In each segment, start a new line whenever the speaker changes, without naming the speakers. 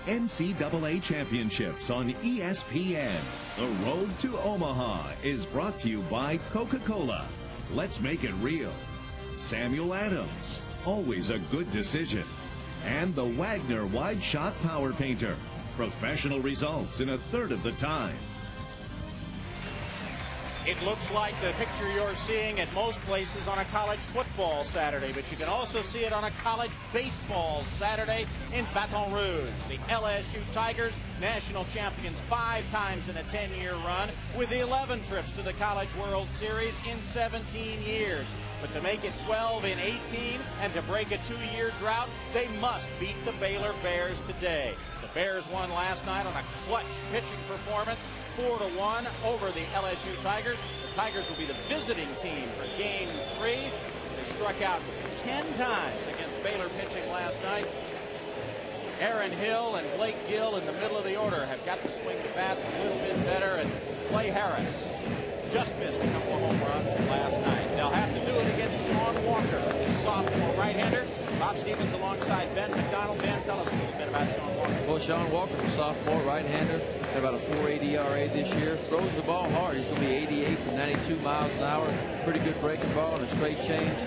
NCAA championships on ESPN. The Road to Omaha is brought to you by Coca-Cola. Let's make it real. Samuel Adams, always a good decision. And the Wagner Wide Shot Power Painter. Professional results in a third of the time.
It looks like the picture you're seeing at most places on a college football Saturday, but you can also see it on a college baseball Saturday in Baton Rouge. The LSU Tigers, national champions 5 times in a 10-year run, with 11 trips to the College World Series in 17 years. But to make it 12 in 18 and to break a 2-year drought, they must beat the Baylor Bears today. The Bears won last night on a clutch pitching performance, 4-1 over the LSU Tigers. The Tigers will be the visiting team for Game 3. They struck out 10 times against Baylor pitching last night. Aaron Hill and Blake Gill in the middle of the order have got to swing the bats a little bit better, and Clay Harris just missed a couple of home runs last night. They'll have to do it against Sean Walker, the sophomore right-hander. Bob Stevens alongside Ben McDonald. Ben, tell us a little bit about Sean Walker.
Well, Sean Walker, the sophomore right-hander, had about a 4.80 ERA this year. Throws the ball hard. He's going to be 88 to 92 miles an hour. Pretty good breaking ball and a straight change,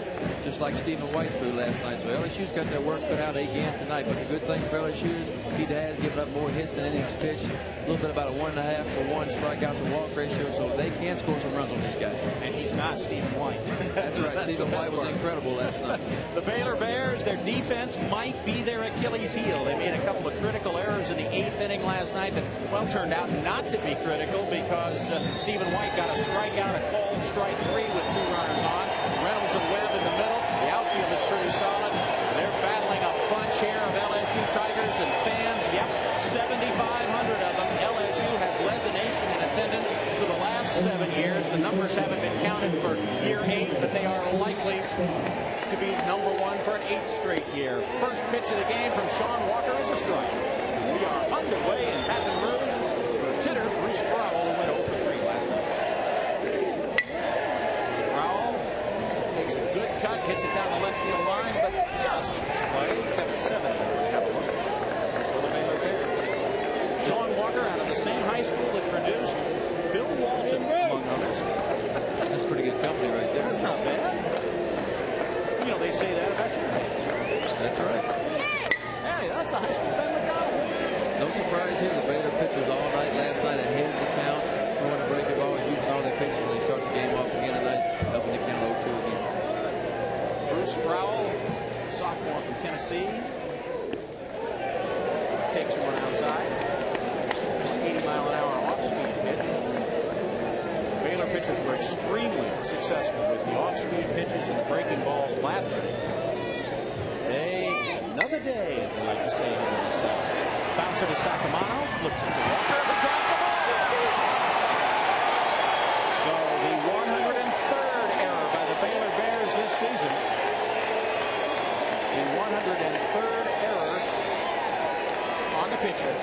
just like Stephen White threw last night. So LSU's got their work cut out again tonight. But the good thing for LSU is he has given up more hits than innings pitched. A little bit about a 1.5 to 1 strikeout to walk ratio, so they can score some runs on this guy.
And he's not Stephen White.
That's right. Stephen White was incredible last night.
The Baylor Bears, their defense might be their Achilles heel. They made a couple of critical errors in the 8th inning last night that, well, turned out not to be critical because Stephen White got a strikeout, a called strike 3 with 2 runners on. Reynolds and Webb in the middle. The outfield is pretty solid. They're battling a bunch here of LSU Tigers and fans. Yep, 7,500 of them. LSU has led the nation in attendance for the last 7 years. The numbers haven't been counted for year 8, but they are likely to be number 1 for an 8th straight year. First pitch of the game from Sean Walker is a strike. We are underway in Baton Rouge. For hitter Bruce Sproul went 0 for 3 last night. Sproul takes a good cut, hits it down the left field line, but just kept it 7 for the Baylor Bears. Sean Walker out of the same high school that produced Bill Walton, among others.
That's pretty good company right there.
That's not bad. You know, they say that about your high school.
That's right.
Hey, that's the high school Ben McDonald.
No surprise here. The Baylor pitchers all night last night ahead of the count, throwing a breaking ball, using all their pitches, and they start the game off again tonight, helping the count 0-2 again.
Bruce Sproul, sophomore from Tennessee, takes one outside. 80-mile-an-hour off-speed pitch. Baylor pitchers were extremely successful with the off-speed pitches and the breaking balls last night. Today is another day, as they like to say here in the South. Bouncer to Sacamano, flips it to Walker, they drop the ball! So the 103rd error by the Baylor Bears this season. The 103rd error on the pitcher.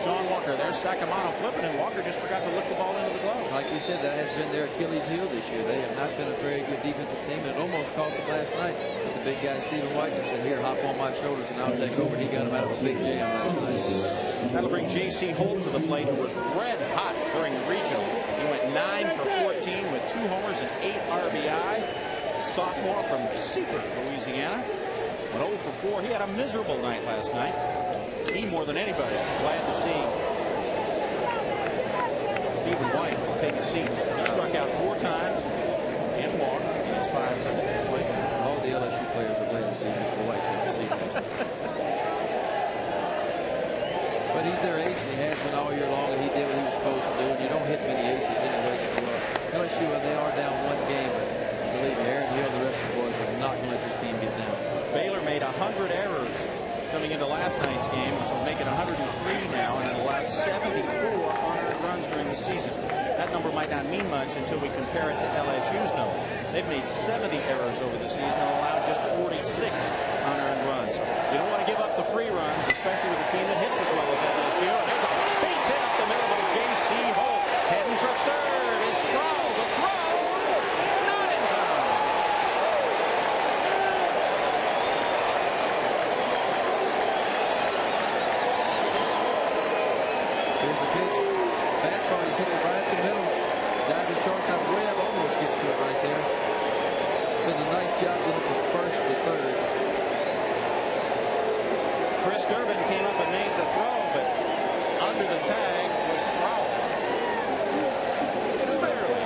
Sean Walker, there's Sacamano flipping, and Walker just forgot to lift the ball into the glove.
Like you said, that has been their Achilles heel this year. They have not been a very good defensive team, and it almost cost them last night. But the big guy, Stephen White, just said, here, hop on my shoulders, and I'll take over. He got him out of a big jam last night.
That'll bring J.C. Holton to the plate, who was red hot during the regional. He went 9 for 14 with 2 homers and 8 RBI. Sophomore from Seaford, Louisiana. Went 0 for 4. He had a miserable night last night. He, more than anybody, glad to see Stephen White take a seat. He struck out 4 times and walked in his 5 touchdown play.
All the LSU players are glad to see Mr. White take a seat. But he's their ace, and he has been all year long, and he did what he was supposed to do. And you don't hit many aces anyway. So LSU, they are down 1 game, but believe me, Aaron Hill and the rest of the boys are not going to let this team get down.
Baylor made 100 errors coming into last night's game, which will make it 103 now, and it allowed 74 unearned runs during the season. That number might not mean much until we compare it to LSU's numbers. They've made 70 errors over the season and allowed just 46 unearned runs. You don't want to give up the free runs, especially with a team that hits as well as LSU. And there's a base hit up the middle by J.C. Holt. Heading for third is Sproul. The throw, not in time. Durbin came up and made the throw, but under the tag was Sproul. Barely.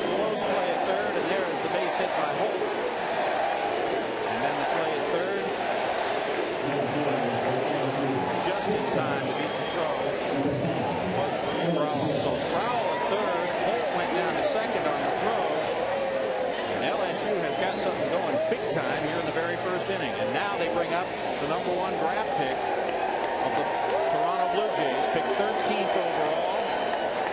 Close play at third, and there is the base hit by Holt. And then the play at third. Just in time to get the throw was Sproul. So Sproul at third. Holt went down to second on the throw. And LSU has got something going big time here in the very first inning. And now they bring up the #1 draft pick of the Toronto Blue Jays, picked 13th overall.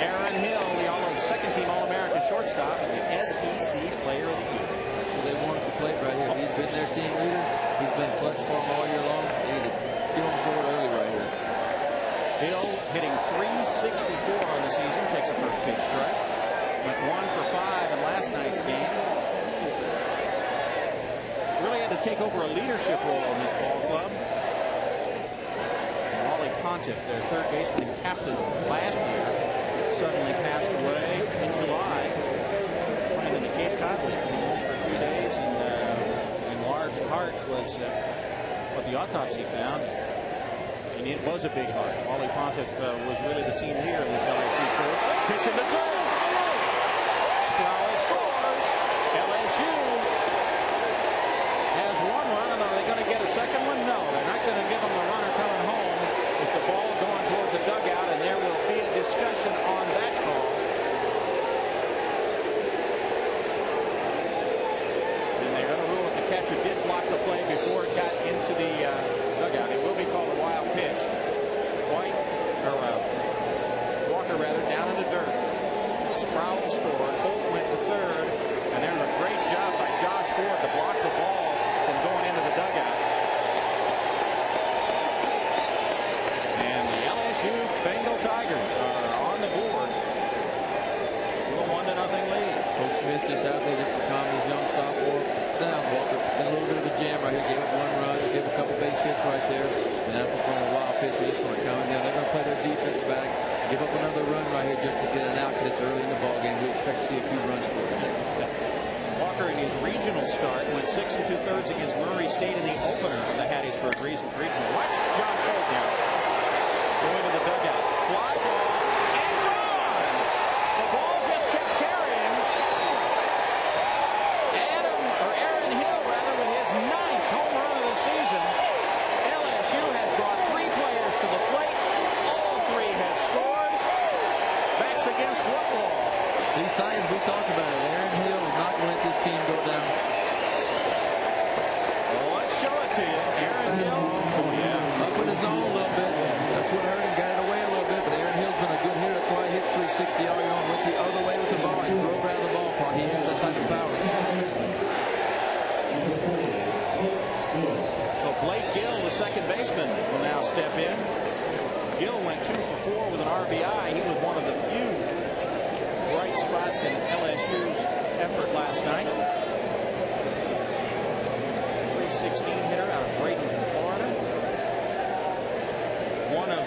Aaron Hill, the second-team All-American shortstop, and the SEC Player of the Year.
That's what they wanted to play right here. He's been their team leader. He's been clutch for them all year long. They need to get on board early right here.
Hill hitting .364 on the season, takes a first pitch strike. Went 1 for 5 in last night's game. Really had to take over a leadership role in this ball club. Wally Pontiff, their third baseman and captain last year, suddenly passed away in July, playing in the Cape Cod League. He was home for a few days, and enlarged heart was what the autopsy found. And it was a big heart. Wally Pontiff was really the team leader in this LSU crew. Pitch in the goal. Sproul scores. LSU has one run, and are they going to get a second one? No, they're not going to give them the runner coming home with the ball going toward the dugout, and there will be a discussion on that call. And they're going to rule that the catcher did block the play before it got into the dugout. It will be called a wild pitch. Walker down in the dirt. Sproul scored. Holt went to third, and there's a great job by Josh Ford to block the ball from going into the dugout. And the LSU Bengal Tigers are on the board with a 1-0 lead.
Coach Smith just out there just to calm his young sophomore down. Walker in a little bit of a jam right here. Gave up 1 run. Gave a couple base hits right there. And after throwing a wild pitch, we just want to calm down. They're going to play their defense back. Give up another run right here just to get an out because it's early in the ball game. We expect to see a few runs scored.
Walker in his regional start went 6 2/3 against Murray State in the opener of the Hattiesburg Regional. Watch Josh Holt now. Going to the dugout. Fly ball. And gone. The ball just kept carrying. Aaron Hill, with his 9th home run of the season. LSU has brought 3 players to the plate. All 3 have scored. Backs against what wall?
These times we talked about it. Aaron Hill is not going to let this team go down.
Well, let's show it to you. Aaron Hill. Oh, yeah.
Up in his zone a little bit. That's what hurt him. Got it away a little bit. But Aaron Hill's been a good hitter. That's why he hits 360 all year long. Went the other way with the ball. He drove around the ballpark. He has that type of power.
So Blake Gill, the second baseman, will now step in. Gill went 2 for 4 with an RBI. He was one of the few bright spots in LSU's effort last night. 316 hitter out of Bradenton, Florida. One of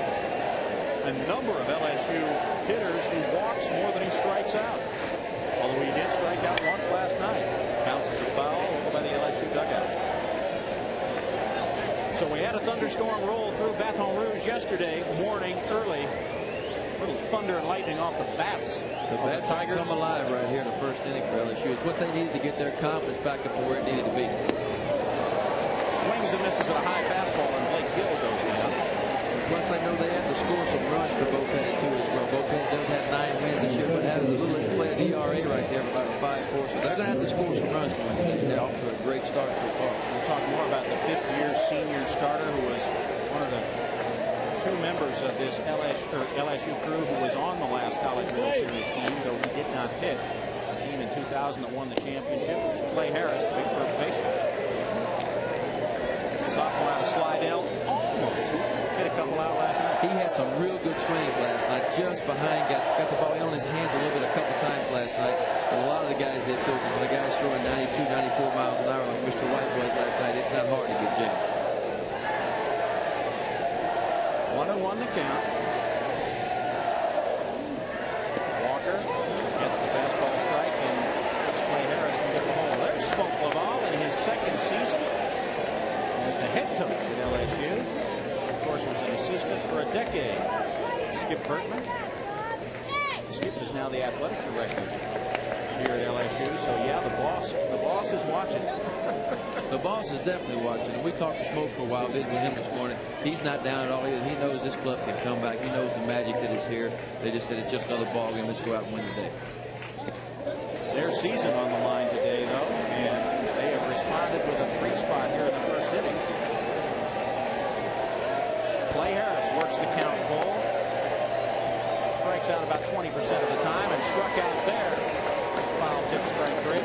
a number of LSU hitters who walks more than he strikes out. Although he did strike out once last night. Counts as a foul over by the LSU dugout. So we had a thunderstorm roll through Baton Rouge yesterday morning early. A little thunder and lightning off the bats.
The bats Tigers come alive right here in the first inning for LSU. It's what they needed to get their confidence back up to where it needed to be.
Swings and misses at a high fastball, and Blake Gill goes down.
Plus, they know they have to score some runs for Bocan too as well. Bocan does have 9 wins this year, but having a little inflated ERA right there, about a 5.4. So they're going to have to score some runs to win. They're off to a great start so far.
We'll talk more about the 5th-year senior starter who was one of the 2 members of this LSU crew who was on the last College World Series team, though he did not pitch. The team in 2000 that won the championship was Clay Harris, the big first baseman. Sophomore out of Slidell, almost hit a couple out last night.
He had some real good swings last night, just behind, got the ball on his hands a little bit a couple times last night. But a lot of the guys did too. When the guy's throwing 92, 94 miles an hour like Mr. White was last night, it's not hard to get jammed.
1-1 the count. Walker gets the fastball strike, and Clay Harris can get the hole. There's Smoke Laval in his 2nd season. Has the head coach at LSU. Of course, was an assistant for a decade. Skip Bertman. Skip is now the athletic director here at LSU. So yeah, the boss is watching.
The boss is definitely watching. And we talked to Smoke for a while, visiting him this morning. He's not down at all either. He knows this club can come back. He knows the magic that is here. They just said it's just another ball game. Let's go out and win today.
Their season on the line today, though, and they have responded with a 3-spot here in the first inning. Clay Harris works the count full. Strikes out about 20% of the time and struck out there. Foul tip, strike 3.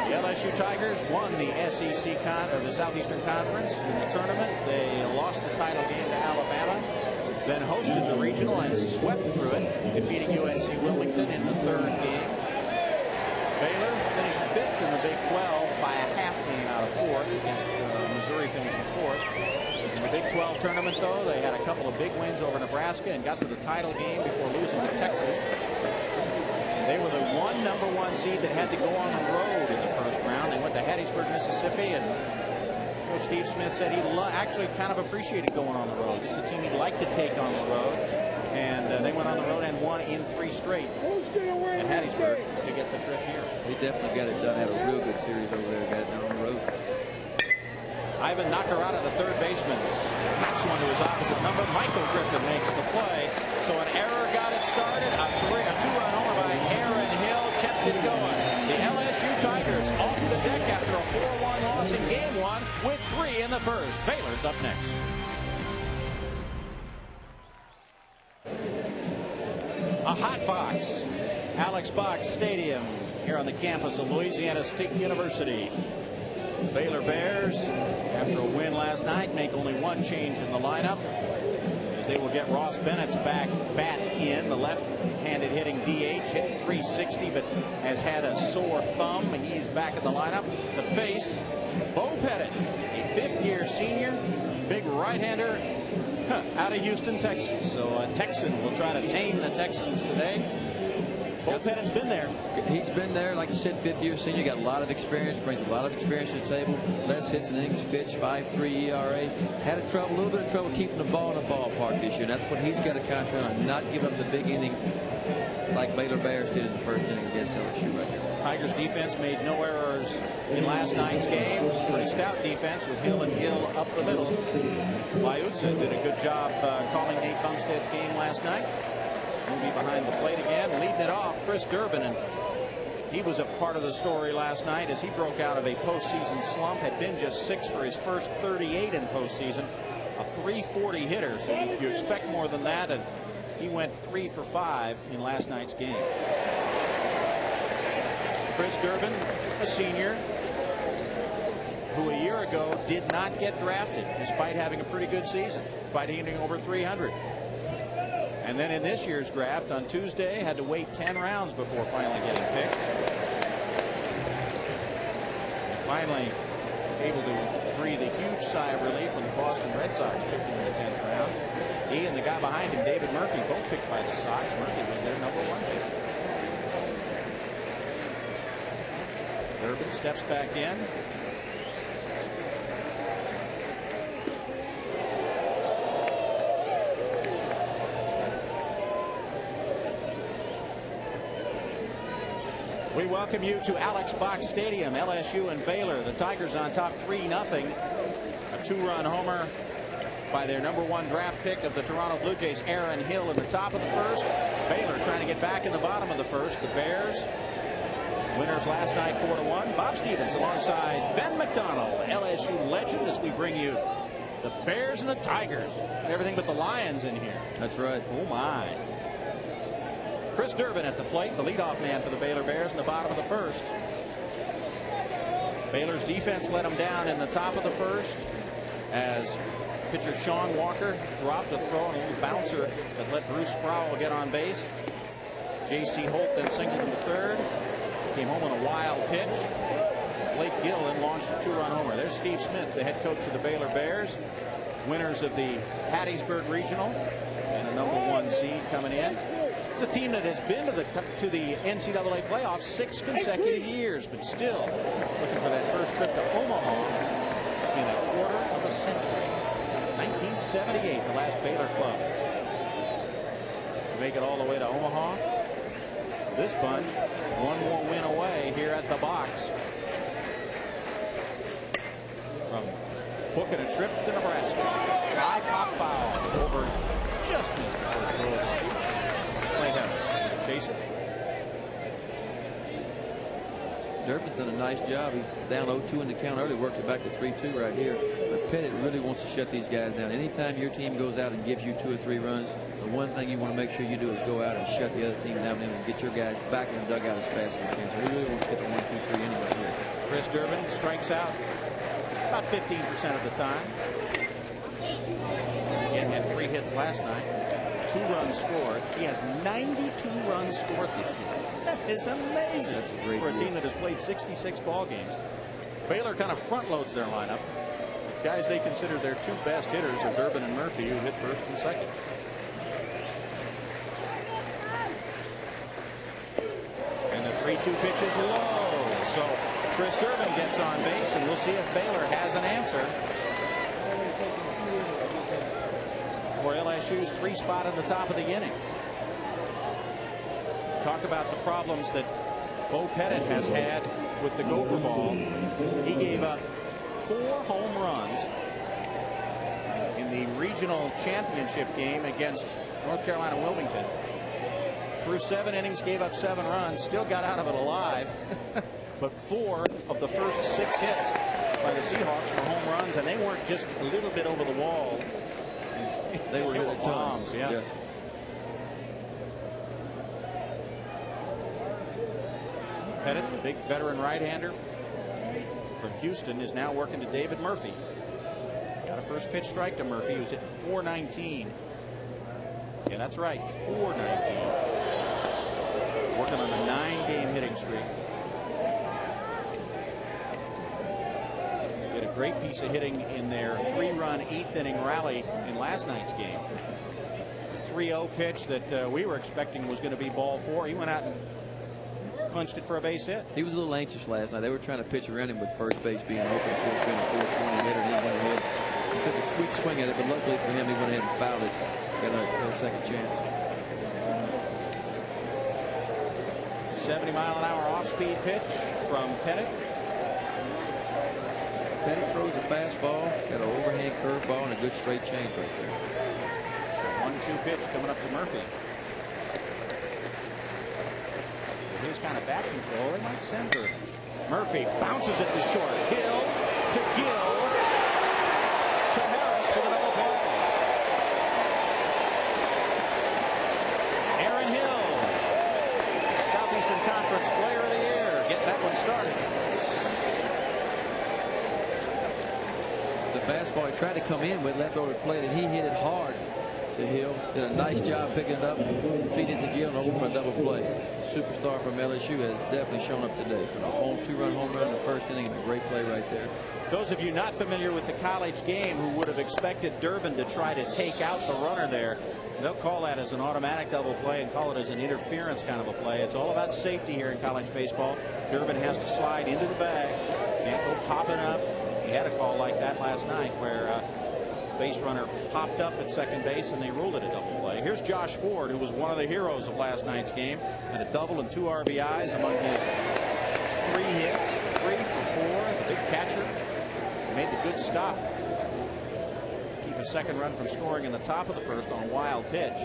The LSU Tigers won the SEC or the Southeastern Conference in the tournament. They lost the title game to Alabama, then hosted the regional and swept through it, defeating UNC Wilmington in the third game. Baylor finished 5th in the Big 12 by a half game out of 4th against Missouri finishing 4th. In the Big 12 tournament, though, they had a couple of big wins over Nebraska and got to the title game before losing to Texas. They were the number one seed that had to go on the road in the first round. They went to Hattiesburg, Mississippi, and Coach Steve Smith said he actually kind of appreciated going on the road. This is a team he'd like to take on the road. And they went on the road and won in 3 straight at Hattiesburg to get the trip here.
He definitely got it done. Had a real good series over there. Got it done on the road.
Ivan Nakarada, the third baseman, hacks one to his opposite number. Michael Griffin makes the play. So an error got it started. A 2-run homer by Aaron Hill kept it going. The LSU Tigers off the deck after a 4-1 loss in Game 1 with 3 in the first. Baylor's up next. A hot box. Alex Box Stadium here on the campus of Louisiana State University. Baylor Bears, after a win last night, make only one change in the lineup, as they will get Ross Bennett's bat in. The left-handed hitting DH hit 360, but has had a sore thumb. He's back in the lineup to face Bo Pettit, a 5th-year senior, big right-hander out of Houston, Texas. So a Texan will try to tame the Texans today. Bo Pettit's been there.
He's been there, like you said, 5th-year senior. Got a lot of experience, brings a lot of experience to the table. Less hits in innings pitched, 5.3 ERA. Had a little bit of trouble keeping the ball in the ballpark this year. And that's what he's got to concentrate on, not give up the big inning like Baylor Bears did in the first inning against LSU right here.
Tigers defense made no errors in last night's game. Pretty stout defense with Hill and Gill up the middle. Liuzza did a good job calling Nate Bumstead's game last night. He'll be behind the plate again, leading it off, Chris Durbin, and he was a part of the story last night as he broke out of a postseason slump. Had been just 6 for his first 38 in postseason, a .340 hitter, so you expect more than that, and he went 3 for 5 in last night's game. Chris Durbin, a senior, who a year ago did not get drafted, despite having a pretty good season, despite hitting over 300. And then in this year's draft on Tuesday, had to wait 10 rounds before finally getting picked. And finally able to breathe a huge sigh of relief when the Boston Red Sox picked him in the 10th round. He and the guy behind him, David Murphy, both picked by the Sox. Murphy was their #1 pick. Durbin steps back in. We welcome you to Alex Box Stadium, LSU and Baylor. The Tigers on top 3-0. A 2-run homer by their #1 draft pick of the Toronto Blue Jays, Aaron Hill, in the top of the first. Baylor trying to get back in the bottom of the first. The Bears, winners last night 4-1. Bob Stevens alongside Ben McDonald, LSU legend, as we bring you the Bears and the Tigers. Everything but the Lions in here.
That's right.
Oh, my. Chris Durbin at the plate, the leadoff man for the Baylor Bears in the bottom of the first. Baylor's defense let them down in the top of the first as pitcher Sean Walker dropped a throw and a little bouncer that let Bruce Sproul get on base. J.C. Holt then singled in the third. Came home on a wild pitch. Blake Gill then launched a 2-run homer. There's Steve Smith, the head coach of the Baylor Bears, winners of the Hattiesburg Regional and a #1 seed coming in. It's a team that has been to the NCAA playoffs 6 consecutive years, but still looking for that first trip to Omaha in a quarter of a century. 1978, the last Baylor club to make it all the way to Omaha. This bunch, one more win away here at the box from booking a trip to Nebraska. High pop foul over just missed the first row of the seats. Clay Harris, chaser.
Durbin's done a nice job. He's down 0-2 in the count early, worked it back to 3-2 right here. But Pettit really wants to shut these guys down. Anytime your team goes out and gives you 2 or 3 runs, the one thing you want to make sure you do is go out and shut the other team down and get your guys back in the dugout as fast as you can. So he really wants to get the 1-2-3 anyway here.
Chris Durbin strikes out about 15% of the time. Again, had 3 hits last night. 2 runs scored. He has 92 runs scored this year. That is amazing.
That's a great
for a team that has played 66 ball games. Baylor kind of front loads their lineup. Guys they consider their 2 best hitters are Durbin and Murphy, who hit first and second. And the 3-2 pitch is low. So Chris Durbin gets on base, and we'll see if Baylor has an answer for LSU's 3 spot at the top of the inning. Talk about the problems that Bo Pettit has had with the gopher ball. He gave up 4 home runs in the regional championship game against North Carolina Wilmington. Through 7 innings, gave up 7 runs, still got out of it alive. But 4 of the first 6 hits by the Seahawks were home runs, and they weren't just a little bit over the wall.
They were hit
bombs, yeah.
Yes.
Pettit, the big veteran right-hander from Houston, is now working to David Murphy. Got a first pitch strike to Murphy, who's hitting .419. Yeah, that's right, .419. Working on a 9-game hitting streak. Did a great piece of hitting in their 3-run 8th inning rally in last night's game. The 3-0 pitch that we were expecting was going to be ball 4. He went out and punched it for a base hit.
He was a little anxious last night. They were trying to pitch around him with first base being open, 420 hitter, and he went ahead. He took a quick swing at it, but luckily for him, he went ahead and fouled it. Got a second chance.
70-mile-an-hour off-speed pitch from Pettit.
Pettit throws a fastball, got an overhand curveball, and a good straight change right there.
1-2 pitch coming up to Murphy. With his kind of back control, they might send her. Murphy bounces it to short. Hill to Gill to Harris for the double play. Aaron Hill, Southeastern Conference Player of the Year, getting that one started.
The fastball he tried to come in with, left over plate, and he hit it hard to Hill. Did a nice job picking it up, feed it to Gill, and over for a double play. Superstar from LSU has definitely shown up today. A 2-run home run in the first inning, and a great play right there.
Those of you not familiar with the college game who would have expected Durbin to try to take out the runner there, they'll call that as an automatic double play and call it as an interference kind of a play. It's all about safety here in college baseball. Durbin has to slide into the bag. Can't go popping up. He had a call like that last night where base runner popped up at second base and they ruled it a double play. Here's Josh Ford, who was one of the heroes of last night's game. Had a double and 2 RBIs among his 3 hits. 3 for 4. The big catcher made the good stop. Keep a second run from scoring in the top of the first on a wild pitch.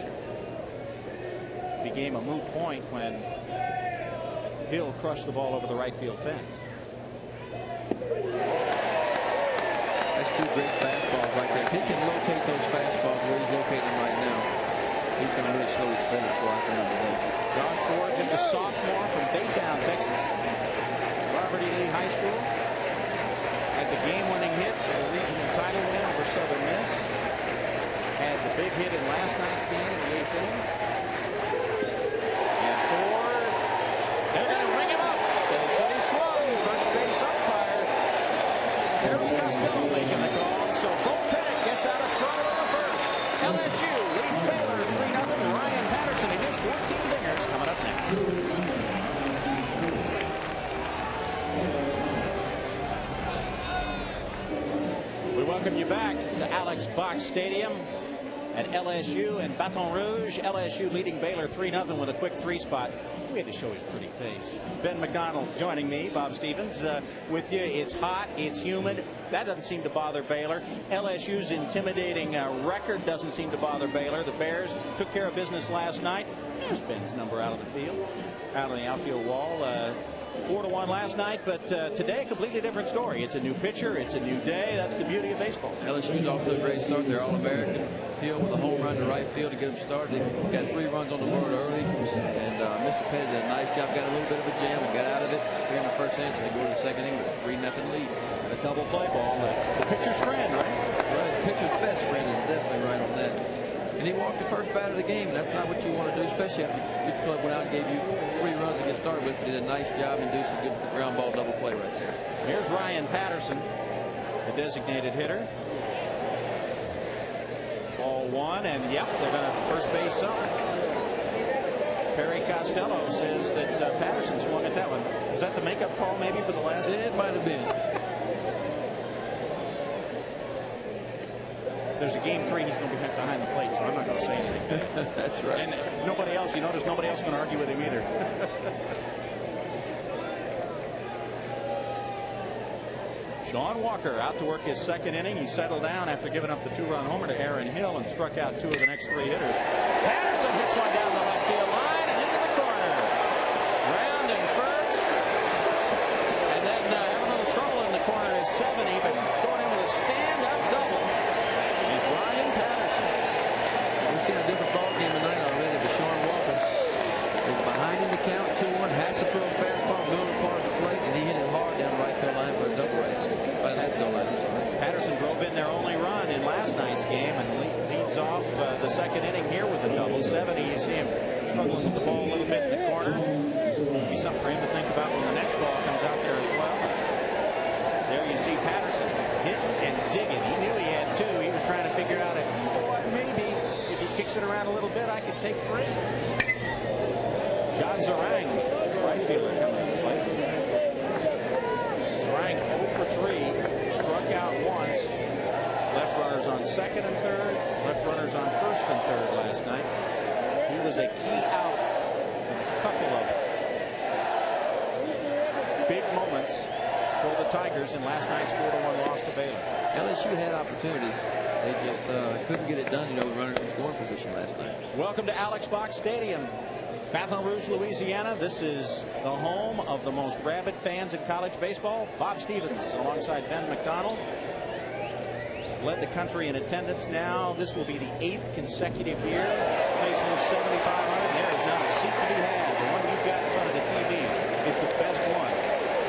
Became a moot point when Hill crushed the ball over the right field fence.
That's 2 great fastballs right there. If he can locate those fastballs where he's locating them right now, he's going to really slow his finish for after him today.
Josh Ford, just a sophomore from Baytown, Texas. Robert E. Lee High School. Had the game-winning hit for the regional title win over Southern Miss. Had the big hit in last night's game in the 8th inning. And Ford, they're going to ring him up. They said he swung. First base umpire Harry Costello making the call. So Bo Pettit gets out of trouble in the first. LSU leads Baylor 3-0. Ryan Patterson, he missed 14 welcome you back to Alex Box Stadium at LSU in Baton Rouge. LSU leading Baylor 3-0 with a quick 3-spot. We had to show his pretty face. Ben McDonald joining me, Bob Stevens, with you. It's hot, it's humid. That doesn't seem to bother Baylor. LSU's intimidating record doesn't seem to bother Baylor. The Bears took care of business last night. There's Ben's number out of the field, out on the outfield wall. 4-1 last night, but today a completely different story. It's a new pitcher. It's a new day. That's the beauty of baseball.
LSU's off to a great start. They're All-American field with a home run to right field to get them started. They got 3 runs on the board early, and Mr. Petty did a nice job. Got a little bit of a jam and got out of it here in the first inning. They go to the second inning with a 3-0 lead.
A double play ball. The pitcher's friend, right?
Right. The pitcher's best friend is definitely right on that. And he walked the first bat of the game, and that's not what you want to do, especially after your club went out and gave you 3 runs to get started with. He did a nice job and do some good ground ball double play right there.
Here's Ryan Patterson, the designated hitter. Ball 1, and yep, they're going to first base up. Perry Costello says that Patterson swung at that one. Was that the makeup call maybe for the last?
It might have been.
If there's a game 3, he's going to be behind the plate, so I'm not going to say anything.
That's right.
And nobody else, you notice nobody else going to argue with him either. Sean Walker out to work his second inning. He settled down after giving up the 2-run homer to Aaron Hill and struck out 2 of the next 3 hitters. Patterson hits one down the left field line and into the corner. Round and first. And then having a little trouble in the corner is 70, but going in with a stand-up double is Ryan Patterson.
We've seen a different ball game tonight already, but Sean Walker is behind in the count, 2-1, has to throw a fastball, middle part of the plate, and he hit it hard down the right field line for a double right.
Patterson drove in their only run in last night's game and leads off the second inning here with a double. 70, you see him struggling with the ball a little bit in the corner. Be something for him to think about when the next ball comes out there as well. There you see Patterson hit and dig it. He knew he had 2. He was trying to figure out if, you know what, maybe if he kicks it around a little bit, I could take 3. John Zarang, right fielder, coming to the plate. Zarang 0 for 3. Struck out once. Left runners on second and third. Left runners on first and third last night. He was a key out in a couple of big moments for the Tigers in last night's 4-1 loss to Baylor.
LSU had opportunities. They just couldn't get it done, with runners in scoring position last night.
Welcome to Alex Box Stadium, Baton Rouge, Louisiana. This is the home of the most rabid fans in college baseball. Bob Stevens alongside Ben McDonald. Led the country in attendance now. This will be the 8th consecutive year. Placing 7,500. There is not a seat to be had. The one you've got in front of the TV is the best one.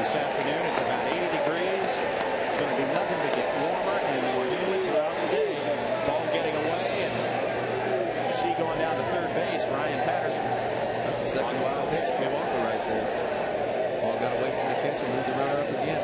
This afternoon it's about 80 degrees. It's going to be nothing but get warmer and more humid throughout the day. Ball getting away, and you see going down to third base, Ryan Patterson.
That's the second wild pitch for Walker right there. Ball got away from the catch and moved the runner up again.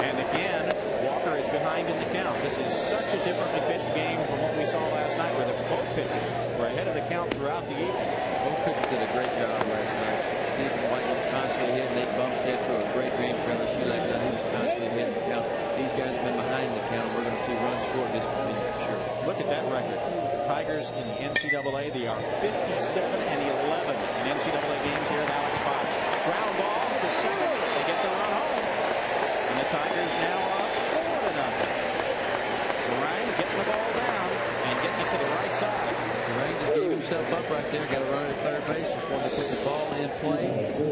And again, Walker is behind in the count. This is such a differently pitched game from what we saw last night, where both pitchers were ahead of the count throughout the evening.
Both pitchers did a great job last night. Stephen White was constantly hitting. Nate Bumstead threw a great game for LSU last night. He was constantly hitting the count. These guys have been behind the count. We're going to see runs scored this continue for sure.
Look at that record. The Tigers in the NCAA, they are 57-11 in NCAA games here at Alex Box. Ground ball to second. They get the run home. And the Tigers now up 4-0. Ryan getting the ball down and getting it to the right side.
Ryan just gave himself up right there. Got a runner at third base. Just wanted to put the ball in play.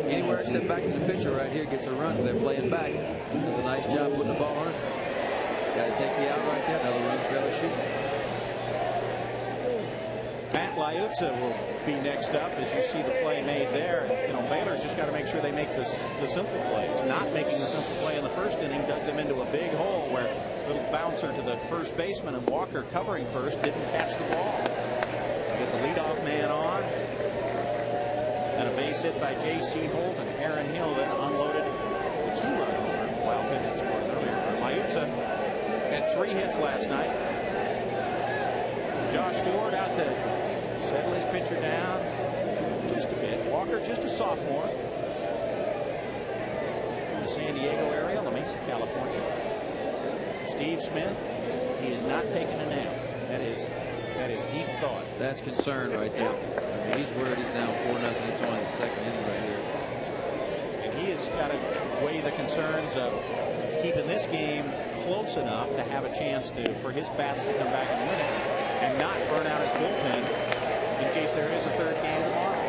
Anywhere except back to the pitcher right here gets a run. They're playing back. Does a nice job putting the ball on it. Got to take the out right there. Another run for LSU.
Matt Liuzza will be next up as you see the play made there. Baylor's just got to make sure they make the simple plays. Not making the simple play in the first inning dug them into a big hole where little bouncer to the first baseman and Walker covering first didn't catch the ball. Get the leadoff man on. And a base hit by J.C. Holt, and Aaron Hill then unloaded the 2-run homer. Wild pitch that scored earlier. Liuzza had 3 hits last night. Josh Ford out to settle his pitcher down just a bit. Walker, just a sophomore. From the San Diego area, La Mesa, California. Steve Smith, He is not taking a nap. That is deep thought.
That's concern right there. I mean, he's worried he's down 4-0. It's only the second inning right here.
And he has got to weigh the concerns of keeping this game close enough to have a chance for his bats to come back and win it, and not burn out his bullpen in case there is a third game tomorrow.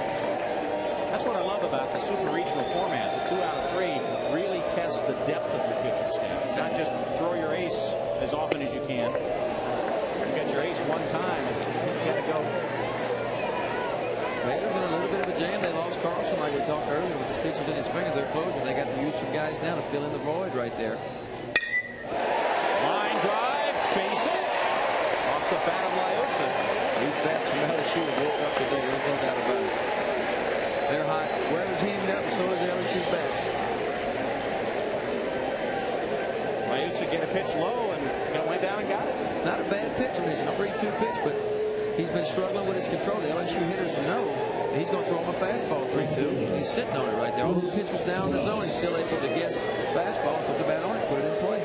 That's what I love about the super regional format. The 2 out of 3 really tests the depth of your pitching staff. It's not just throw your ace as often as you can. You got your ace one time, and you got to go.
Baylor's in a little bit of a jam. They lost Carlson, like we talked earlier, with the stitches in his finger. They're closing. They got to use some guys now to fill in the void right there.
Line drive, face it. Off the bat of Lyotza.
These bats from LSU have woke up today. There's no doubt about it. They're hot. Weather's heating up, so is the LSU bats.
Lyotza get a pitch low and went down and got it.
Not a bad pitch. I mean, it's a 3-2 pitch, but he's been struggling with his control. The LSU hitters know that he's going to throw him a fastball 3-2. He's sitting on it right there. All the pitch was down in the zone. He's still able to guess fastball, put the bat on it, put it in play.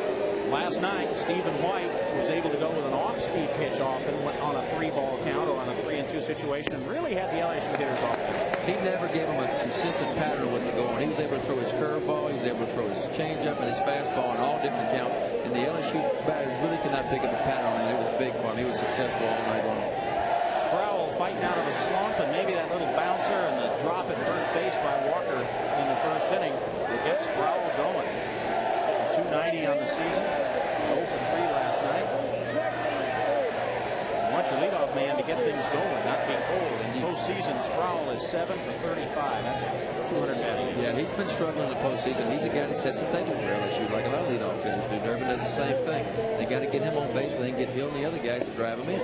Last night, Stephen White was able to go with an off-speed pitch often on a 3-ball count or on a 3-2 situation, and really had the LSU hitters off.
He never gave him a consistent pattern of what to go on. He was able to throw his curveball, he was able to throw his changeup and his fastball on all different counts. And the LSU batters really could not pick up a pattern on it. It was big for him. He was successful all night long.
Sproul fighting out of a slump, and maybe that little bouncer and the drop at first base by Walker in the first inning will get Sproul going. 290 on the season, 0 for 3 last night. You want your leadoff man to get things going, not be cold. In postseason, Sproul is 7 for 35. That's 200 batting.
Yeah, he's been struggling in the postseason. He's a guy that sets the table for LSU, like a lot of leadoff hitters do. Durbin does the same thing. They got to get him on base, but they can get Hill and the other guys to drive him in.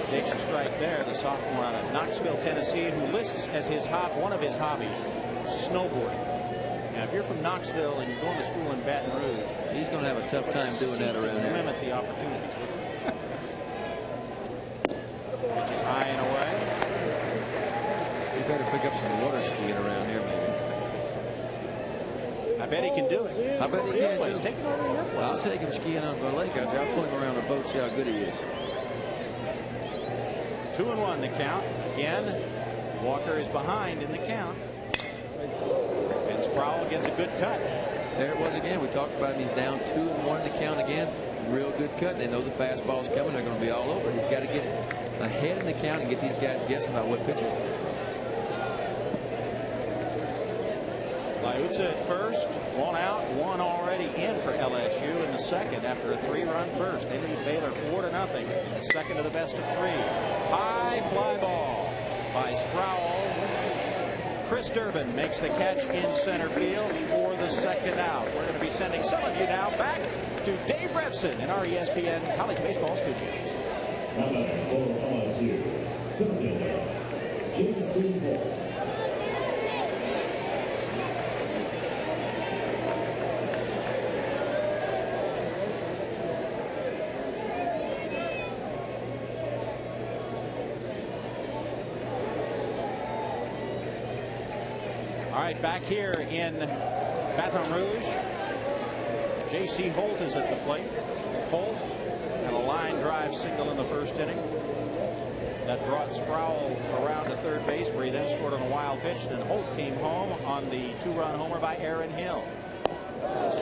Takes a strike there, the sophomore out of Knoxville, Tennessee, who lists as one of his hobbies snowboarding. Now, if you're from Knoxville and you're going to school in Baton Rouge,
he's going to have a tough time doing that around here.
Limit the opportunities. Pitch is high and away.
He better pick up some water skiing around here, maybe.
I bet he can do it.
I bet he can, too.
Take him over the airplane.
I'll take him skiing on the lake out there. I'll pull him around the boat, see how good he is.
2-1 the count. Again, Walker is behind in the count. And Sproul gets a good cut.
There it was again. We talked about him. He's down 2-1 in the count again. Real good cut. They know the fastball's coming. They're going to be all over. He's got to get ahead in the count and get these guys guessing about what pitch he's going to throw.
Lyotza at first, 1 out, 1 already in for LSU in the second after a 3-run first. They lead Baylor 4-0. The second of the best of 3. High fly ball by Sproul. Chris Durbin makes the catch in center field for the second out. We're going to be sending some of you now back to Dave Revson in our ESPN College Baseball studios. All right, back here in Baton Rouge, J.C. Holt is at the plate. Holt had a line drive single in the first inning that brought Sproul around to third base, where he then scored on a wild pitch. Then Holt came home on the 2-run homer by Aaron Hill.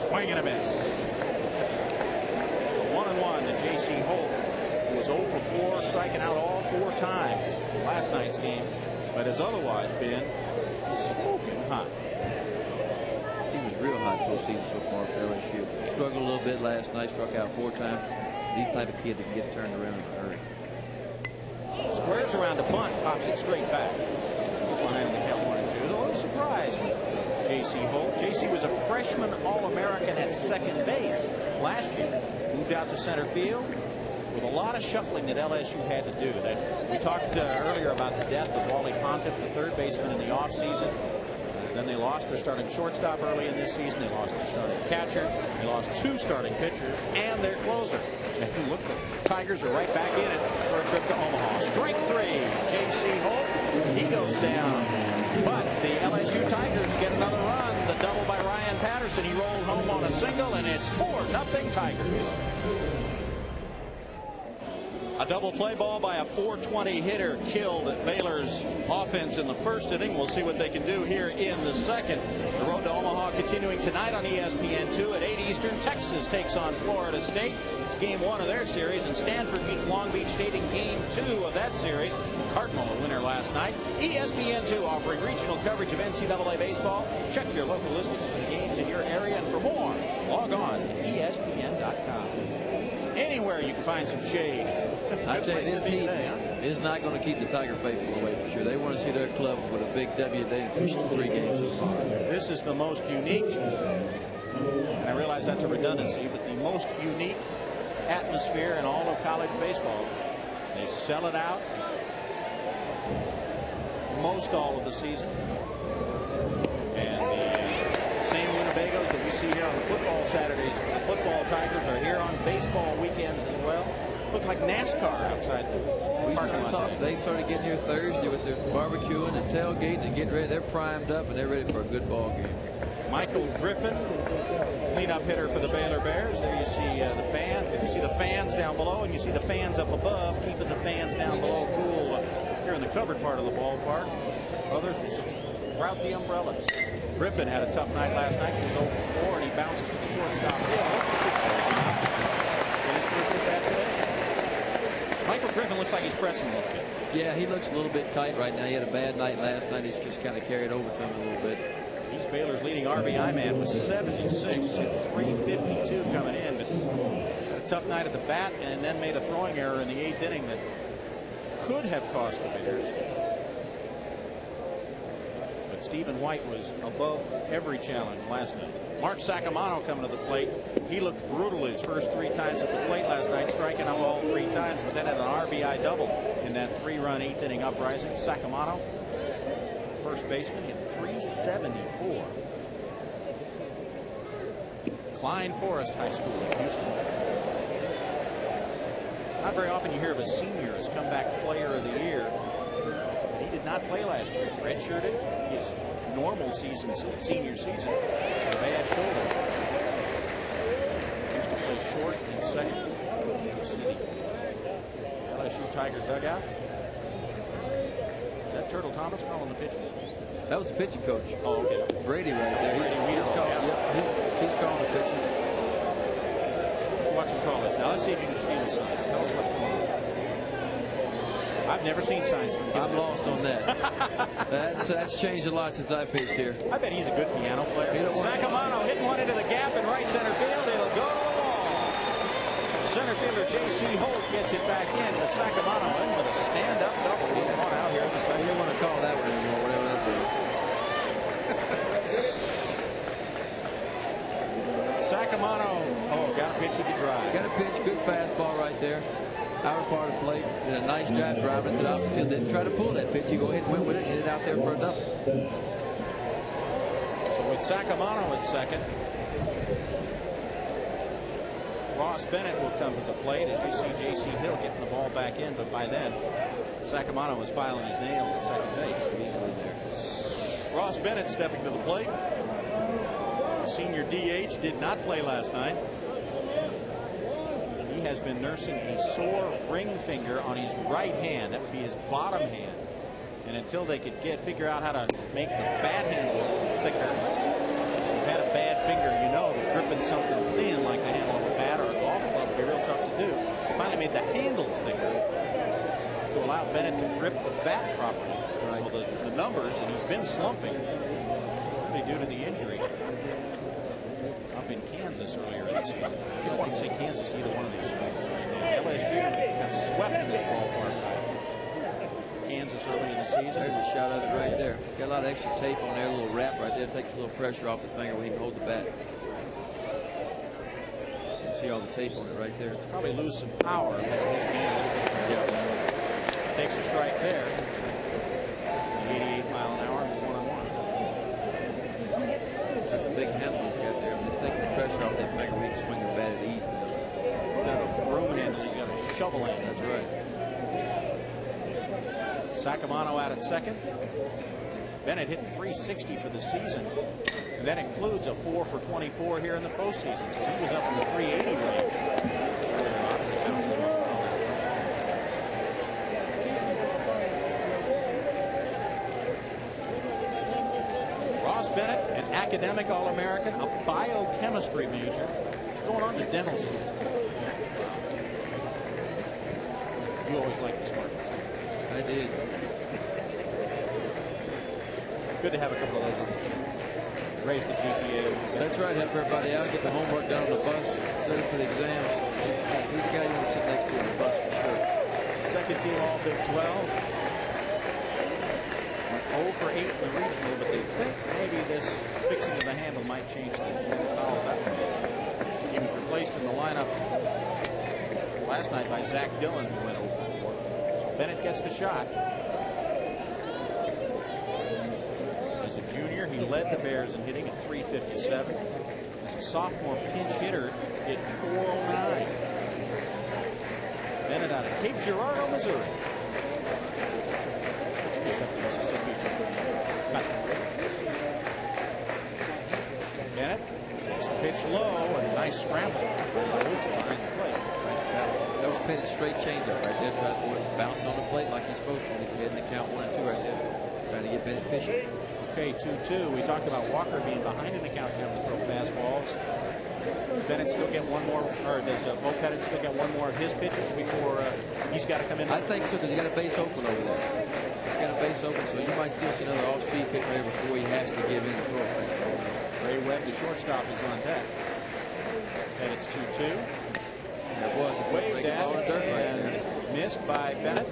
Swing and a miss. 1-1 to J.C. Holt, who was 0 for 4, striking out all 4 times last night's game, but has otherwise been smoking hot.
He was real hot postseason so far for LSU. Struggled a little bit last night, struck out 4 times. These type of kids that can get turned around in a hurry.
Squares around the bunt, pops it straight back. He's behind in the count 1-2. A little surprise from J.C. Holt. J.C. was a freshman All-American at second base last year. Moved out to center field with a lot of shuffling that LSU had to do. We talked earlier about the death of Wally Pontiff, the third baseman in the offseason. Then they lost their starting shortstop early in this season. They lost their starting catcher. They lost 2 starting pitchers and their closer. And look, the Tigers are right back in it for a trip to Omaha. Strike 3, J.C. Holt. He goes down. But the LSU Tigers get another run. The double by Ryan Patterson. He rolled home on a single, and it's 4-0 Tigers. A double play ball by a .420 hitter killed Baylor's offense in the first inning. We'll see what they can do here in the second. The road to Omaha continuing tonight on ESPN2 at 8 Eastern. Texas takes on Florida State. It's game 1 of their series, and Stanford beats Long Beach State in game 2 of that series. Cardinal a winner last night. ESPN2 offering regional coverage of NCAA baseball. Check your local listings for the games in your area, and for more, log on to ESPN.com. Anywhere you can find some shade.
I tell you, this heat is not going to keep the Tiger faithful away for sure. They want to see their club with a big W. They pushed 3 games so far.
This is the most unique, and I realize that's a redundancy, but the most unique atmosphere in all of college baseball. They sell it out most all of the season. And the same Winnebagos that we see here on the football Saturdays, the football Tigers are here on baseball weekends as well. Looks like NASCAR outside the parking lot.
They started getting here Thursday with their barbecuing and tailgating and getting ready. They're primed up and they're ready for a good ball game.
Michael Griffin, cleanup hitter for the Baylor Bears. There you see the fan. You see the fans down below, and you see the fans up above, keeping the fans down below cool here in the covered part of the ballpark. Others will route the umbrellas. Griffin had a tough night last night. He was 0 for 4, and he bounces to the shortstop hill. Michael Griffin looks like he's pressing a little bit.
Yeah, he looks a little bit tight right now. He had a bad night last night. He's just kind of carried over to him a little bit.
He's Baylor's leading RBI man with 76 and 352 coming in, but had a tough night at the bat and then made a throwing error in the 8th inning that could have cost the Bears. But Stephen White was above every challenge last night. Mark Sacamano coming to the plate. He looked brutal his first 3 times at the plate last night, striking out all 3 times, but then had an RBI double in that 3-run 8th inning uprising. Sacamano, first baseman, hit .374. Klein Forest High School in Houston. Not very often you hear of a senior as comeback player of the year. He did not play last year. Redshirted his normal season, senior season, with a bad shoulder. Used to play short and second. You see the LSU Tiger dugout. Is that Turtle Thomas calling the pitches?
That was the pitching coach.
Oh, okay.
Brady right there. He's calling the pitches.
Let's watch him call this. Now let's see if you can steal the signs. Tell us what's going on. I've never seen signs.
I'm lost on that. That's changed a lot since I pitched here.
I bet he's a good piano player. Sacamano hitting one into the gap in right center field. It'll go to the wall. Center fielder J.C. Holt gets it back in, but Sacamano in with a stand-up double. He's on out here in the second.
You don't want to call that one anymore, whatever that is.
Sacamano, got a pitch he could drive.
Got a pitch, good fastball right there. Outer part of the plate, did a nice job driving it to the outfield. Didn't try to pull that pitch. He go ahead and went with it, hit it out there for a double.
So with Sacamano at second, Ross Bennett will come to the plate as you see J.C. Hill getting the ball back in, but by then Sacamano was filing his nails at second base. Ross Bennett stepping to the plate. The senior DH did not play last night. He has been nursing a sore ring finger on his right hand. That would be his bottom hand. And until they could figure out how to make the bat handle thicker, if you've had a bad finger, you know that gripping something thin like the handle of a bat or a golf club would be real tough to do. They finally made the handle thicker to allow Bennett to grip the bat properly. Right. So the numbers, and he's been slumping, probably due to the injury up in Kansas earlier in the season. You don't want to say Kansas to either one of these schools right now. LSU got swept in this ballpark by Kansas early in the season.
There's a shot of it right there. Got a lot of extra tape on there, a little wrap right there. Takes a little pressure off the finger when you can hold the bat. You can see all the tape on it right there.
Probably lose some power. Yeah. Takes a strike there. 88 mile an hour, 1-on-1.
That's a big handle he's got there. It's taking the pressure off that finger. We can swing the bat at ease now.
Instead of a broom handle, he's got a shovel handle.
That's right.
Sacamano out at second. Bennett hitting .360 for the season. And that includes a 4 for 24 here in the postseason. So he was up in the 380 range. Ross Bennett, an academic All-American, a biochemistry major, going on to dental school. You always liked the smart ones.
I did.
Good to have a couple of those on. Raise the GPA.
That's right. Help everybody out. Get the homework done on the bus. Study for the exams. He's the guy you want to sit next to on the bus for sure.
Second team All Big 12. Went 0 for 8 in the regional, but they think maybe this fixing of the handle might change things. He was replaced in the lineup last night by Zach Dillon, who went 0 for 4. So Bennett gets the shot. As a junior, he led the Bears in hitting at 357. As a sophomore pinch hitter, hit 409. Bennett out of Cape Girardeau, Missouri. Just up the Mississippi. Bennett takes the pitch low and a nice scramble. Behind the plate.
That was Bennett's straight changeup right there. Tried to bounce on the plate like he's supposed to. He's hitting the count 1 and 2 right there. Trying to get Bennett fishing.
Okay, 2-2. We talked about Walker being behind in the count down to throw fastballs. Bennett still get one more, or does Bo Pettit still get one more of his pitches before he's got to come in?
I think so, because he's got a base open over there. He's got a base open, so you might still see another off-speed pitch there before he has to give in the throw.
Ray Webb, the shortstop, is on deck. Pettit's 2-2.
There was a
waved at
ball of dirt right there.
Missed by Bennett.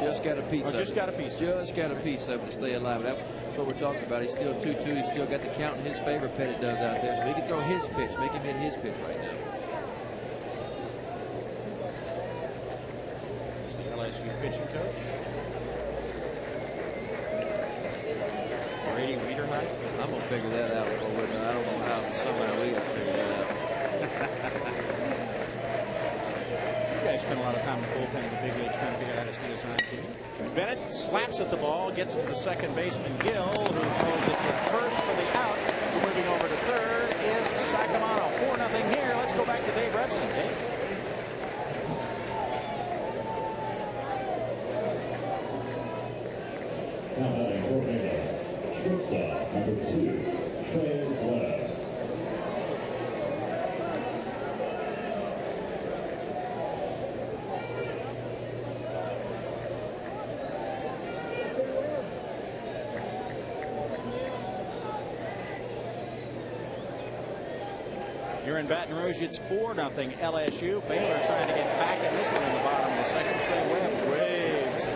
Just got a piece of it.
Just got a piece.
Just got a piece of it to stay alive. That's what we're talking about. He's still 2-2. He's still got the count in his favor. Pettit does out there, so he can throw his pitch, make him hit his pitch right now.
He's the LSU pitching coach. Brady Wiederhut.
I'm gonna figure that out. I don't know how. Somehow we got to figure that out.
You guys spent a lot of time in the bullpen in the big leagues trying to figure out how to steal sign team. Bennett slaps at the ball, gets it to the second baseman Gill, who throws it to first for the out. Moving over to third is Sacramento. 4-0 here. Let's go back to Dave Rebson. Dave.
Shortstop number 2, Trey Webb.
Here in Baton Rouge, it's 4-0 LSU. Baylor trying to get back in this one in the bottom of the second. Trey Webb waves.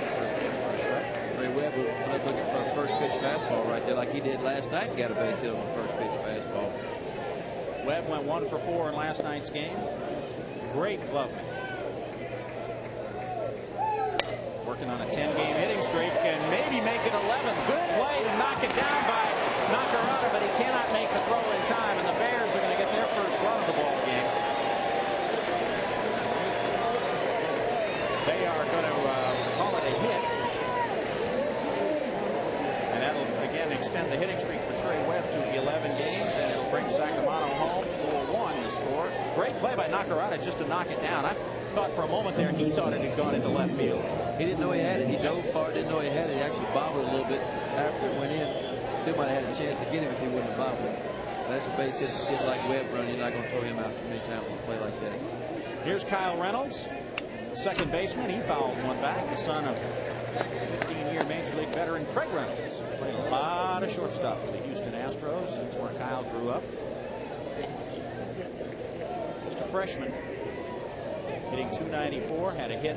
Ray Webb was looking for a first pitch fastball right there like he did last night and got a base hit on the first pitch fastball.
Webb went 1 for 4 in last night's game. Great glove. Working on a 10-game hitting streak and maybe make it 11. Good play to knock it down by Nakarada, but he cannot make the throw in time, and the Bears are going to get their first run of the ball game. They are going to call it a hit. And that'll, again, extend the hitting streak for Trey Webb to 11 games, and it'll bring Sacramento home 4-1 to score. Great play by Nakarada just to knock it down. I thought for a moment there he thought it had gone into left field.
He didn't know he had it. He dove far, didn't know he had it. He actually bobbled a little bit after it went in. Still might have had a chance to get him if he wouldn't have bobbled. That's a base hit. Kid like Webb run. You're not going to throw him out too many times on a play like that.
Here's Kyle Reynolds, second baseman. He fouled one back. The son of 15-year Major League veteran Craig Reynolds. Played a lot of shortstop for the Houston Astros. That's where Kyle grew up. Just a freshman. Hitting .294, had a hit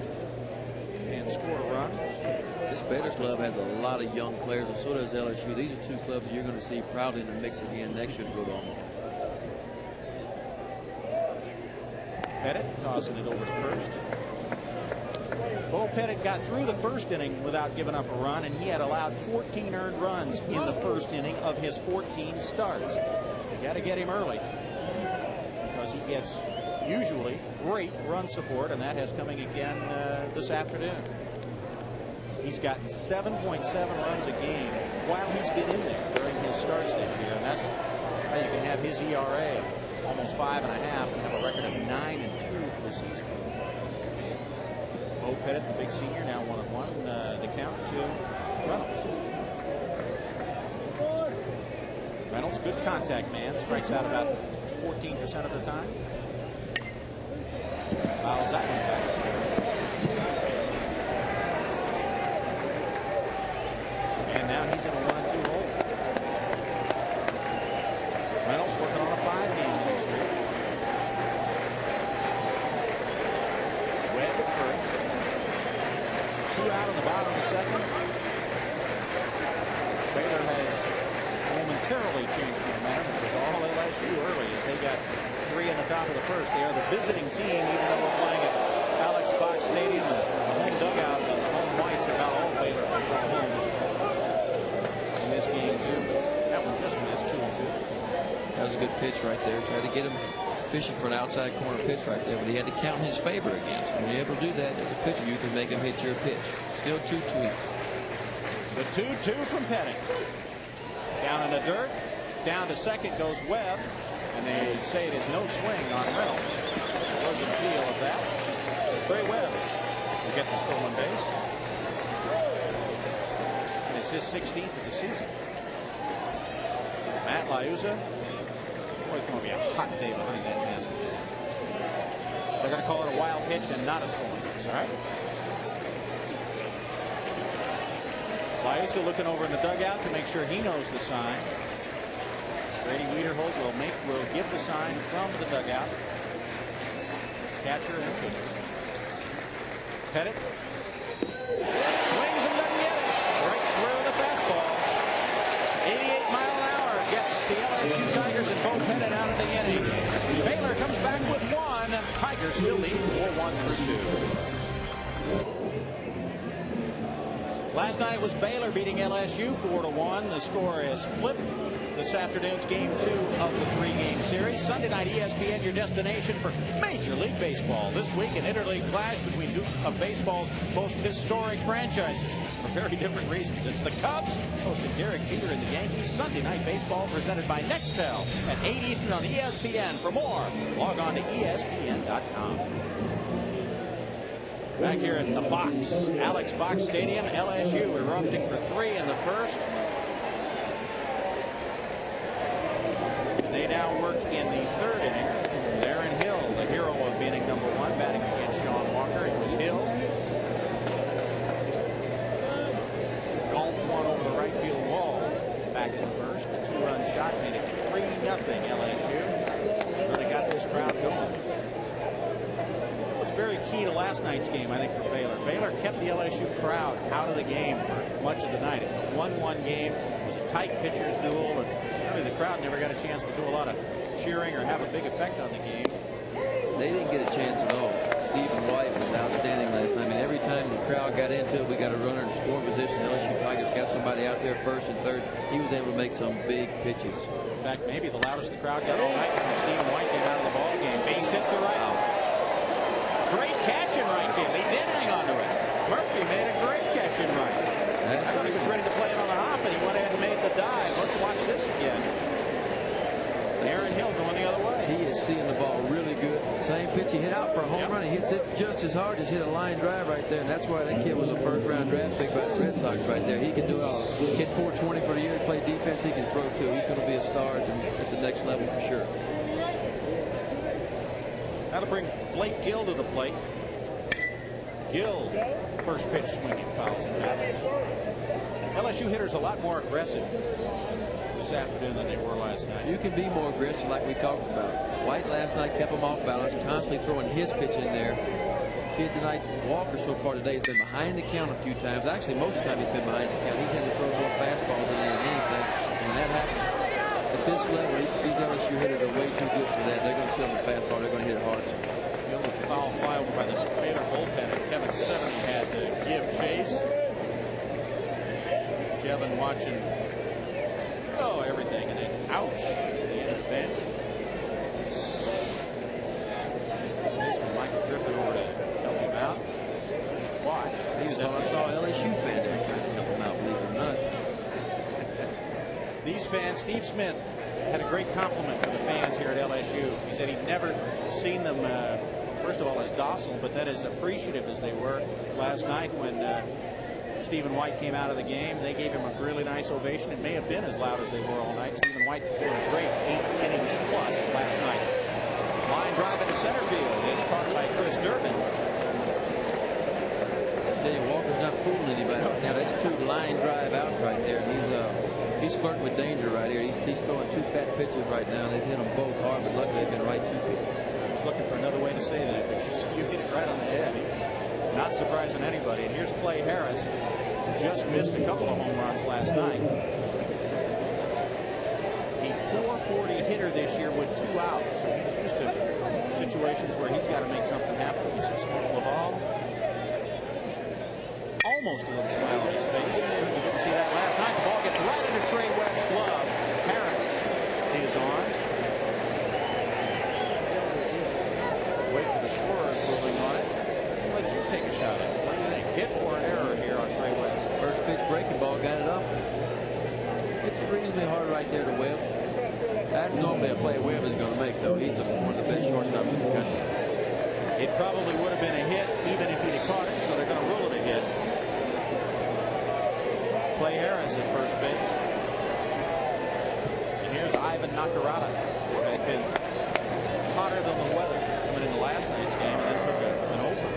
and scored a run.
This Baylor club has a lot of young players, and so does LSU. These are two clubs that you're going to see proudly in the mix again next year to go to Omaha.
Pettit tossing it over to first. Bo Pettit got through the first inning without giving up a run, and he had allowed 14 earned runs in the first inning of his 14 starts. You got to get him early because he gets usually great run support, and that has coming again this afternoon. He's gotten 7.7 runs a game while he's been in there during his starts this year, and that's how you can have his ERA almost 5.5 and have a record of 9-2 for the season. Bo Pettit, the big senior, now 1-1. The count to Reynolds. Reynolds, good contact man, strikes out about 14% of the time. Fouls that one back. And now he's in a 1-2 hole. Reynolds working on a 5-game winning streak. Webb at first. 2 out in the bottom of the second. Baylor has momentarily changed the momentum. It was all LSU early as they got 3 in the top of the first. They are the visiting team, even though we're playing at Alex Box Stadium. The home dugout, the home whites are about all Baylor can call home in this game too. That one just missed 2-2.
That was a good pitch right there. Tried to get him fishing for an outside corner pitch right there, but he had to count in his favor again. So when you're able to do that as a pitcher, you can make him hit your pitch. Still 2-2.
The 2-2 from Pettit. Down in the dirt. Down to second goes Webb. And they say it is no swing on Reynolds. There was a feel of that. Trey Webb will get the stolen base. And it's his 16th of the season. Matt Liuzza. Boy, it's going to be a hot day behind that desk. They're going to call it a wild pitch and not a stolen base. All right. Liuzza looking over in the dugout to make sure he knows the sign. Brady Wiederholt will give the sign from the dugout. Catcher and pitcher. Pettit swings and doesn't get it. Right through the fastball. 88 mile an hour gets the LSU Tigers and Bo Pettit out of the inning. Baylor comes back with 1. Tigers still lead 4-1 through 2. Last night was Baylor beating LSU 4-1. The score is flipped. This afternoon's game 2 of the 3-game series. Sunday night, ESPN, your destination for Major League Baseball. This week, an interleague clash between two of baseball's most historic franchises for very different reasons. It's the Cubs hosting Derek Jeter and the Yankees. Sunday night baseball presented by Nextel at 8 Eastern on ESPN. For more, log on to ESPN.com. Back here at the box, Alex Box Stadium, LSU erupting for 3 in the first. They now work in the 3rd inning. Aaron Hill, the hero of inning number 1, batting against Sean Walker. It was Hill. Golfed one over the right field wall back in the first. A 2-run shot made it 3-0 LSU. Really got this crowd going. It was very key to last night's game, I think, for Baylor. Baylor kept the LSU crowd out of the game for much of the night. It was a 1-1 game. It was a tight pitcher's duel. And the crowd never got a chance to do a lot of cheering or have a big effect on the game.
They didn't get a chance at all. Stephen White was outstanding last time. I mean, every time the crowd got into it, we got a runner in score position. LSU Tigers got somebody out there first and third. He was able to make some big pitches.
In fact, maybe the loudest the crowd got all night when Stephen White came out of the ball game. Base hit to right. Great catch in right field. He did hang on to it. Murphy made a great catch in right. I thought he was ready to play it on the hop, and he went ahead and made the dive. Let's watch this again. Aaron Hill going the other way.
He is seeing the ball really good. Same pitch he hit out for a home run. He hits it just as hard as hit a line drive right there, and that's why that kid was a first-round draft pick by the Red Sox right there. He can do it all. Hit 420 for the year, play defense. He can throw too. He's going to be a star at the next level for sure.
That'll bring Blake Gill to the plate. Gill, first pitch swinging, fouls him back. LSU hitters a lot more aggressive this afternoon than they were last night.
You can be more aggressive like we talked about. White last night kept him off balance, constantly throwing his pitch in there. Kid tonight, Walker so far today has been behind the count a few times. Actually, most of the time he's been behind the count. He's had to throw more fastballs in there than anything. And that happens. At this level, these LSU hitters are way too good for that. They're going to sell the fastball. They're going to hit it hard.
Gill with the foul fly over by the Baylor bullpen. Kevin Seven had to give chase. Kevin watching everything, and then ouch to the end of the bench. Baseman Michael Griffin over to help him out. Watch.
I saw LSU fan there trying to help him out, believe it or not.
These fans, Steve Smith had a great compliment for the fans here at LSU. He said he'd never seen them, first of all, as docile, but then as appreciative as they were last night when Stephen White came out of the game. They gave him a really nice ovation. It may have been as loud as they were all night. Stephen White threw a great 8 innings plus last night. Line drive into center field is caught by Chris Durbin.
Walker's not fooling anybody. Now that's 2 line drive outs right there. He's flirting with danger right here. He's throwing 2 fat pitches right now. They've hit them both hard, but luckily they've been right 2 pitches.
I was looking for another way to say that, but you hit it right on the head. Not surprising anybody. And here's Clay Harris, who just missed a couple of home runs last night. A .440 hitter this year with 2 outs. So he's used to situations where he's got to make something happen. He's a small ball. Almost a little smile on his face. Certainly didn't see that last night. The ball gets right into Trey Webb's glove. Harris is on. Wait for the scorers moving on it. I'll let you take a shot at it. What do you think? Hit or an error here on Trey Webb?
First pitch breaking ball, got it up. It's reasonably hard right there to Webb. That's normally a play Webb is going to make, though. He's one of the best shortstops in the country.
It probably would have been a hit even if he'd have caught it, so they're going to rule it a hit. Clay Harris at first base. And here's Ivan Nakarada, who had been hotter than the weather coming into last night's game and then took an over.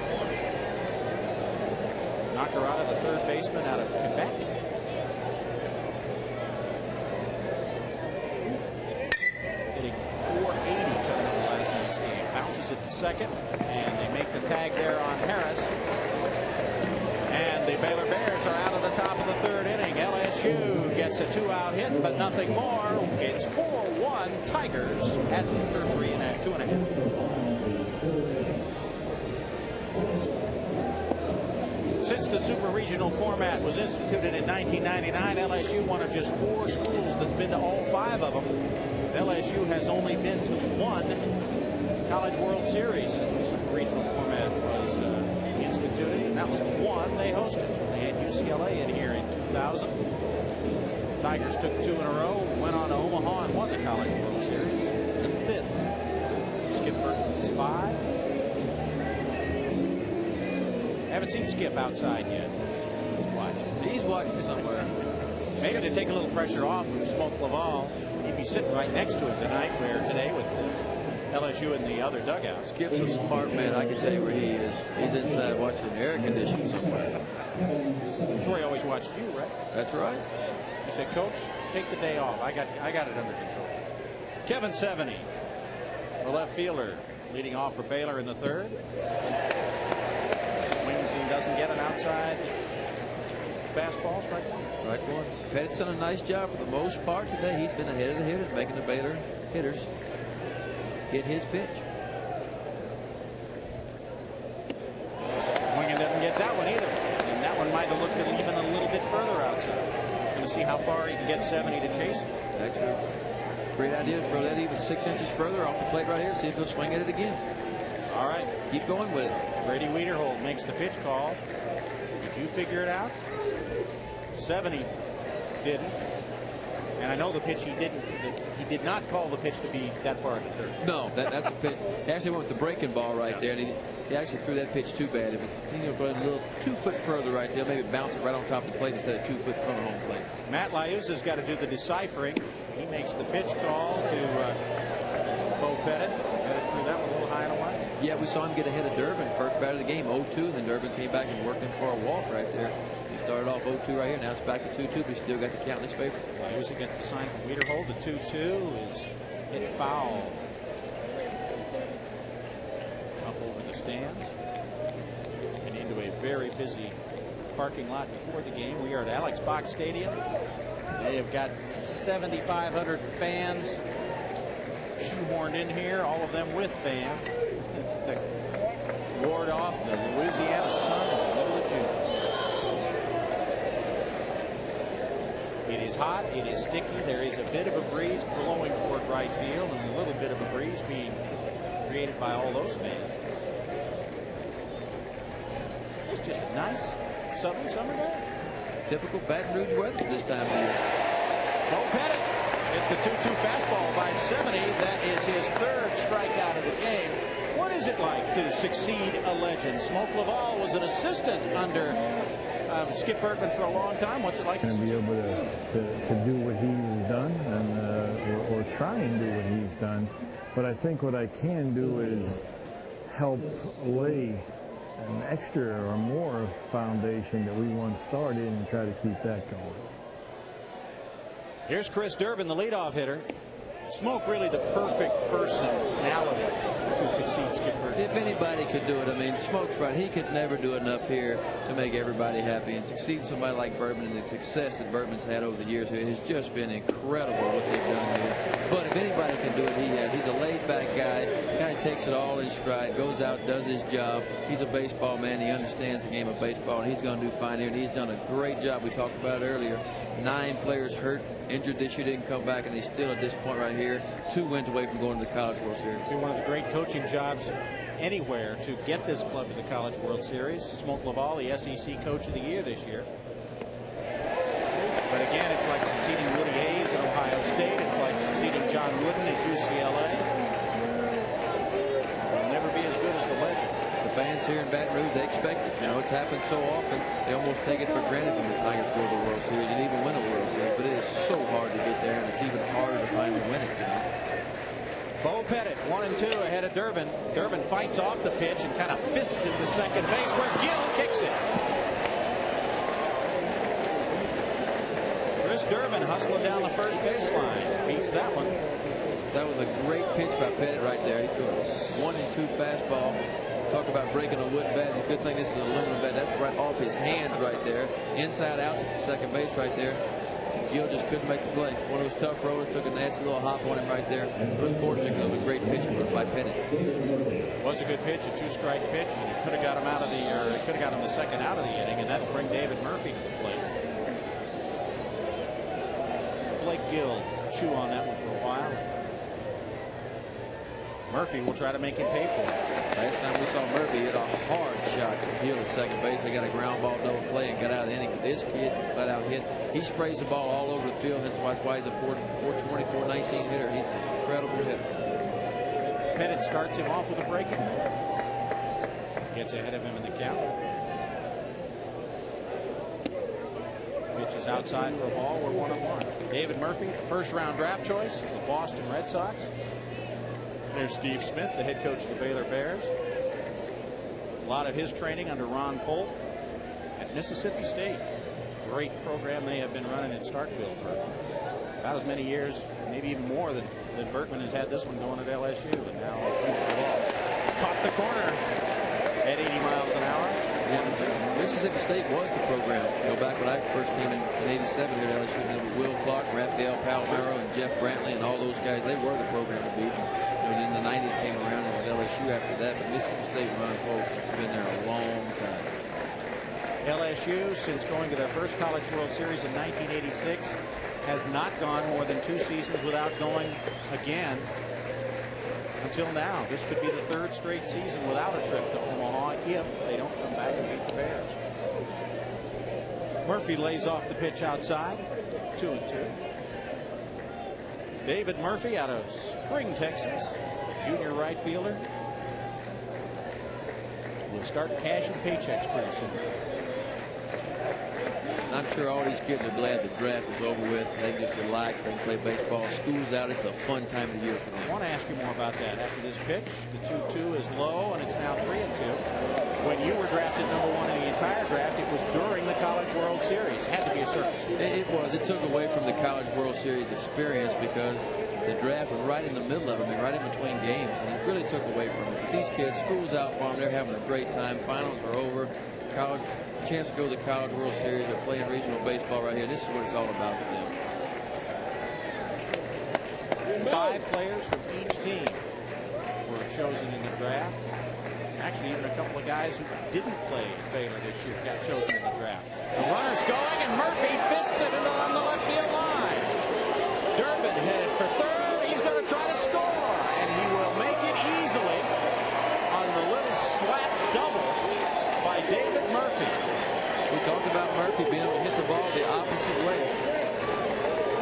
Nakarada, the third baseman out of Quebec. Hitting .480 coming into last night's game. Bounces it to second, and they make the tag there on Harris. And the Baylor Bears are out of the top of the third inning. LSU gets a 2-out hit, but nothing more. It's 4-1 Tigers at 2.5. Since the super regional format was instituted in 1999, LSU one of just 4 schools that's been to all 5 of them. LSU has only been to 1 College World Series since the super regional format was instituted, and that was the one they hosted. They had UCLA in here in 2000. Tigers took 2 in a row, went on to Omaha and won the College World Series. The 5th. Skip Bertman's 5. Haven't seen Skip outside yet. He's watching.
He's watching somewhere.
Maybe to take a little pressure off from Smoke Laval. He'd be sitting right next to him tonight, where today with LSU in the other dugout.
Skip's a smart man. I can tell you where he is. He's inside watching an air conditioner somewhere.
That's where he always watched you, right?
That's right.
He said, "Coach, take the day off. I got it under control." Kevin Seveny, the left fielder, leading off for Baylor in the third. Swings and doesn't get an outside fastball, strike one.
Strike one. Pettit's done a nice job for the most part today. He's been ahead of the hitters, making the Baylor hitters hit his pitch.
Swing and doesn't get that one either. And that one might have looked even a little bit further outside. Going to see how far he can get 70 to chase it.
Actually, great idea to throw that even 6 inches further off the plate right here. See if he'll swing at it again.
All right.
Keep going with it.
Brady Wiederhold makes the pitch call. Did you figure it out? 70 didn't. And I know the pitch he didn't. He did not call the pitch to be that far at the third.
No, that's a pitch. He actually went with the breaking ball right there, and he actually threw that pitch too bad. If it continued to go a little 2 foot further right there, maybe bounce it right on top of the plate instead of 2 foot in front of home plate.
Matt Liuzza's got to do the deciphering. He makes the pitch call to Bo Pettit. Threw that one a little high and away.
Yeah, we saw him get ahead of Durbin first bat of the game, 0-2, and then Durbin came back and worked him for a walk right there. He started off 0-2 right here. Now it's back to 2-2, but he still got the count in his favor.
Liuzza gets the sign from Wiederhold. The 2-2 is hit foul up over the stands and into a very busy parking lot before the game. We are at Alex Box Stadium. They have got 7,500 fans shoehorned in here, all of them with fans, to ward off the Louisiana sun in the middle of June. It is hot, it is sticky, there is a bit of a breeze blowing toward right field and a little bit of a breeze being created by all those fans. It's just a nice southern summer day.
Typical Baton Rouge weather this time of year.
Bo Pettit It's the 2-2 fastball by 70. That is his third strikeout of the game. What is it like to succeed a legend? Smoke Laval was an assistant under Skip Bergman for a long time. What's it like to
be able to do what he's done and or try and do what he's done? But I think what I can do is help lay an extra or more foundation that we once started and try to keep that going.
Here's Chris Durbin, the leadoff hitter. Smoke really the perfect personality to succeed Skip Bergman.
If anybody could do it, I mean, Smoke's right. He could never do enough here to make everybody happy. And succeeding somebody like Bergman and the success that Bergman's had over the years here has just been incredible what they've done here. But if anybody can do it, he has. He's a laid-back guy, kind of takes it all in stride, goes out, does his job. He's a baseball man. He understands the game of baseball, and he's going to do fine here. And he's done a great job. We talked about it earlier. 9 players hurt, injured this year, didn't come back, and he's still at this point right here 2 wins away from going to the College World Series.
One of the great coaching jobs anywhere to get this club to the College World Series. Smoke Laval, the SEC Coach of the Year this year. But again, it's like succeeding Woody Hayes at Ohio State. It's like succeeding John Wooden at UCLA. It'll never be as good as the legend.
The fans here in Baton Rouge, they expect it. You know, it's happened so often, they almost take it for granted when the Tigers go to the World Series and even win a World Series. But it is so hard to get there, and it's even harder to finally win it, you know.
Bo Pettit, 1-2 ahead of Durbin. Durbin fights off the pitch and kind of fists it to second base where Gill kicks it. Chris Durbin hustling down the first baseline. Beats that one.
That was a great pitch by Pettit right there. He threw a 1-2 fastball. Talk about breaking a wood bat. The good thing this is an aluminum bat. That's right off his hands right there. Inside out to the second base right there. Gill just couldn't make the play. One of those tough rollers took a nasty little hop on him right there. Unfortunately, it was a great pitch by Pettit.
It was a good pitch, a 2-strike pitch, and it could have got him out of the, or it could have got him the second out of the inning, and that'll bring David Murphy to the plate. Blake Gill chew on that one for a while. Murphy will try to make him pay for it.
Last time we saw Murphy hit a hard shot to Gill at second base. They got a ground ball double play and got out of the inning. But this kid flat out hit. He sprays the ball all over the field. That's why he's a 420, 419 hitter. He's an incredible hitter.
Pettit starts him off with a breaking ball. Gets ahead of him in the count. Pitch is outside for a ball. We're 1-1. David Murphy, first-round draft choice of the Boston Red Sox. There's Steve Smith, the head coach of the Baylor Bears. A lot of his training under Ron Polk at Mississippi State. Great program they have been running in Starkville for about as many years, maybe even more than Bergman has had this one going at LSU. And now caught the corner at 80 miles an hour.
Yeah, Mississippi State was the program. You know, back when I first came in 87 here at LSU, there were Will Clark, Rafael Palmero, and Jeff Brantley, and all those guys. They were the program to beat. And then the 90s came around, and it was LSU after that. But Mississippi State, Ron Polk, has been there a long time.
LSU, since going to their first College World Series in 1986, has not gone more than 2 seasons without going again until now. This could be the 3rd straight season without a trip to Omaha if they don't come back and beat the Bears. Murphy lays off the pitch outside. 2-2. David Murphy out of Spring, Texas, junior right fielder. Will start cashing paychecks pretty soon.
I'm sure all these kids are glad the draft is over with. They just relax. They can play baseball. School's out. It's a fun time of the year for them.
I want to ask you more about that after this pitch. The 2-2 is low, and it's now 3-2. When you were drafted #1 in the entire draft, it was during the College World Series. It had to be a circus.
It was. It took away from the College World Series experience because the draft was right in the middle of it, right in between games, and it really took away from it. But these kids, school's out for them. They're having a great time. Finals are over. College chance to go to the College World Series. They're playing regional baseball right here. This is what it's all about for them.
5 players from each team were chosen in the draft. Actually, even a couple of guys who didn't play at Baylor this year got chosen in the draft. The runner's going, and Murphy fists it on the left field line. Durbin headed for third. He's going to try to score, and he will make it easily on the little slap double by David Murphy.
We talked about Murphy being able to hit the ball the opposite way.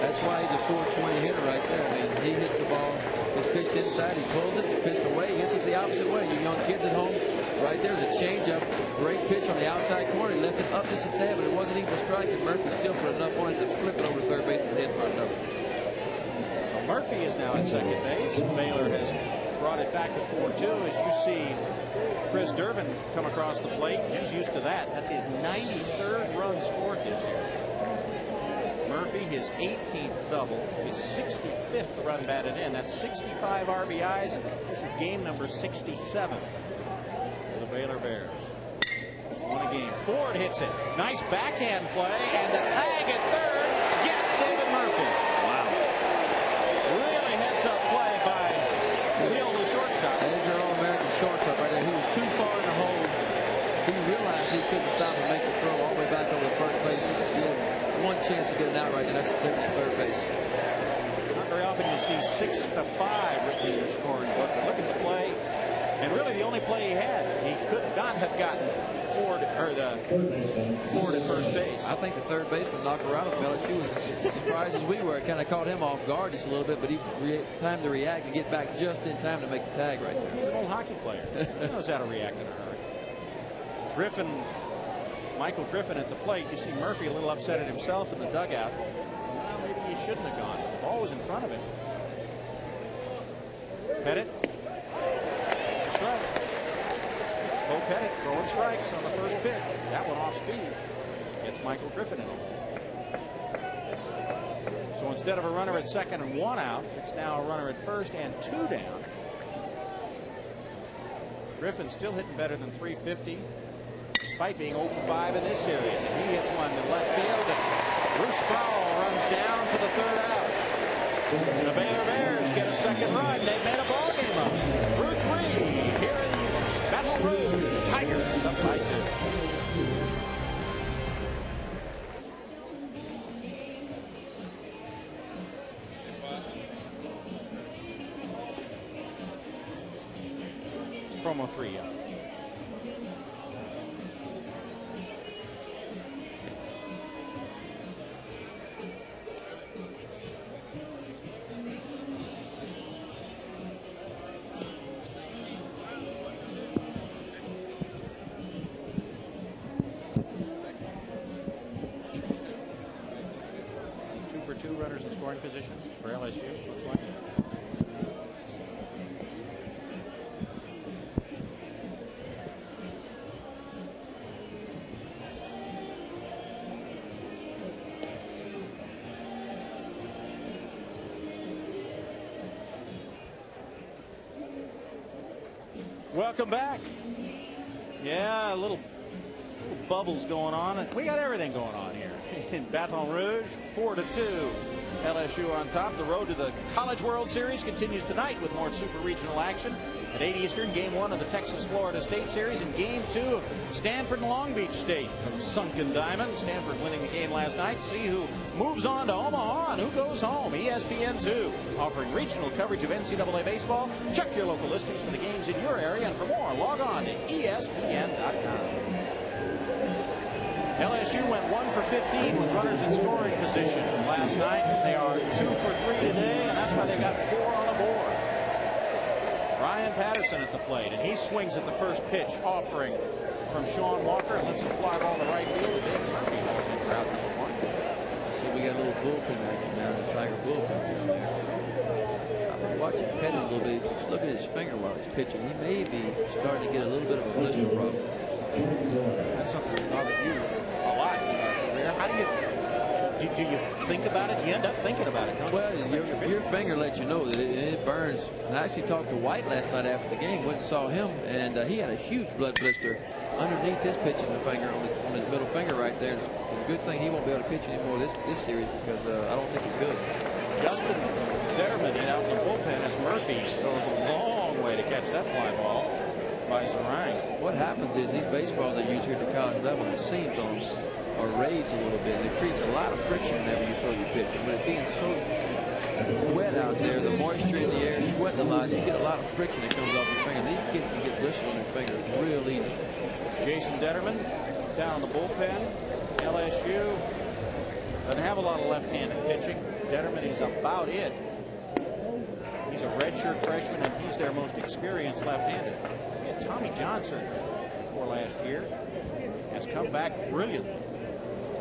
That's why he's a 420 hitter right there. I mean, he hits the ball. It's pitched inside. He pulls it. Pitched away. He hits it the opposite way. You young kids at home, right there's a changeup. Great pitch on the outside corner. He left it up just a tad, but it wasn't even a strike. And Murphy still put enough on it to flip it over third base and hit for another.
So Murphy is now at second base. Baylor has brought it back to 4-2 as you see Chris Durbin come across the plate. He's used to that. That's his 93rd run scored this year. Murphy, his 18th double, his 65th run batted in. That's 65 RBIs, and this is game number 67 for the Baylor Bears. Just won a game. Ford hits it. Nice backhand play, and the tag at third gets David Murphy. Wow. Really heads-up play by Neil, the shortstop.
There's your All-American shortstop right there. He was too far in the hole. He realized he couldn't stop and make the throw all the way back over the first base. He had one chance to get it out right there. That's the clear to third base.
Not very often you'll see 6-5 written in your scoring book, but look at the play. And really the only play he had, he could not have gotten Ford at first base.
I think the third baseman knocked her out of LSU was as surprised as we were. It kind of caught him off guard just a little bit, but he time to react and get back just in time to make the tag right there.
He's an old hockey player. He knows how to react in a hurry. Michael Griffin at the plate. You see Murphy a little upset at himself in the dugout. Well, maybe he shouldn't have gone. The ball was in front of him. Pettit. Strike. Bo Pettit throwing strikes on the first pitch. That one off speed. Gets Michael Griffin in. So instead of a runner at second and 1 out, it's now a runner at first and 2 down. Griffin still hitting better than .350. Despite being 0 for 5 in this series. And he hits one to left field. And Bruce Sproul runs down for the third out. The Baylor Bears get a second run. They've made a ball game of it. Through 3 here in Baton Rouge. Tigers up by 2. Promo 3 up. Runners in scoring position for LSU. Looks like. Welcome back. Yeah, a little bubbles going on. We got everything going on here in Baton Rouge. 4-2. LSU on top. The road to the College World Series continues tonight with more super regional action. At 8 Eastern, Game 1 of the Texas-Florida State Series and Game 2 of Stanford and Long Beach State from Sunken Diamond. Stanford winning the game last night. See who moves on to Omaha and who goes home. ESPN2 offering regional coverage of NCAA baseball. Check your local listings for the games in your area, and for more, log on to ESPN.com. LSU went 1 for 15 with runners in scoring position last night. They are 2 for 3 today, and that's why they got 4 on the board. Ryan Patterson at the plate, and he swings at the first pitch, offering from Sean Walker, and lets the fly ball to right field. And David Murphy hauls in for out number 1.
So we got a little bullpen action now, the Tiger bullpen down there. I've been watching Pettit a little bit. Just look at his finger while he's pitching. He may be starting to get a little bit of a blister problem.
That's something that bothers you a lot. How do you think about it? You end up thinking about it, don't you?
Well, your finger lets you know that it burns. And I actually talked to White last night after the game. Went and saw him, and he had a huge blood blister underneath his pitching finger on his middle finger right there. It's a good thing he won't be able to pitch anymore this series because I don't think he's good.
Justin Detterman out in the bullpen as Murphy goes a long way to catch that fly ball by Zarang.
What happens is these baseballs they use here at the college level, the seams on them are raised a little bit. It creates a lot of friction whenever you throw your pitch. And with it being so wet out there, the moisture in the air, sweating a lot, you get a lot of friction that comes off your finger. These kids can get blisters on their fingers real easy.
Jason Detterman down in the bullpen. LSU doesn't have a lot of left-handed pitching. Detterman is about it. He's a redshirt freshman, and he's their most experienced left-handed. And Tommy John surgery before last year has come back brilliantly.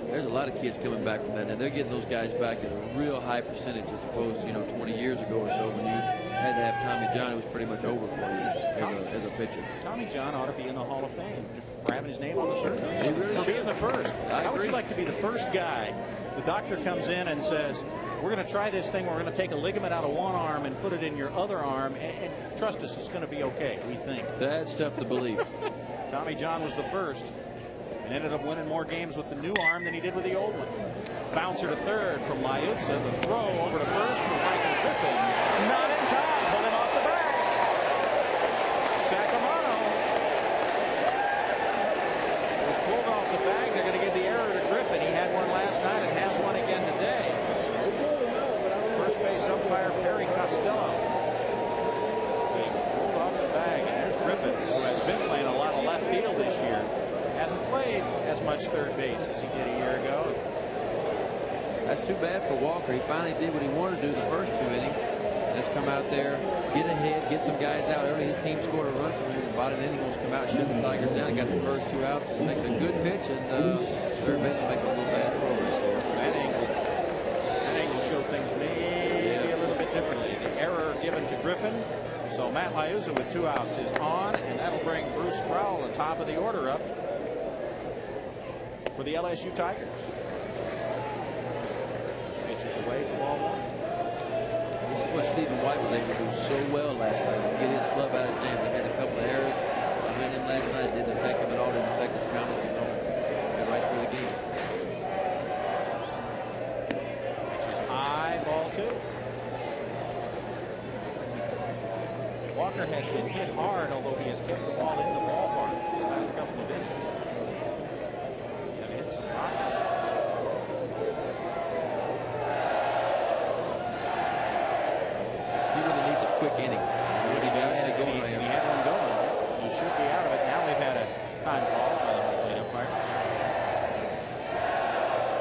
There's a lot of kids coming back from that, and they're getting those guys back at a real high percentage as opposed to 20 years ago or so when you had to have Tommy John. It was pretty much over for you as a pitcher.
Tommy John ought to be in the Hall of Fame. Just grabbing his name on the surgery.
He really
for being
should.
the first. How would
agree.
you like to be the first guy? The doctor comes in and says, we're going to try this thing. We're going to take a ligament out of one arm and put it in your other arm. And trust us, it's going to be okay, we think.
That's tough to believe.
Tommy John was the first and ended up winning more games with the new arm than he did with the old one. Bouncer to third from Liuzza. The throw over to first from Michael Griffin. Not in time. Holding off the bag. Sacramento was pulled off the bag. They're going to give the error to Griffin. He had one last night and has one again today. First base umpire Perry Costello. He pulled off the bag. And there's Griffin, who has been playing a lot of left field this year. Hasn't played as much third base as he did a year ago.
That's too bad for Walker. He finally did what he wanted to do the first 2 innings. Let's come out there, get ahead, get some guys out early. His team scored a run from him. About an inning, wants to come out, shut the Tigers down. Got the first 2 outs. He makes a good pitch, and third base makes a little bad throw right there.
That angle showed things maybe a little bit differently. The error given to Griffin. So Matt Liuzza with 2 outs is on, and that'll bring Bruce Sproul, the top of the order, up for the LSU Tigers. Pitches away from ball 1.
This is what Stephen White was able to do so well last night. Get his club out of jam. They had a couple of errors. Went in last night, didn't affect him at all. Didn't affect his confidence at all. Got right through the game.
Pitches high, ball 2. Walker has been hit hard, although he has kept the ball in the ballpark these last couple of innings. And hits his pockets.
He really needs a quick inning. He
had one going. He should be out of it. Now we've had a time call by the home plate umpire.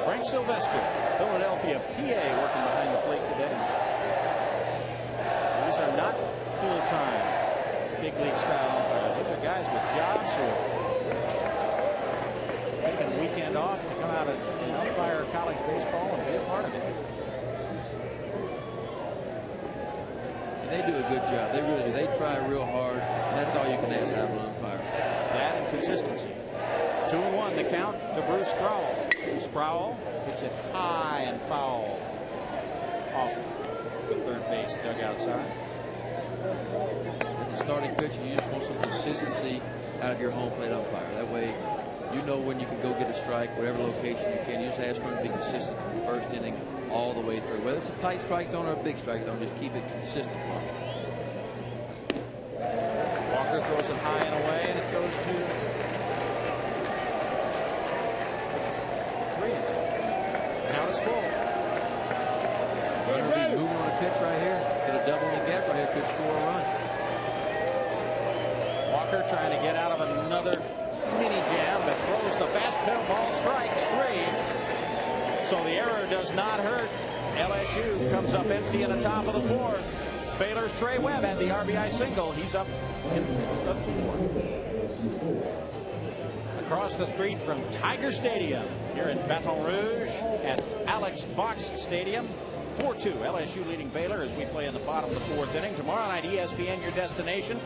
Frank Sylvester, Philadelphia, PA, working behind the plate today. These are not full-time big league style umpires. These are guys with jobs who are taking the weekend off to come out and umpire college baseball and be a part of it.
And they do a good job. They really do. They try real hard, and that's all you can ask out of an umpire.
That and consistency. 2-1 the count to Bruce Sproul. Sproul hits it high and foul off the third base dugout side.
As a starting pitcher, you just want some consistency out of your home plate umpire. That way, you know when you can go get a strike, whatever location you can. You just ask for him to be consistent from the first inning all the way through. Whether it's a tight strike zone or a big strike zone, just keep it consistent for him.
Walker throws it high and away, and it goes to 3-2. Count is full.
Runner will be moving on a pitch right here. Get a double in the gap right here. Could score a run.
Walker trying to get out of another mini jam, but throws the fastball, ball strikes 3. So the error does not hurt. LSU comes up empty in the top of the 4th. Baylor's Trey Webb had the RBI single. He's up in the 4th. Across the street from Tiger Stadium here in Baton Rouge at Alex Box Stadium. 4-2, LSU leading Baylor as we play in the bottom of the 4th inning. Tomorrow night, ESPN, your destination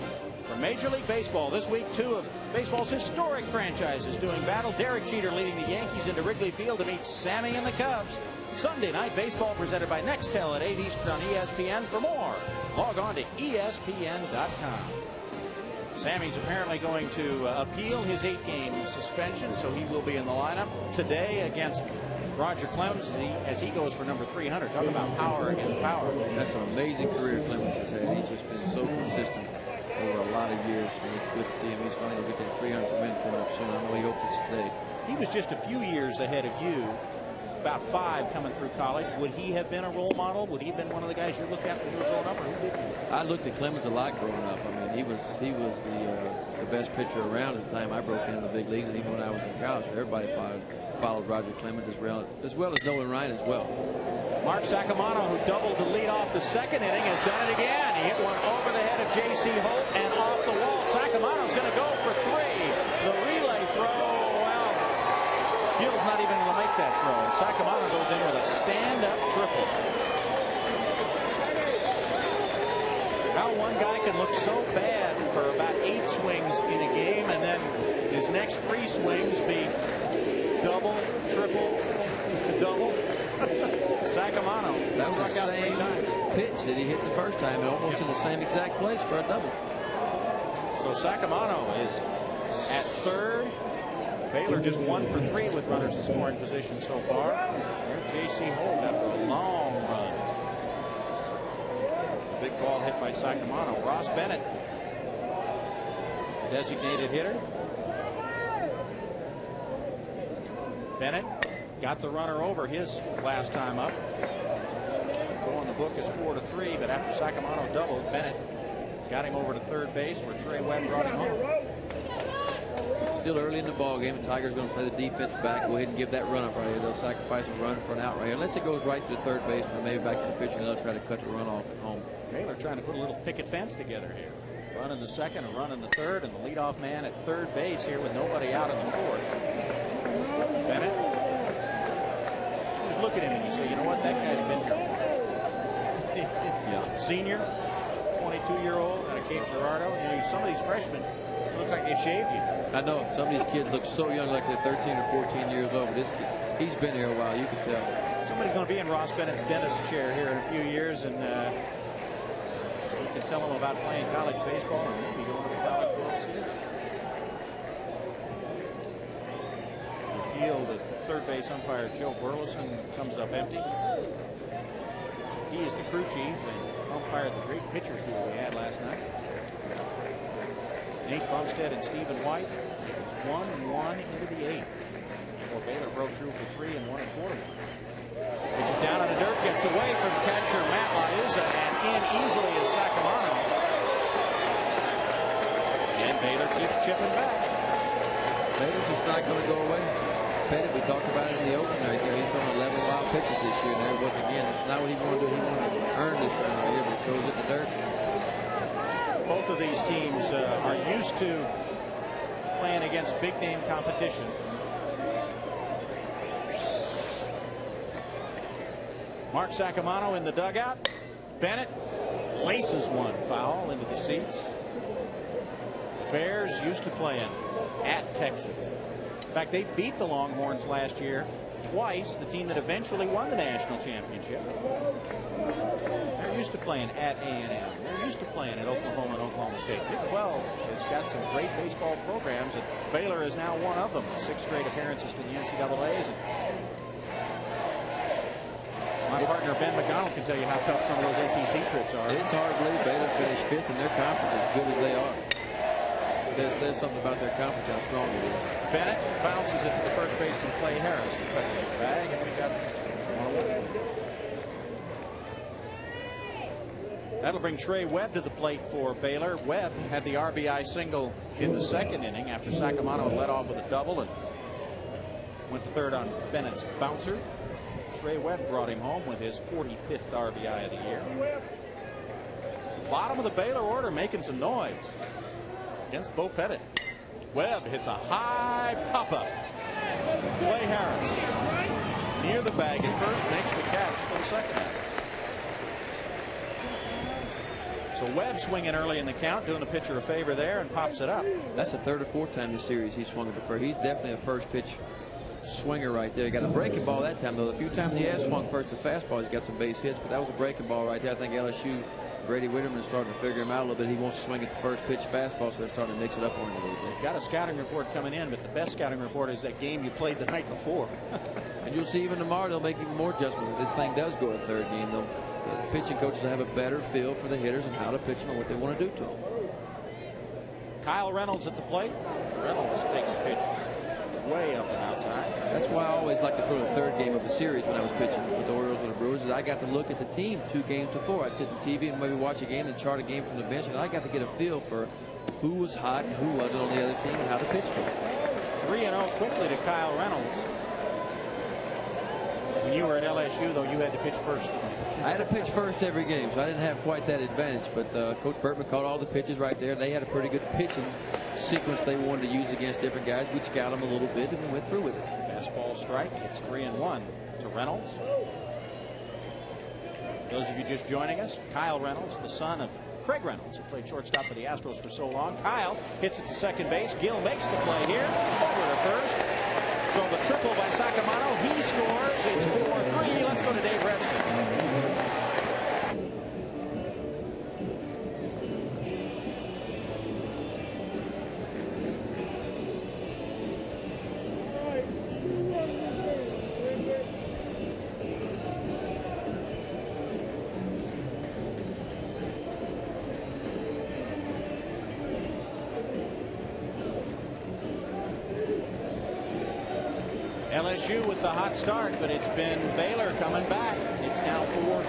for Major League Baseball. This week, 2 of baseball's historic franchises doing battle. Derek Jeter leading the Yankees into Wrigley Field to meet Sammy and the Cubs. Sunday night baseball presented by Nextel at 8 Eastern on ESPN. For more, log on to ESPN.com. Sammy's apparently going to appeal his 8-game suspension, so he will be in the lineup today against Roger Clemens as he goes for number 300. Talk about power against power.
That's an amazing career Clemens has had. He's just been so consistent over a lot of years, and it's good to see him. He's finally going to get that 300 for men coming up soon. I know he hopes it's today.
He was just a few years ahead of you, about 5 coming through college. Would he have been a role model? Would he have been one of the guys you looked at when you were growing up, or who did you?
I looked at Clemens a lot growing up. I mean, he was the best pitcher around at the time I broke into the big leagues, and even when I was in college, everybody followed Roger Clemens as well as Nolan Ryan as well.
Mark Sacamano, who doubled to lead off the second inning, has done it again. He hit one over the head of J.C. Holt and off the wall. Sacamano's going to go for 3. The relay throw, well, Field's not even going to make that throw. And Sacamano goes in with a stand-up triple. How one guy can look so bad for about 8 swings in a game, and then his next 3 swings be double, triple, double. Sacamano,
that was
struck
the
out
same
3 times.
pitch that he hit the first time, and almost in the same exact place for a double.
So Sacamano is at third. Baylor just 1 for 3 with runners in scoring position so far. There's J.C. Holt after a long run. Big ball hit by Sacamano. Ross Bennett, designated hitter. Bennett got the runner over his last time up. Go on the book is 4-3, but after Sacamano doubled, Bennett got him over to third base where Trey Webb brought him home.
Still early in the ball game, and Tigers going to play the defense back. Go ahead and give that run up right here. They'll sacrifice a run for an out right here. Unless it goes right to the third base, or maybe back to the pitcher, and they'll try to cut the run off at home.
Baylor trying to put a little picket fence together here. Run in the second, a run in the third, and the leadoff man at third base here with nobody out in the fourth. Bennett. You look at him and you say, you know what, that guy's been here. Yeah. Senior, 22-year-old out of Cape Girardeau. You know, some of these freshmen, it looks like they shaved you.
I know some of these kids look so young, like they're 13 or 14 years old. But this kid, he's been here a while. You can tell.
Somebody's going to be in Ross Bennett's dentist chair here in a few years, and you can tell him about playing college baseball and maybe going to the College World Series. The field at third base umpire Joe Burleson comes up empty. He is the crew chief and umpired the great pitchers duel we had last night. Nate Bumstead and Stephen White. 1-1 into the 8th. Well, Baylor broke through for 3 and won it 4-1. Pitches down on the dirt, gets away from catcher Matt Liuzza, and in easily is Sacamano. And Baylor keeps chipping back.
Baylor's just not going to go away. Pettit, we talked about it in the opener. He's throwing 11 wild pitches this year, and there it was again. It's not what he wanted to do. He wanted to earn this round right here, but he throws it in the dirt.
Both of these teams are used to playing against big-name competition. Mark Sacamano in the dugout. Bennett laces one foul into the seats. The Bears used to playing at Texas. In fact, they beat the Longhorns last year twice, the team that eventually won the national championship. They're used to playing at A&M. They're used to playing at Oklahoma and Oklahoma State. Big 12 has got some great baseball programs, and Baylor is now one of them. 6 straight appearances to the NCAAs. My partner Ben McDonald can tell you how tough some of those SEC trips are.
It's hard to believe Baylor finished 5th in their conference as good as they are. That says something about their conference, how strong it is.
Bennett bounces it to the first baseman Clay Harris. He touches the bag, and we got 1-1. That'll bring Trey Webb to the plate for Baylor. Webb had the RBI single in the second inning after Sacamano led off with a double and went to third on Bennett's bouncer. Trey Webb brought him home with his 45th RBI of the year. Bottom of the Baylor order making some noise against Bo Pettit. Webb hits a high pop-up. Clay Harris near the bag at first, makes the catch for the second half. So Webb swinging early in the count, doing the pitcher a favor there, and pops it up.
That's the 3rd or 4th time this series he swung it before. He's definitely a first pitch swinger right there. He got a breaking ball that time, though. The few times he has swung first to fastball, he's got some base hits, but that was a breaking ball right there. I think LSU, Brady Whitterman is starting to figure him out a little bit. He wants to swing at the first pitch fastball, so they're starting to mix it up on him a little bit.
Got a scouting report coming in, but the best scouting report is that game you played the night before.
And you'll see even tomorrow they'll make even more adjustments. If this thing does go a third game, the pitching coaches will have a better feel for the hitters and how to pitch them and what they want to do to them.
Kyle Reynolds at the plate. Reynolds takes a pitch way up and outside.
That's why I always like to throw the third game of the series when I was pitching with the Orioles or the Brewers, is I got to look at the team 2 games before. I'd sit on TV and maybe watch a game and chart a game from the bench, and I got to get a feel for who was hot and who wasn't on the other team and how to pitch for them.
3-0 quickly to Kyle Reynolds. When you were at LSU, though, you had to pitch first.
I had to pitch first every game, so I didn't have quite that advantage. But Coach Bertman called all the pitches right there. They had a pretty good pitching sequence they wanted to use against different guys. We'd scout them a little bit, and we went through with it.
Fastball strike. It's 3-1 to Reynolds. Those of you just joining us, Kyle Reynolds, the son of Craig Reynolds, who played shortstop for the Astros for so long. Kyle hits it to second base. Gill makes the play here. Over to first. So the triple by Sakamoto. He scores. It's 4-3. Let's go to Dave Revson. LSU with the hot start, but it's been Baylor coming back. It's now 4-3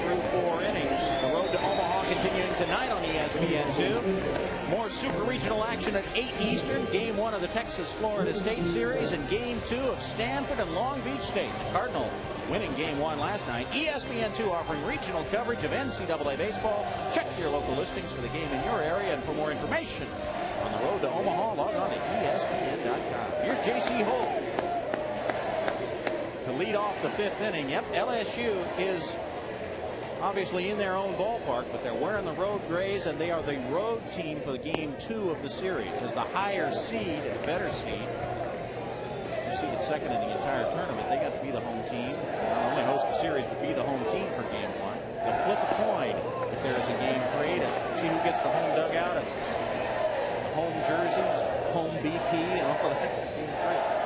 through 4 innings. The road to Omaha continuing tonight on ESPN2. More super regional action at 8 Eastern. Game 1 of the Texas-Florida State Series and Game 2 of Stanford and Long Beach State. The Cardinal winning Game 1 last night. ESPN2 offering regional coverage of NCAA baseball. Check your local listings for the game in your area, and for more information on the road to Omaha, log on to ESPN.com. Here's J.C. Holt to lead off the 5th inning. Yep, LSU is obviously in their own ballpark, but they're wearing the road grays, and they are the road team for the Game 2 of the series. As the higher seed, the better seed, seeded second in the entire tournament, they got to be the home team. Not only host the series, but be the home team for Game 1. They'll flip a coin if there is a Game 3 to see who gets the home dugout and the home jerseys, home BP, and all that. Game 3.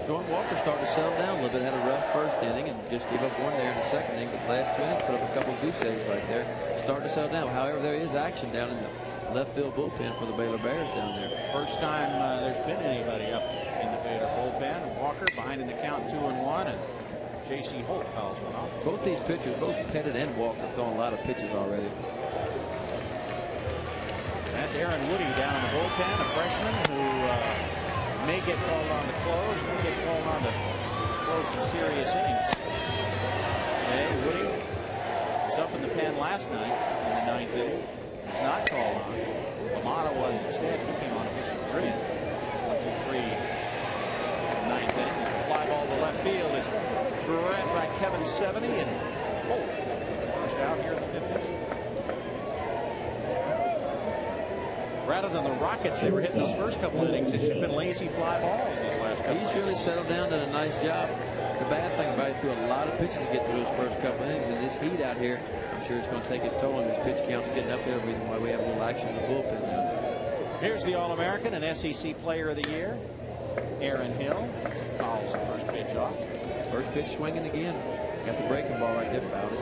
Sean Walker started to settle down a little bit. Had a rough first inning and just gave up one there in the second inning. But last 2 innings put up a couple of goose eggs right there. Starting to settle down. However, there is action down in the left field bullpen for the Baylor Bears down there.
First time there's been anybody up in the Baylor bullpen. Walker behind in the count 2-1, and J.C. Holt fouls one off.
Both these pitchers, both Pettit and Walker, have thrown a lot of pitches already.
That's Aaron Woody down in the bullpen, a freshman who may get called on to close, may get called on to close some serious innings. Today, Woody was up in the pen last night in the 9th inning. He's not called on. Lamata was instead. He came on a pitch brilliant. 1-2-3 in the 9th inning. The fly ball to left field is grabbed by Kevin 70, and Holt is the first out here in the 5th inning. Rather than the rockets they were hitting those first couple of innings, it's just been lazy fly balls these last couple.
He's really settled down, done a nice job. The bad thing about it, he threw a lot of pitches to get through those first couple of innings, and this heat out here, I'm sure it's going to take its toll on his pitch counts getting up there. Reason why we have a little action in the bullpen now.
Here's the All-American and SEC Player of the Year, Aaron Hill. Fouls the first pitch off.
First pitch swinging again. Got the breaking ball right there, fouled it.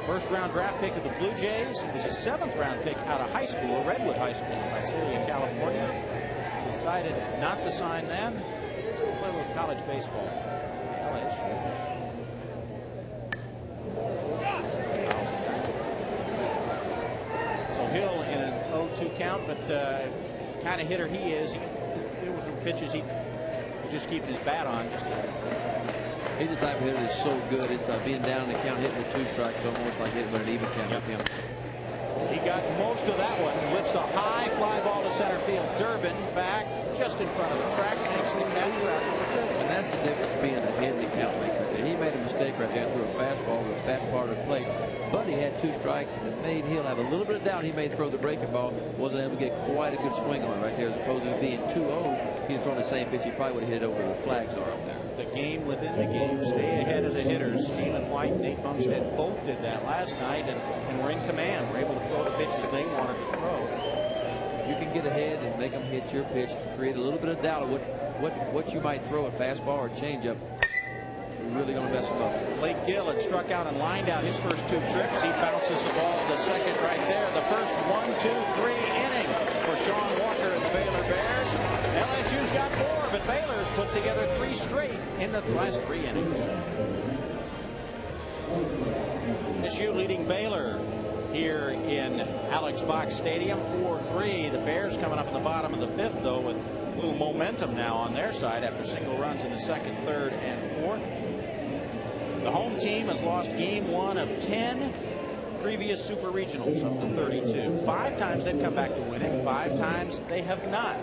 First round draft pick of the Blue Jays. He was a 7th round pick out of high school, Redwood High School in Visalia, California. He decided not to sign then. To play with college baseball. LSU. So Hill in an 0-2 count, but kind of hitter he is. There were some pitches he was just keeping his bat on.
He's the type of hitter that's so good. It's being down in the count, hitting with 2 strikes, almost like hitting with an even count with him.
He got most of that one. Lifts a high fly ball to center field. Durbin back just in front of the track, makes the catch for out number 2.
And that's the difference being a hitting count maker. He made a mistake right there, threw a fastball with a fat part of the plate. But he had 2 strikes, and it made Hill have a little bit of doubt. He may throw the breaking ball. Wasn't able to get quite a good swing on it right there, as opposed to being 2-0. He'd thrown the same pitch. He probably would have hit it over where the flags are up there.
The game within the game. Stay ahead of the hitters. Stephen White and Nate Bumstead both did that last night and were in command. Were able to throw the pitches they wanted to throw.
You can get ahead and make them hit your pitch to create a little bit of doubt of what you might throw, a fastball or a changeup. You're really going to mess them up.
Blake Gill had struck out and lined out his first 2 trips. He bounces the ball to second right there. The first 1-2-3 inning for Sean Walker and the Baylor Bears. LSU's got 4, but Baylor's put together 3 straight in the last 3 innings. LSU leading Baylor here in Alex Box Stadium, 4-3. The Bears coming up in the bottom of the 5th, though, with A little momentum now on their side after single runs in the second, third, and fourth. The home team has lost game 1 of 10 previous super regionals of the 32. 5 times they've come back to win it. 5 times they have not.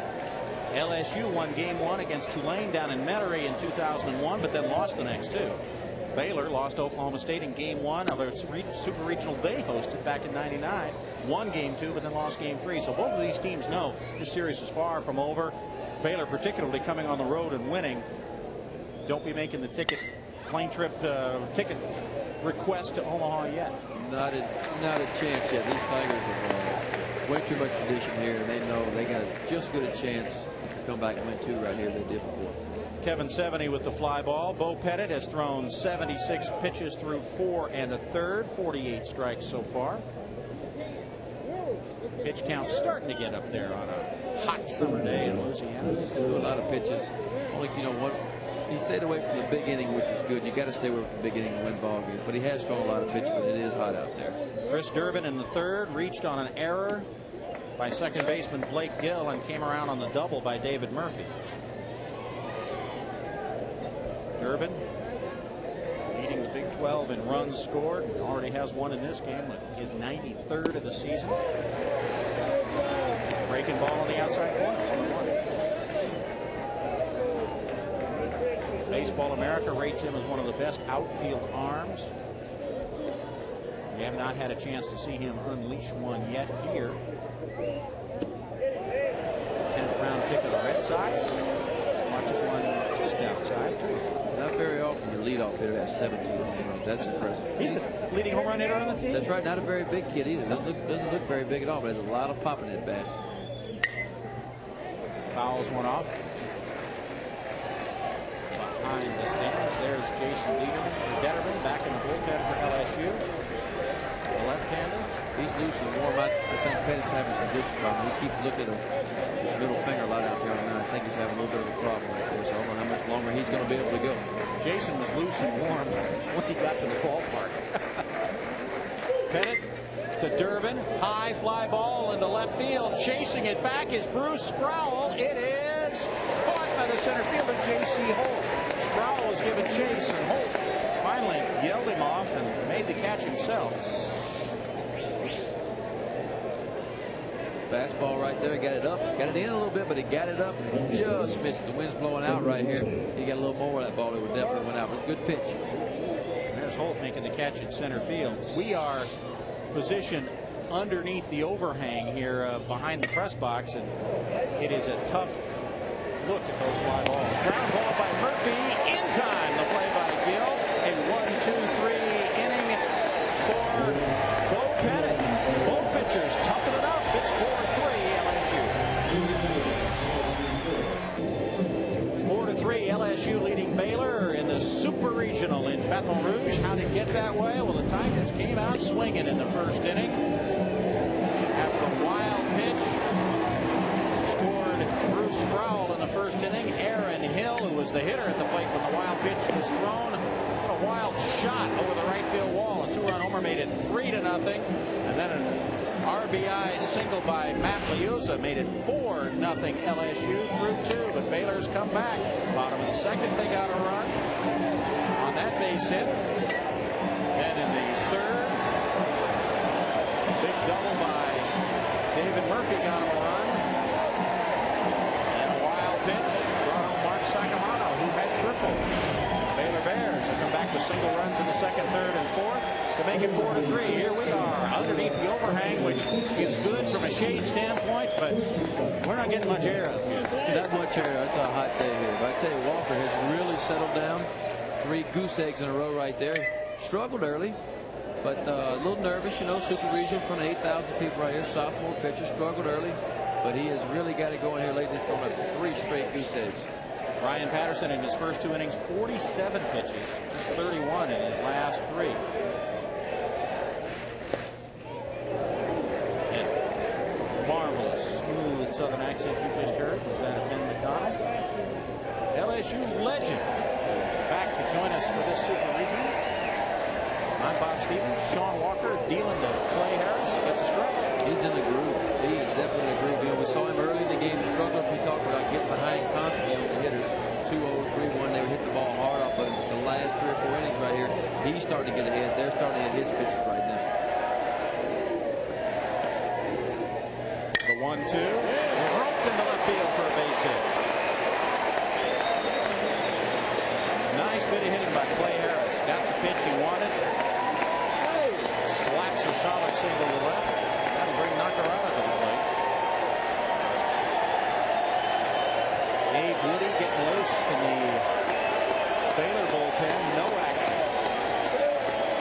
LSU won game 1 against Tulane down in Metairie in 2001, but then lost the next 2. Baylor lost to Oklahoma State in game 1 of a super regional they hosted back in '99. Won game 2, but then lost game 3. So both of these teams know this series is far from over. Baylor particularly coming on the road and winning. Don't be making the plane trip ticket request to Omaha yet.
Not a chance yet. These Tigers have way too much tradition here, and they know they got just as good a chance to come back and win 2 right here as they did before.
Kevin 70 with the fly ball. Bo Pettit has thrown 76 pitches through 4 1/3, 48 strikes so far. Pitch count starting to get up there on a hot summer day in Louisiana.
Do a lot of pitches. Only, what he stayed away from the big inning, which is good. You got to stay away from the big inning to win ball games. But he has thrown a lot of pitches, but it is hot out there.
Chris Durbin in the third reached on an error by second baseman Blake Gill and came around on the double by David Murphy. Durbin leading the Big 12 in runs scored. Already has 1 in this game with his 93rd of the season. Breaking ball on the outside corner. Baseball America rates him as one of the best outfield arms. We have not had a chance to see him unleash one yet here. 10th round pick of the Red Sox. Watches one just outside, too.
Not very often your leadoff hitter has 17 home runs. That's impressive.
He's the leading home run hitter on the team.
That's right. Not a very big kid either. Doesn't look very big at all, but has a lot of pop in his bat.
Fouls one off. Behind the stands, there's Jason Detterman back in the bullpen for LSU. The left-hander.
He's loose and warm. I think Pettit's having some ditch problem. He keeps looking at his middle finger a lot out there, and I think he's having a little bit of a problem right there. So I don't know how much longer he's going to be able to go.
Jason was loose and warm when he got to the ballpark. Pettit to Durbin. High fly ball into left field. Chasing it back is Bruce Sproul. It is caught by the center fielder, J.C. Holt. Sproul was given chase, and Holt finally yelled him off and made the catch himself.
Fastball right there. Got it up. Got it in a little bit, but he got it up. And just missed it. The wind's blowing out right here. He got a little more of that ball. It would definitely went out. But good pitch.
There's Holt making the catch in center field. We are positioned underneath the overhang here behind the press box, and it is a tough look at those fly balls. Ground ball by Murphy in time. The play by Gill. A 1-2-3 inning for Bo Pettit. Both pitchers toughing it up. It's 4-3 LSU. 4-3 LSU leading Baylor in the Super Regional in Baton Rouge. How did it get that way? Well, the Tigers came out swinging in the first inning. After a wild pitch, scored Bruce Sproul in the first inning. Aaron Hill, who was the hitter at the plate when the wild pitch was thrown, a wild shot over the right field wall. A 2-run homer made it 3-0, and then an RBI single by Matt Liosa made it 4-0 LSU through 2, but Baylor's come back. Bottom of the second, they got a run on that base hit. Then in the third, big double by David Murphy got him a run. And a wild pitch brought home Mark Sacamano, who had triple. Baylor Bears have come back with single runs in the second, third, and fourth to make it 4-3. Here we are underneath the overhang, which is good from a shade standpoint, but we're not getting much air out here.
Not much air. It's a hot day here. But I tell you, Walker has really settled down. 3 goose eggs in a row right there. Struggled early, but a little nervous, Super Regional in front of 8,000 people right here. Sophomore pitcher, struggled early, but he has really got it going here lately. He's thrown up 3 straight goose eggs.
Ryan Patterson in his first 2 innings, 47 pitches, 31 in his last 3. And marvelous, smooth Southern accent you just heard was that of Ben McDonald. LSU legend back to join us for this Super Regional. I'm Bob Stevens. Sean Walker dealing to Clay Harris. Gets a strike.
He's in the groove. He is definitely in the groove. We saw him early in the game struggle. We talked about getting behind He's starting to get ahead. They're starting to hit his pitches right now.
The 1-2. Roped into left field for a base hit. Nice bit of hitting by Clay Harris. Got the pitch he wanted. Slaps a solid single to left. That'll bring Nakarada to the plate. Abe Woody getting loose in the Baylor bullpen. No action.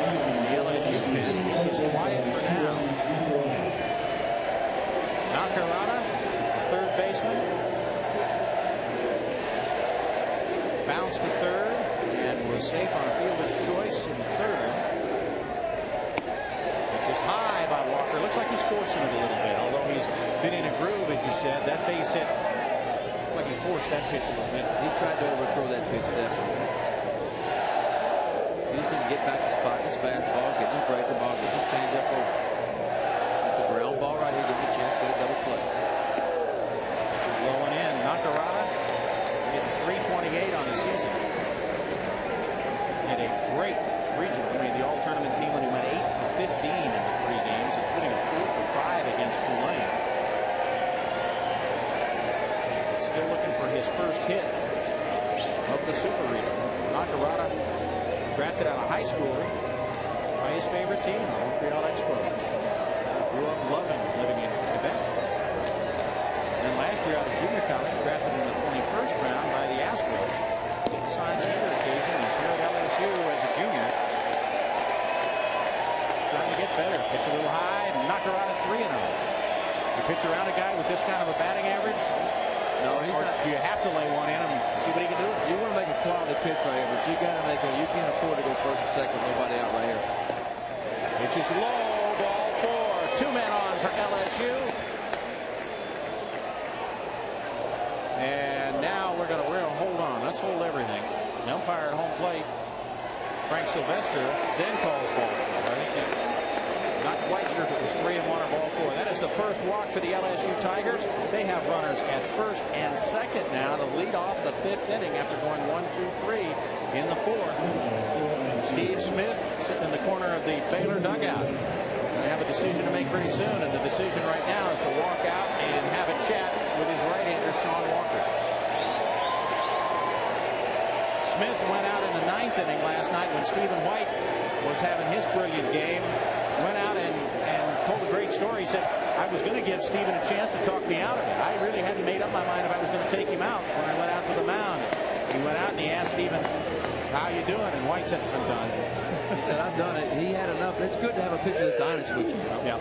The LSU pen is quiet for now. Nakarada, third baseman, bounced to third and was safe on a fielder's choice in third. Which is high by Walker. Looks like he's forcing it a little bit, although he's been in a groove, as you said. That base hit, looks like he forced that pitch a little bit.
He tried to overthrow that pitch, definitely. He can get back to spot his fastball, get his breaker ball, get his changeup over. With the ground ball right here, give him a chance to get a double play.
Blowing in. Nakarada hit 328 on the season. Had a great regional. I mean, the all-tournament team when he went 8 for 15 in the 3 games, including a 4 for 5 against Tulane. Still looking for his first hit of the Super Regional. Nakarada, drafted out of high school by his favorite team, the Montreal Expos. Grew up loving living in Quebec. And last year out of junior college, drafted in the 21st round by the Astros. Didn't sign on either occasion. He's here at LSU as a junior. Trying to get better. Pitch a little high. Nakarada 3-0. You pitch around a guy with this kind of a batting average?
No, he's
or
not.
you have to lay one in him and see what he can do?
You want to make a quality pitch right here, but you got to make it. You can't afford to go first and second with nobody out right here.
Pitch is low. Ball 4. 2 men on for LSU. And now we're gonna hold on. Let's hold everything. The umpire at home plate, Frank Sylvester, then calls ball 4. I think not quite sure if it was 3-1 or ball 4. That is the first walk for the LSU Tigers. They have runners at first and second now to lead off the 5th inning after going 1, 2, 3 in the 4th. Steve Smith sitting in the corner of the Baylor dugout. They have a decision to make pretty soon, and the decision right now is to walk out and have a chat with his right-hander, Sean Walker. Smith went out in the 9th inning last night when Stephen White was having his brilliant game. Went out and told a great story. He said, I was going to give Stephen a chance to talk me out of it. I really hadn't made up my mind if I was going to take him out when I went out to the mound. He went out and he asked Stephen, how you doing? And White said, I'm done.
He said, I've done it. He had enough. It's good to have a pitcher that's honest with you.
Yeah.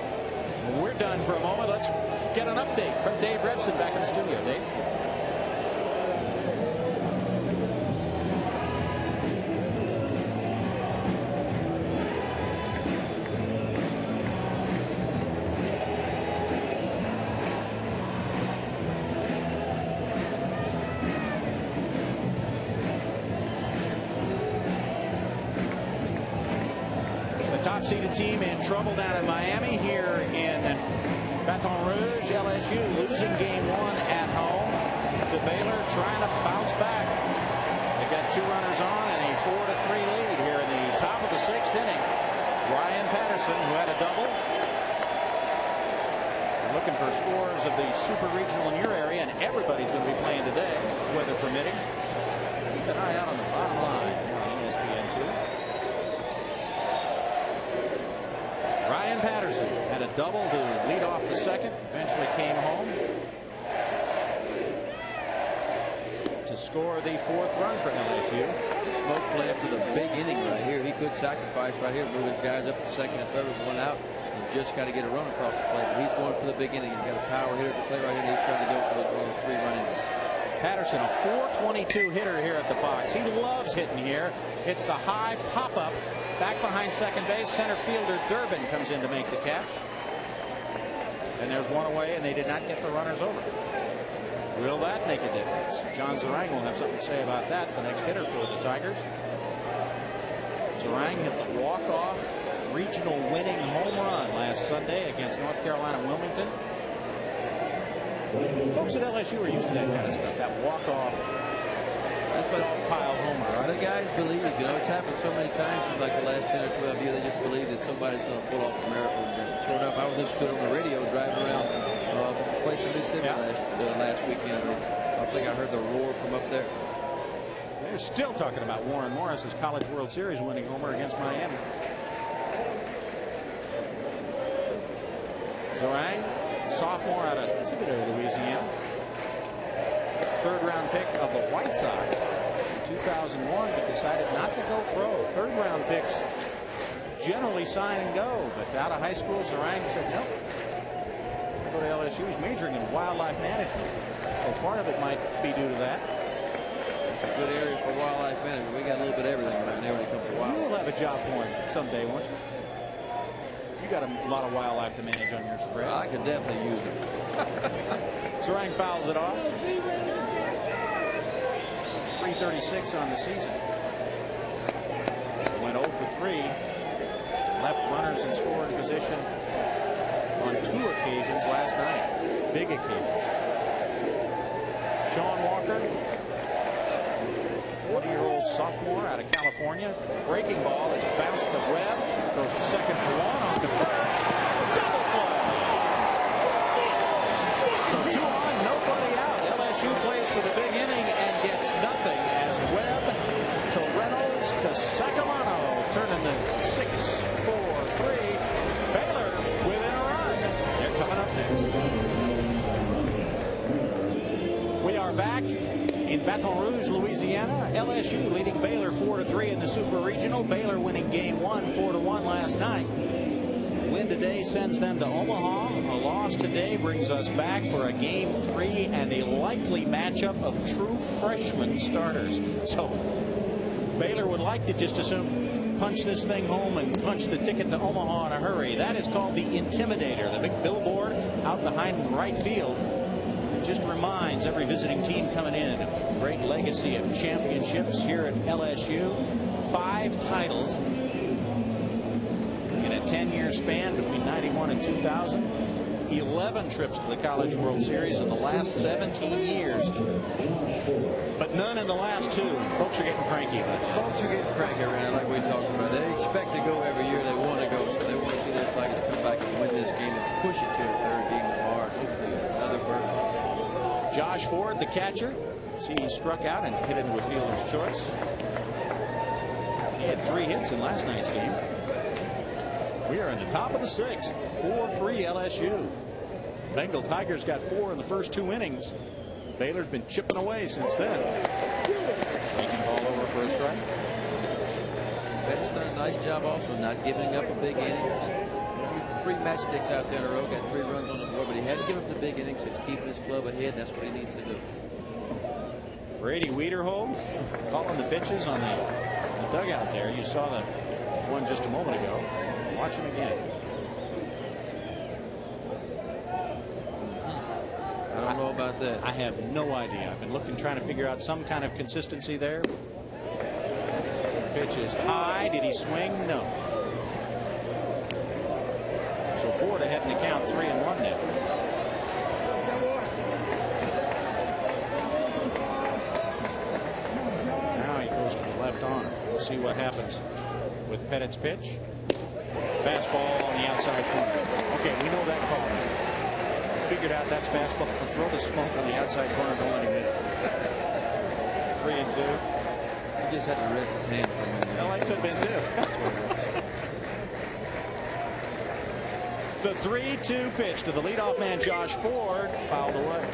We're done for a moment. Let's get an update from Dave Rebson back in the studio. Dave? Top-seeded team in trouble down in Miami. Here in Baton Rouge, LSU losing game 1 at home to Baylor, trying to bounce back. They got 2 runners on and a 4-3 lead here in the top of the 6th inning. Ryan Patterson, who had a double. Looking for scores of the Super Regional in your area, and everybody's going to be playing today, weather permitting. Keep an eye out on the bottom line on ESPN2. Ryan Patterson had a double to lead off the 2nd, eventually came home to score the 4th run for LSU.
Smoke play after the big inning right here. He could sacrifice right here, move his guys up to 2nd and 3rd with 1 out, and just got to get a run across the plate. But he's going for the big inning. He's got a power hitter to play right here, and he's trying to go for the 3-run innings.
Patterson, a .422 hitter here at the box. He loves hitting here. It's the high pop-up. Back behind second base, center fielder Durbin comes in to make the catch. And there's 1 away, and they did not get the runners over. Will that make a difference? John Zarang will have something to say about that, the next hitter for the Tigers. Zarang hit the walk-off regional winning home run last Sunday against North Carolina Wilmington. Folks at LSU are used to that kind of stuff, that walk-off
That's what
pile homer, right?
the guys believe. You know, it's happened so many times in like the last 10 or 12 years. They just believe that somebody's going to pull off a miracle. And sure enough, I was listening to it on the radio driving around the place in Mississippi last weekend. I think I heard the roar from up there.
They're still talking about Warren Morris's College World Series winning homer against Miami. Zorang, sophomore out of Thibodaux, Louisiana. Third-round pick of the White Sox in 2001, but decided not to go pro. Third-round picks generally sign and go, but out of high school, Zorang said, nope. I'll go to LSU. He's majoring in wildlife management. So part of it might be due to that.
It's a good area for wildlife management. We got a little bit of everything around here when it comes to wildlife.
You'll have a job for him someday, won't you? You got a lot of wildlife to manage on your spread.
I could definitely use it.
Zorang fouls it off. 336 on the season. Went 0 for 3. Left runners in scoring position on 2 occasions last night. Big occasions. Sean Walker, 40-year-old sophomore out of California. Breaking ball is bounced to Webb. Goes to second for 1, on to first. Double play. So 2 on, nobody out. LSU plays for the big inning and gets nothing as Webb to Reynolds to Sacramento. Turning to 6-4-3. Baylor within a run. They're coming up next. We are back in Baton Rouge, Louisiana. LSU leading Baylor 4-3 in the Super Regional. Baylor winning game 1 4-1 last night. A win today sends them to Omaha. A loss today brings us back for a game 3 and a likely matchup of true freshman starters. So Baylor would like to just assume punch this thing home and punch the ticket to Omaha in a hurry. That is called the Intimidator, the big billboard out behind right field. It just reminds every visiting team coming in of a great legacy of championships here at LSU. 5 titles in a 10-year span between 91 and 2000. 11 trips to the College World Series in the last 17 years. But none in the last 2. Folks are getting cranky about that.
Folks are getting cranky around like we talked about. They expect to go every year. They want to go, so they want to see their Tigers come back and win this game and push it to a third game tomorrow. Hopefully another bird.
Josh Ford, the catcher. See, he struck out and hit into a fielder's choice. He had 3 hits in last night's game. We are in the top of the 6th. 4-3 LSU. Bengal Tigers got 4 in the first 2 innings. Baylor's been chipping away since then. Taking ball over for a strike.
Ben's done a nice job also not giving up a big inning. 3 matchsticks out there in a row, got 3 runs on the board, but he hadn't given up the big inning, so he's keeping his club ahead. That's what he needs to do.
Brady Wiederhold calling the pitches on the dugout there. You saw the one just a moment ago. Watch him again.
I don't know about that.
I have no idea. I've been looking, trying to figure out some kind of consistency there. Pitch is high. Did he swing? No. So Ford ahead in the count, 3-1 now. Now he goes to the left arm. We'll see what happens with Pettit's pitch. Fastball on the outside corner. Okay, we know that call. Figured out that's fastball. Throw the smoke on the outside corner. Don't let him hit it. 3-2.
He just had to rest his hand for a minute.
Well, that could have been too. The 3-2 pitch to the leadoff man, Josh Ford, fouled away.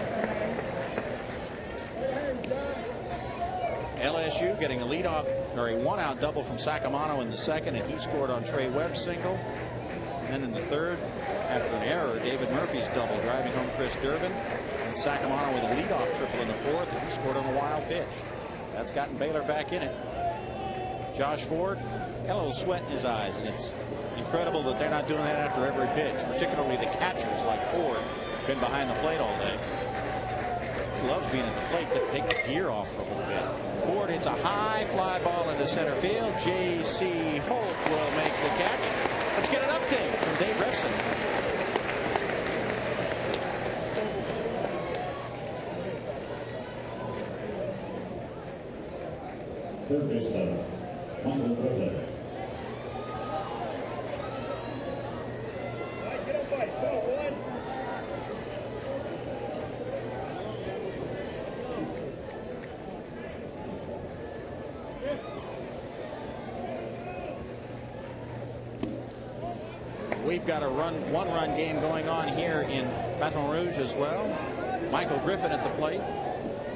LSU getting a leadoff or a 1-out double from Sacramento in the second, and he scored on Trey Webb's single. And then in the third, after an error, David Murphy's double, driving home Chris Durbin. And Sacramento with a leadoff triple in the fourth, and he scored on a wild pitch. That's gotten Baylor back in it. Josh Ford got a little sweat in his eyes, and it's incredible that they're not doing that after every pitch, particularly the catchers like Ford, been behind the plate all day. He loves being at the plate, but take the gear off for a little bit. Ford hits a high fly ball into center field. J.C. Holt will make the catch. Let's get an update from Dave Revson.
Third baseman, Michael Griffin.
We've got a one-run game going on here in Baton Rouge as well. Michael Griffin at the plate.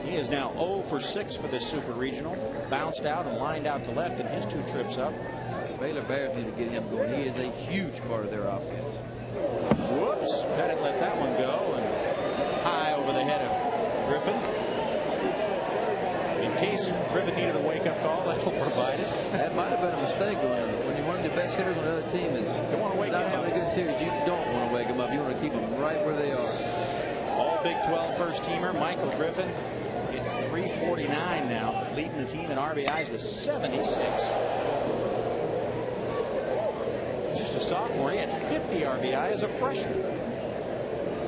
He is now 0 for 6 for this Super Regional. Bounced out and lined out to left in his 2 trips up.
The Baylor Bears need to get him going. He is a huge part of their offense.
Whoops. Pettit let that one go and high over the head of Griffin. In case Griffin needed a wake-up call, that will provide it.
That might have been a mistake when you're one of the best hitters on the other team. Is
don't want to wake him up.
Not having a good series. You don't want to wake him up. You want to keep them right where they are.
All Big 12 first-teamer Michael Griffin at 349 now, leading the team in RBIs with 76. Just a sophomore, he had 50 RBI as a freshman.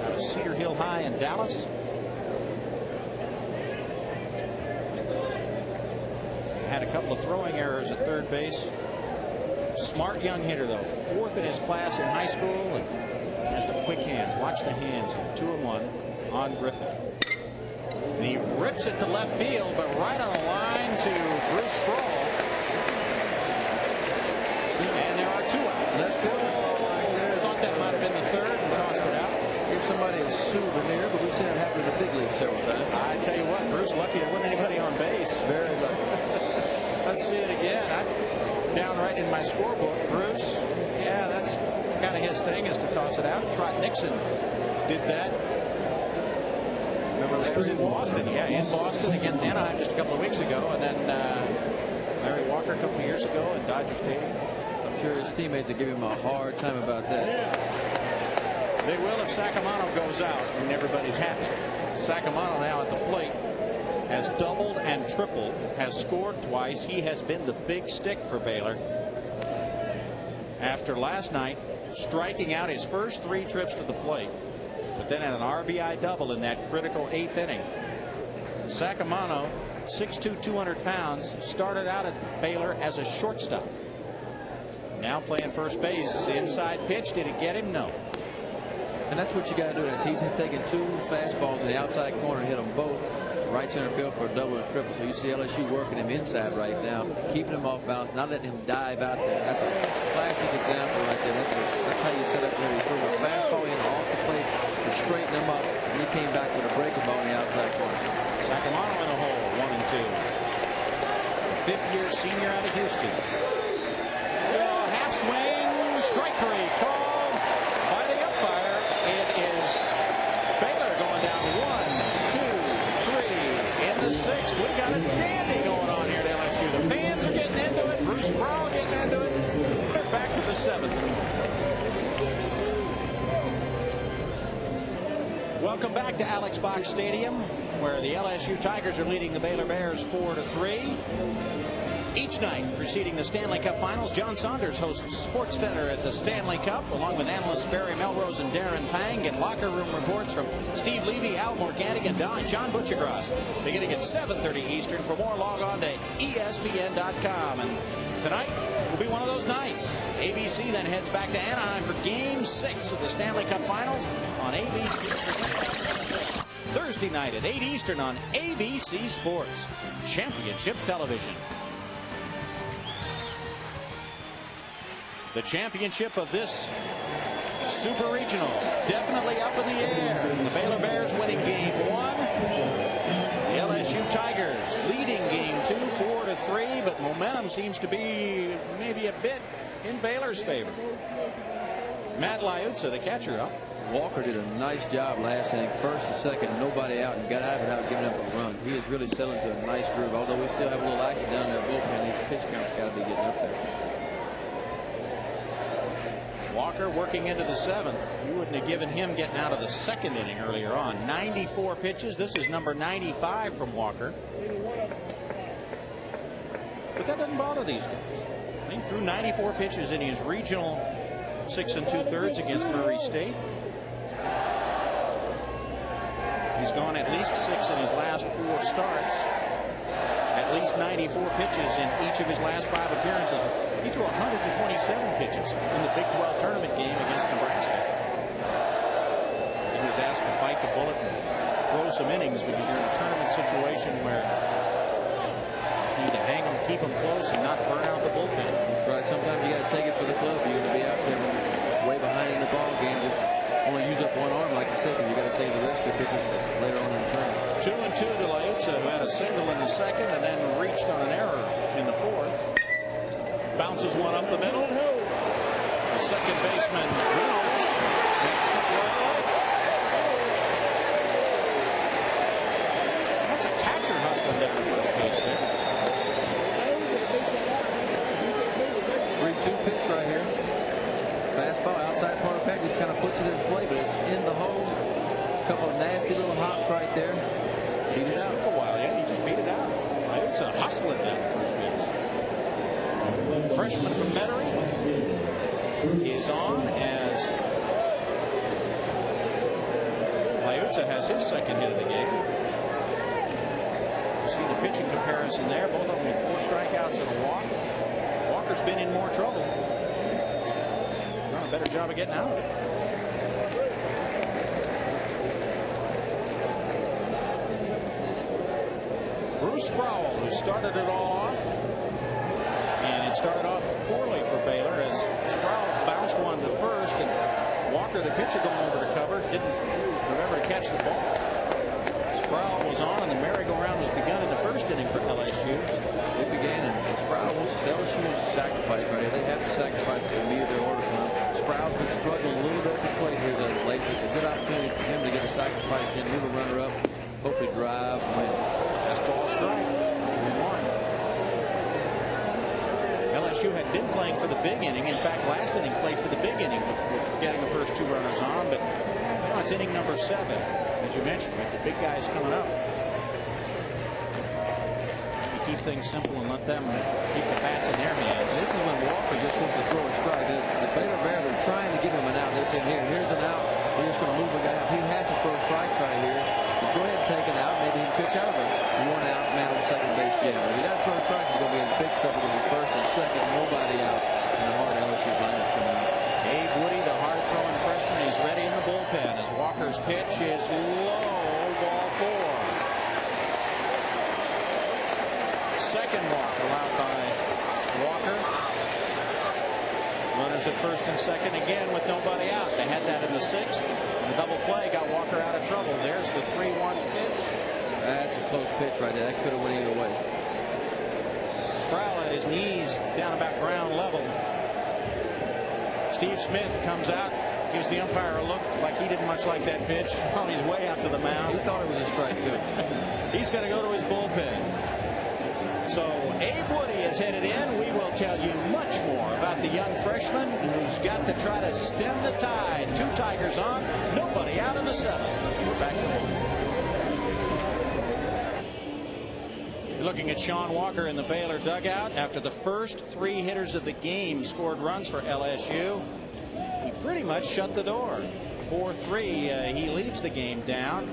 Out of Cedar Hill High in Dallas. Had a couple of throwing errors at third base. Smart young hitter, though. 4th in his class in high school and has the quick hands. Watch the hands. 2-1 on Griffin. And he rips it to left field, but right on the line to Bruce Sproul. And there are 2 out.
Let's go.
I thought that might have been the 3rd and tossed it out.
Give somebody a souvenir, but we've seen it happen in the big league several times.
I tell you what, Bruce lucky there wasn't anybody on base.
Very lucky.
Let's see it again. I'm down right in my scorebook. Bruce, yeah, that's kind of his thing, is to toss it out. Trot Nixon did that.
Remember
that was in Boston. Yeah, in Boston against Anaheim just a couple of weeks ago. And then Larry Walker a couple of years ago at Dodger Stadium.
I'm sure his teammates are giving him a hard time about that.
They will if Sacramento goes out and everybody's happy. Sacramento now at the plate has doubled and tripled, has scored twice. He has been the big stick for Baylor. After last night striking out his first 3 trips to the plate, but then had an RBI double in that critical 8th inning. Sacramento, 6'2", 200 pounds, started out at Baylor as a shortstop. Now playing first base. Inside pitch. Did it get him? No.
And that's what you got to do. He's taking 2 fastballs in the outside corner and hit them both. Right center field for a double and triple. So you see LSU working him inside right now, keeping him off balance, not letting him dive out there. That's a classic example right there. That's how you set up there. You threw a fastball in off the plate to straighten him up, and he came back with a breaking ball in the outside corner.
Sacramento in a hole, 1-2. 5th-year senior out of Houston. Half swing, strike 3, called by the umpire. It is Baylor going down 6th. We got a dandy going on here at LSU. The fans are getting into it. Bruce Sproul getting into it. They're back to the 7th. Welcome back to Alex Box Stadium, where the LSU Tigers are leading the Baylor Bears 4-3. Each night preceding the Stanley Cup Finals, John Saunders hosts Sports Center at the Stanley Cup, along with analysts Barry Melrose and Darren Pang. Get locker room reports from Steve Levy, Al Morgantic, and John Butchergross. Beginning at 7:30 Eastern. For more, log on to ESPN.com. And tonight will be one of those nights. ABC then heads back to Anaheim for Game 6 of the Stanley Cup Finals on ABC. Thursday night at 8 Eastern on ABC Sports, Championship Television. The championship of this Super Regional definitely up in the air. The Baylor Bears winning Game 1. The LSU Tigers leading Game 2, 4-3, but momentum seems to be maybe a bit in Baylor's favor. Matt Liuzza, the catcher, up.
Walker did a nice job last inning, first and second, nobody out, and got out of it without giving up a run. He is really settling to a nice groove, although we still have a little action down there. Bullpen, his pitch count's got to be getting up there.
Walker working into the 7th. You wouldn't have given him getting out of the 2nd inning earlier on. 94 pitches. This is number 95 from Walker. But that doesn't bother these guys. He threw 94 pitches in his regional 6 2/3 against Murray State. He's gone at least 6 in his last 4 starts. At at least 94 pitches in each of his last 5 appearances. He threw 127 pitches in the Big 12 tournament game against Nebraska. He was asked to bite the bullet and throw some innings because you're in a tournament situation where you just need to hang them, keep them close, and not burn out the bullpen.
Right. Sometimes you got to take it for the club. You're going to be out there way behind in the ball game. Just only use up one arm, like you said, because you got to save the rest of your pitches later on in the tournament.
2-2 to Laiutza, who had a single in the second and then reached on an error in the fourth. Bounces one up the middle. The second baseman Reynolds makes the play. That's a catcher hustling down to first base there.
3-2 pitch right here. Fastball outside part of the package, kind of puts it in play, but it's in the hole. A couple of nasty little hops right there.
It just took a while. Yeah, he just beat it out. It's a hustling down to first base. Freshman from Metairie is on as Laiutza has his second hit of the game. You see the pitching comparison there. Both of them with 4 strikeouts and a walk. Walker's been in more trouble. Done a better job of getting out of it. Bruce Sproul, who started it all off, and it started off poorly for Baylor as Sproul bounced one to first, and Walker, the pitcher, going over to cover, didn't remember to catch the ball. Sproul was on, and the merry-go-round was begun in the first inning for LSU.
It began, and Sproul wants LSU wants to sacrifice right here. They have to sacrifice to meet their order from. Sproul's been struggling a little bit at the plate here lately. It's a good opportunity for him to get a sacrifice in, move a runner up, hopefully drive and win.
Ball strike. 3-1. LSU had been playing for the big inning. In fact, last inning played for the big inning with getting the first 2 runners on. But now it's inning number 7, as you mentioned, with the big guys coming up. You keep things simple and let them keep the bats in their hands.
This is when Walker just wants to throw a strike. The Baylor Bears are trying to give him an out. They're saying, here's an out. We're just going to move a guy up. He has to throw strikes right here. Go ahead and take it out. Maybe he can pitch out of it. 1 out, man on the second base jam. If he doesn't throw a strike, he's going to be in big trouble. Going to be first and second. Nobody out in the hard LSU lineup coming out.
Abe Woody, the hard-throwing freshman, is ready in the bullpen as Walker's pitch is low, ball 4. Second walk allowed by Walker. Runners at first and second again with nobody out. They had that in the 6th. The double play got Walker out of trouble. There's the 3-1 pitch.
That's a close pitch right there. That could have went either way.
Sproul at his knees down about ground level. Steve Smith comes out, gives the umpire a look like he didn't much like that pitch on his way out to the mound.
He thought it was a strike too.
He's going to go to his bullpen. So Abe Woody is headed in. We will tell you much more about the young freshman who's got to try to stem the tide. 2 Tigers on, nobody out in the 7th. We're back to it. You're looking at Sean Walker in the Baylor dugout. After the first 3 hitters of the game scored runs for LSU, he pretty much shut the door. 4-3, he leaves the game down.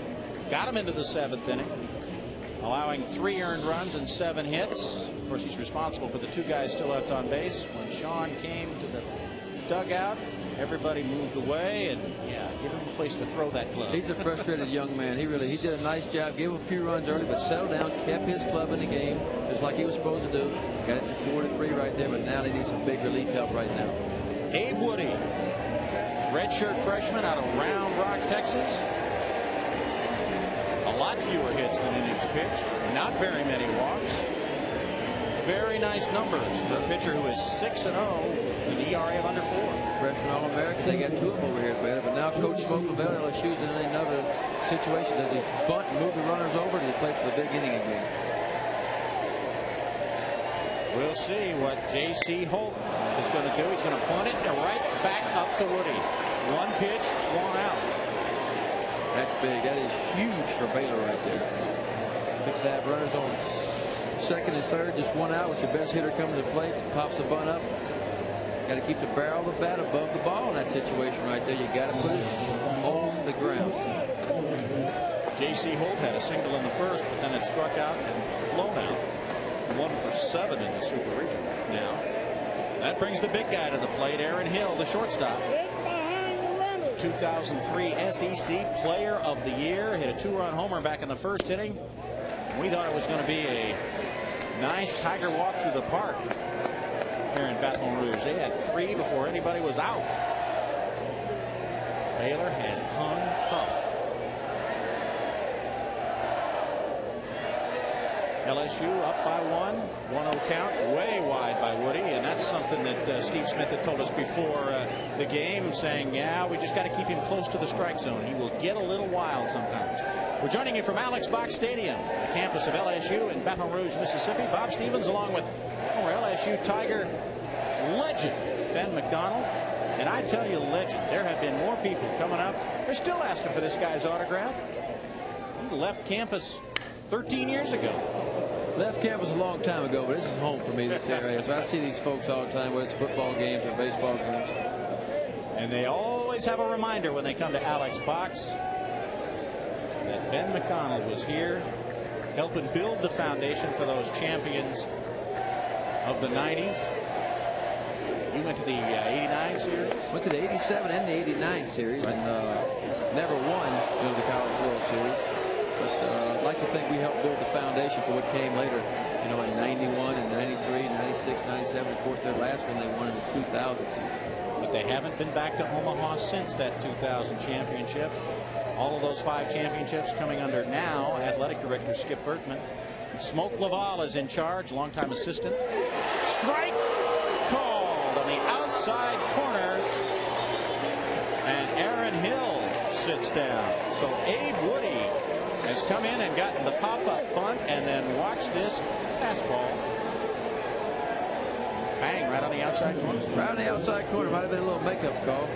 Got him into the 7th inning, allowing 3 earned runs and 7 hits. Of course, he's responsible for the 2 guys still left on base. When Sean came to the dugout, everybody moved away, and give him a place to throw that glove.
He's a frustrated young man. He did a nice job. Gave him a few runs early, but settled down, kept his club in the game, just like he was supposed to do. Got it to 4-3 right there, but now they need some big relief help right now.
Abe Woody, redshirt freshman out of Round Rock, Texas. A lot fewer hits than innings pitched. Not very many walks. Very nice numbers for a pitcher who is 6-0 with an ERA of under 4.
Freshman All-American. They got 2 of them over here at Baylor, but now Coach Smoke Lavelle, LSU's in another situation. Does he bunt and move the runners over, or does he play for the big inning again?
We'll see what J.C. Holt is going to do. He's going to punt it right back up to Woody. 1 pitch, 1 out.
That's big. That is huge for Baylor right there. Fix to have runners on second and third, just 1 out with your best hitter coming to the plate. Pops the bunt up. Got to keep the barrel of the bat above the ball in that situation right there. You got to put it on the ground.
J.C. Holt had a single in the first, but then it struck out and flown out. 1 for 7 in the Super Regional now. That brings the big guy to the plate, Aaron Hill, the shortstop. 2003 SEC Player of the Year. Hit a 2-run homer back in the first inning. We thought it was going to be a nice Tiger walk through the park here in Baton Rouge. They had 3 before anybody was out. Baylor has hung tough. LSU up by 1-0 count, way wide by Woody, and that's something that Steve Smith had told us before the game, saying, yeah, we just got to keep him close to the strike zone. He will get a little wild sometimes. We're joining you from Alex Box Stadium, the campus of LSU in Baton Rouge, Mississippi. Bob Stevens along with former LSU Tiger legend Ben McDonald. And I tell you, legend, there have been more people coming up. They're still asking for this guy's autograph. He left campus 13 years ago.
Left campus a long time ago, but this is home for me, this area. So I see these folks all the time, whether it's football games or baseball games.
And they always have a reminder when they come to Alex Box that Ben McDonald was here helping build the foundation for those champions of the 90s. You went to the 89 series?
Went to the 87 and the 89 series, and never won the College World Series. But I'd like to think we helped build the foundation for what came later, you know, in 91 and 93, 96, 97. Of course, their last one they won in the 2000 season.
But they haven't been back to Omaha since that 2000 championship. All of those 5 championships coming under now athletic director Skip Bertman. Smoke Laval is in charge, longtime assistant. Strike called on the outside corner, and Aaron Hill sits down. So Abe Woody has come in and gotten the pop-up bunt, and then watch this fastball. Bang, right on the outside corner.
Right on the outside corner. Might have been a little makeup call.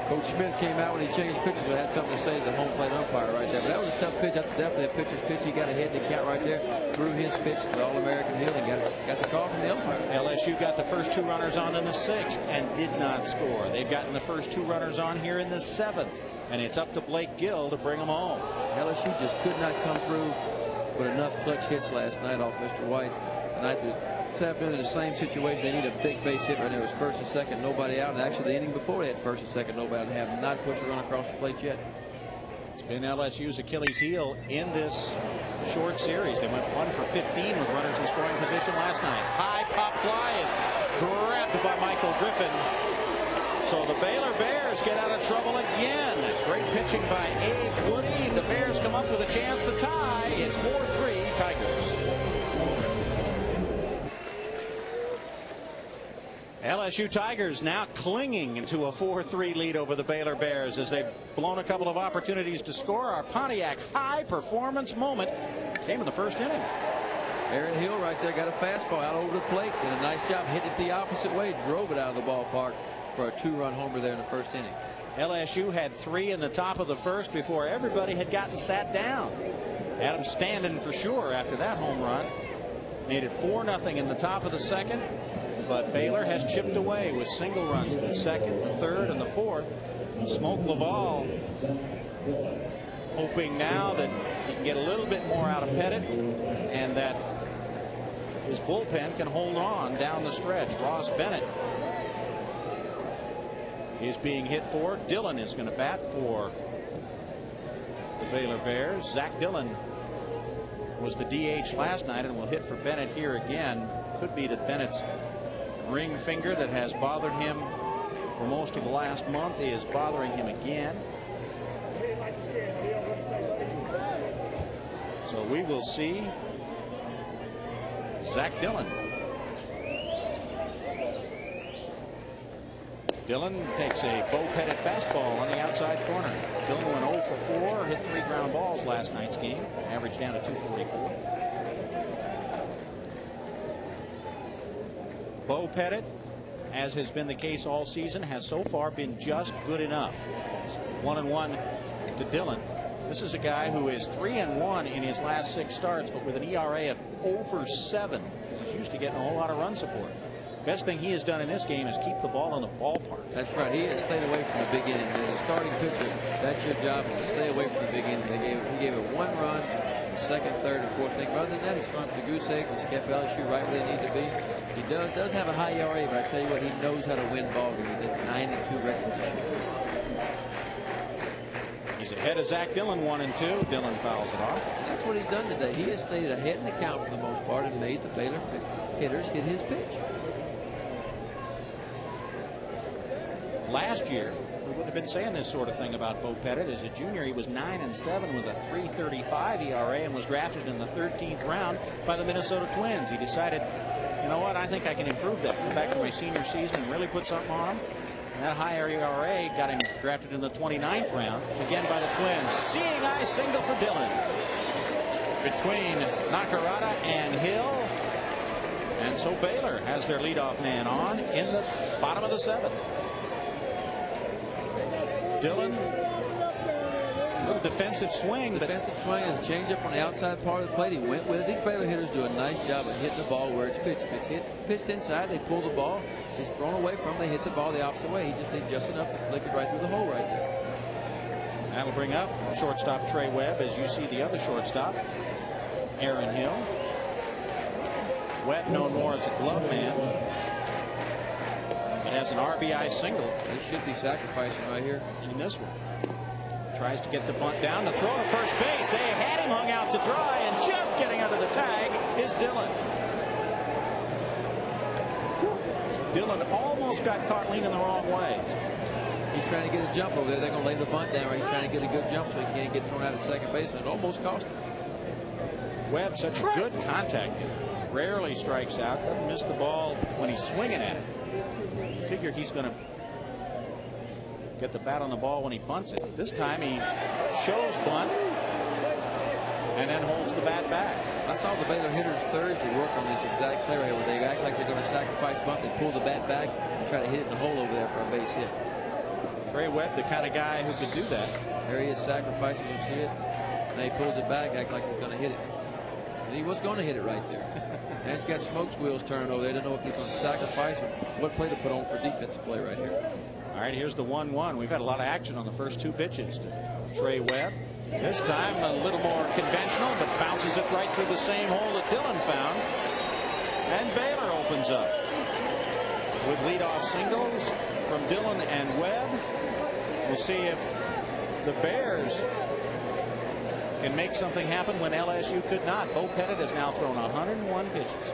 Coach Smith came out when he changed pitches and had something to say to the home plate umpire right there. But that was a tough pitch. That's definitely a pitcher's pitch. He got ahead in the count right there. Threw his pitch to the All-American Hill and got the call from the umpire.
LSU got the first 2 runners on in the 6th and did not score. They've gotten the first 2 runners on here in the 7th. And it's up to Blake Gill to bring them home.
LSU just could not come through with enough clutch hits last night off Mr. White. Tonight, this afternoon in the same situation. They need a big base hit right there. It was first and second, nobody out. And actually, the inning before they had first and second, nobody out, and have not pushed a run across the plate yet.
It's been LSU's Achilles heel in this short series. They went 1 for 15 with runners in scoring position last night. High pop fly is grabbed by Michael Griffin. So the Baylor Bears get out of trouble again. Great pitching by Abe Woody. The Bears come up with a chance to tie. It's 4-3 Tigers. LSU Tigers now clinging into a 4-3 lead over the Baylor Bears as they've blown a couple of opportunities to score. Our Pontiac high performance moment came in the first inning.
Aaron Hill right there got a fastball out over the plate. Did a nice job hitting it the opposite way. Drove it out of the ballpark for a 2-run homer there in the first inning.
LSU had 3 in the top of the first before everybody had gotten sat down. Adam standing for sure after that home run. Made it 4-0 in the top of the second. But Baylor has chipped away with single runs in the second, the third, and the fourth. Smoke Laval hoping now that he can get a little bit more out of Pettit and that his bullpen can hold on down the stretch. Ross Bennett is being hit for. Dillon is going to bat for the Baylor Bears. Zach Dillon was the DH last night and will hit for Bennett here again. Could be that Bennett's ring finger that has bothered him for most of the last month is bothering him again. So we will see Zach Dillon. Dillon takes a Bo Pettit fastball on the outside corner. Dillon went 0 for 4, hit 3 ground balls last night's game, averaged down to 244. Bo Pettit, as has been the case all season, has so far been just good enough. 1-1 to Dillon. This is a guy who is 3-1 in his last 6 starts, but with an ERA of over 7. He's used to getting a whole lot of run support. Best thing he has done in this game is keep the ball in the ballpark. That's right. He has stayed away from the big inning. As a starting pitcher, that's your job, is to stay away from the big inning. He gave it 1 run,
second, third, and fourth thing. Other than that, he's thrown up the goose egg. He's kept LSU right where they need to be. He does have a high ERA, but I tell you what, he knows how to win ball games. He did 92 record this year.
He's ahead of Zach Dillon, 1-2. Dillon fouls it off.
And that's what he's done today. He has stayed ahead in the count for the most part and made the Baylor hitters hit his pitch.
Last year, we wouldn't have been saying this sort of thing about Bo Pettit. As a junior, he was 9-7 with a 3.35 ERA and was drafted in the 13th round by the Minnesota Twins. He decided, you know what, I think I can improve that. Come back to my senior season and really put something on him. And that high ERA got him drafted in the 29th round, again by the Twins. Seeing eye single for Dillon. Between Nakarada and Hill. And so Baylor has their leadoff man on in the bottom of the 7th. Dillon, little defensive swing.
Defensive swing is a changeup on the outside part of the plate. He went with it. These Baylor hitters do a nice job of hitting the ball where it's pitched. If it's pitched inside, they pull the ball. If it's thrown away from, they hit the ball the opposite way. He just did just enough to flick it right through the hole right there.
That'll bring up shortstop Trey Webb, as you see the other shortstop, Aaron Hill. Webb known more as a glove man. And has an RBI single.
They should be sacrificing right here.
In this one. Tries to get the bunt down. The throw to first base. They had him hung out to dry, and just getting under the tag is Dillon. Dillon almost got caught leaning the wrong way.
He's trying to get a jump over there. They're going to lay the bunt down, or he's trying to get a good jump so he can't get thrown out at second base, and it almost cost him.
Webb, such a good contact hitter. Rarely strikes out. Doesn't miss the ball when he's swinging at it. You figure he's going to get the bat on the ball when he bunts it. This time he shows bunt and then holds the bat back.
I saw the Baylor hitters Thursday work on this exact play right where they act like they're going to sacrifice bunt. They pull the bat back and try to hit it in the hole over there for a base hit.
Trey Webb, the kind of guy who could do that.
There he is sacrificing. You see it. And he pulls it back, act like he's going to hit it. And he was going to hit it right there. And he's got smoke squeals turning over there. They don't know if he's going to sacrifice or what play to put on for defensive play right here.
All right, here's the 1-1. We've had a lot of action on the first two pitches to Trey Webb. This time a little more conventional, but bounces it right through the same hole that Dillon found. And Baylor opens up with leadoff singles from Dillon and Webb. We'll see if the Bears can make something happen when LSU could not. Bo Pettit has now thrown 101 pitches.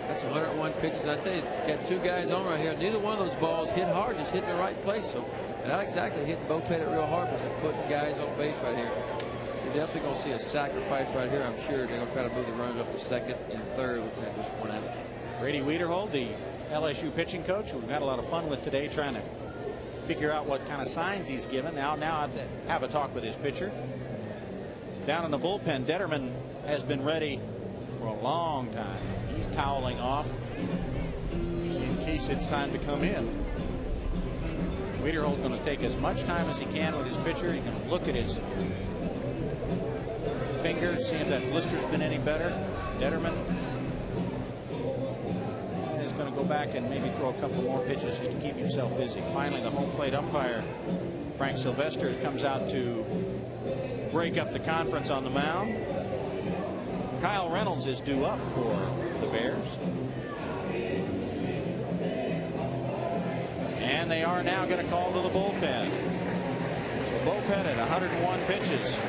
That's 101 pitches. I tell you, got two guys on right here. Neither one of those balls hit hard, just hit in the right place. So not exactly hitting Bo Pettit real hard, but they're putting guys on base right here. You're definitely going to see a sacrifice right here. I'm sure they're going to try to move the runners up to second and third with that just one out.
Brady Wiederhold, the LSU pitching coach, who we've had a lot of fun with today, trying to figure out what kind of signs he's given. Now I have a talk with his pitcher. Down in the bullpen, Detterman has been ready for a long time. He's toweling off in case it's time to come in. Wiederhold's going to take as much time as he can with his pitcher. He's going to look at his finger, see if that blister's been any better. Detterman is going to go back and maybe throw a couple more pitches just to keep himself busy. Finally, the home plate umpire, Frank Sylvester, comes out to break up the conference on the mound. Kyle Reynolds is due up for the Bears. And they are now going to call to the bullpen. So Bo Pettit, 101 pitches.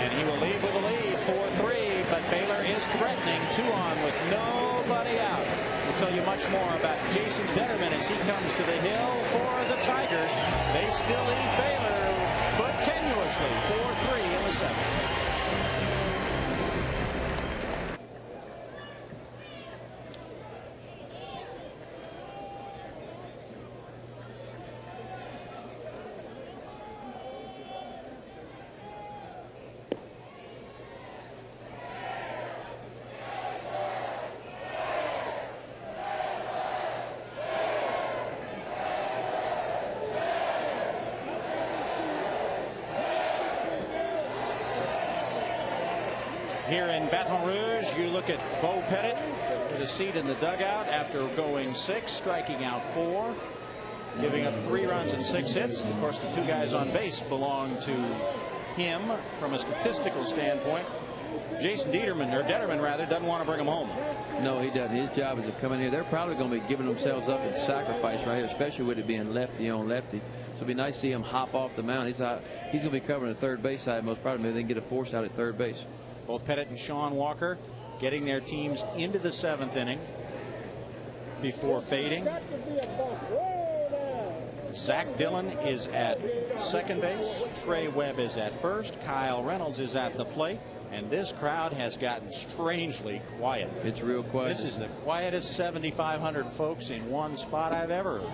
And he will leave with a lead, 4-3, but Baylor is threatening, 2 on with nobody out. We'll tell you much more about Jason Detterman as he comes to the hill for the Tigers. They still lead Baylor, but tenuously, 4-3 in the 7th. Here in Baton Rouge, you look at Bo Pettit with a seat in the dugout after going 6, striking out 4, giving up 3 runs and 6 hits. Of course, the 2 guys on base belong to him from a statistical standpoint. Jason Detterman rather, doesn't want to bring him home.
No, he doesn't. His job is to come in here. They're probably going to be giving themselves up in sacrifice right here, especially with it being lefty on lefty. So it'll be nice to see him hop off the mound. He's going to be covering the third base side most probably. Maybe they can get a force out at third base.
Both Pettit and Sean Walker getting their teams into the 7th inning before fading. Zach Dillon is at second base. Trey Webb is at first. Kyle Reynolds is at the plate. And this crowd has gotten strangely quiet.
It's real quiet.
This is the quietest 7,500 folks in one spot I've ever heard.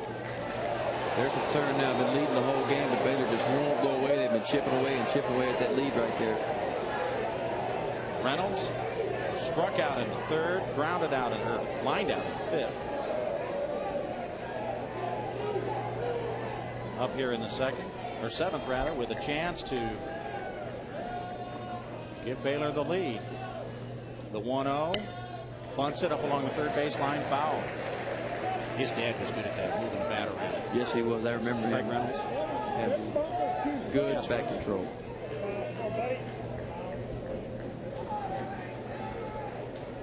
They're concerned now. Been leading the whole game, but Baylor just won't go away. They've been chipping away and chipping away at that lead right there.
Reynolds struck out in the 3rd, grounded out in her, lined out in the 5th. Up here in the 2nd, or 7th rather, with a chance to give Baylor the lead. The 1-0, bunts it up along the 3rd baseline, foul. His dad was good at that, moving the bat around.
Yes, he was. I remember
Craig
him.
Reynolds.
Had good back control.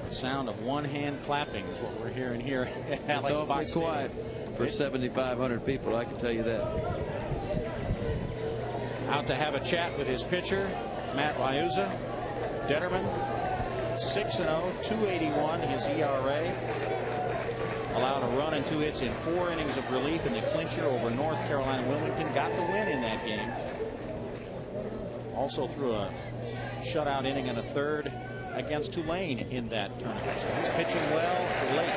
The sound of one hand clapping is what we're hearing here at
It's
Alex
awfully
Box
quiet for 7,500 people, I can tell you that.
Out to have a chat with his pitcher, Matt Liuzza. Detterman, 6-0, 281 his ERA. Allowed a run and 2 hits in 4 innings of relief in the clincher over North Carolina. Wilmington got the win in that game. Also threw a shutout inning in a 3rd against Tulane in that tournament. So he's pitching well late.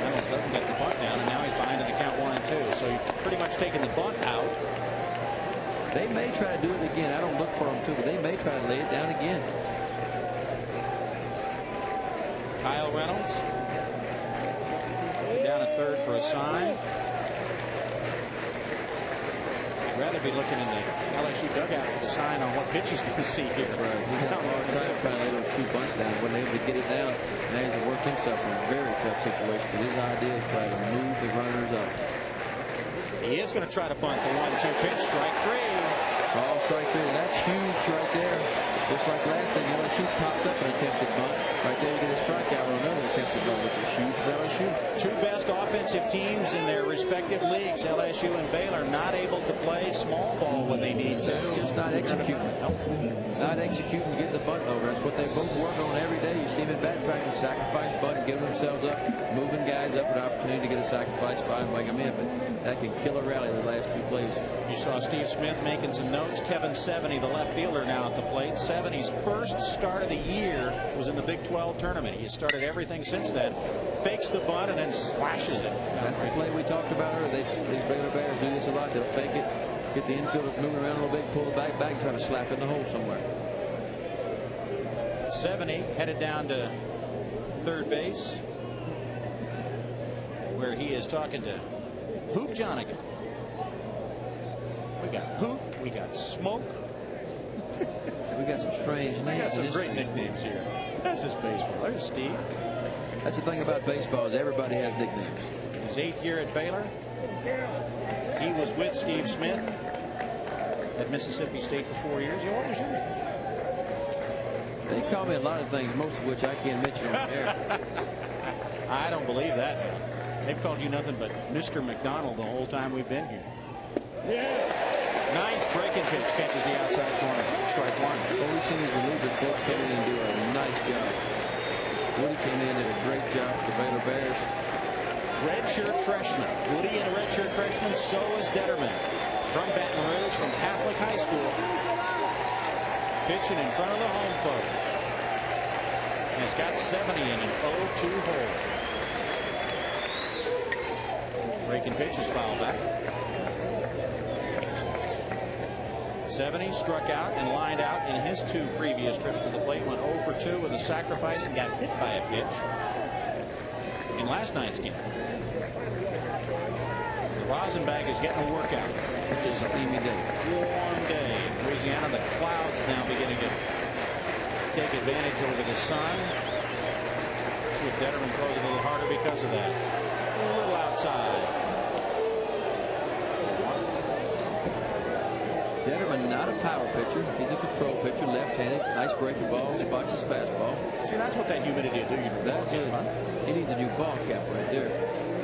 Reynolds doesn't get the bunt down, and now he's behind in the count 1-2. So he's pretty much taken the bunt out.
They may try to do it again. I don't look for them to, but they may try to lay it down again.
Kyle Reynolds down at 3rd for a sign. I'd rather be looking in the LSU dugout for the sign on what pitch he's going to see here.
Right. He's got a hard time trying to lay those 2 bunts down. Wasn't able to get it down. Now he's worked himself in a very tough situation. But his idea is try to move the runners up.
He is going to try to bunt the 1-2 pitch. Strike 3.
Oh, strike 3. That's huge right there. Just like last time, LSU popped up an attempted bunt. Right there, you get a strikeout on another attempted bunt, which is huge for LSU. 2
best offensive teams in their respective leagues, LSU and Baylor, not able to play small ball when they need to.
That's just not executing. Not executing to get the bunt over. That's what they both work on every day. You see them in bat practice, sacrifice bunt, giving themselves up, moving guys up for an opportunity to get a sacrifice bunt, bring them in. But that can kill a rally the last 2 plays.
You saw Steve Smith making some notes. Kevin Seveny, the left fielder, now at the plate. Seveny's first start of the year was in the Big 12 tournament. He started everything since then. Fakes the bunt and then slashes it.
That's the play we talked about earlier. These Baylor Bears do this a lot. They'll fake it, get the infielder moving around a little bit, pull the back, and try to slap it in the hole somewhere.
Seveny headed down to 3rd base, where he is talking to Hoop Jonigan. We got Hoop, we got Smoke.
We got some strange names.
We got some great nicknames here. This is baseball. There's Steve.
That's the thing about baseball is everybody has nicknames.
His 8th year at Baylor. He was with Steve Smith at Mississippi State for 4 years. What was your nickname?
They call me a lot of things, most of which I can't mention on air.
I don't believe that. They've called you nothing but Mr. McDonald the whole time we've been here. Nice breaking pitch. Catches the outside corner. Strike 1.
Well, we've seen his reliever come in and do a nice job. Woody came in and did a great job for the Baylor Bears.
Redshirt freshman. Woody and a redshirt freshman. So is Detterman. From Baton Rouge, from Catholic High School. Pitching in front of the home folks. And it's got 70 in an 0-2 hole. Breaking pitch is fouled back. 70 struck out and lined out in his 2 previous trips to the plate. Went 0 for 2 with a sacrifice and got hit by a pitch in last night's game. The Rosenbag is getting a workout.
It's a steamy day.
Warm day in Louisiana. The clouds now beginning to take advantage over the sun. See if Detterman throws a little harder because of that. A little outside.
Detterman, not a power pitcher. He's a control pitcher, left-handed. Nice breaking ball. Watch his fastball.
See, that's what that humidity will do.
That's it. He needs a new ball cap right there.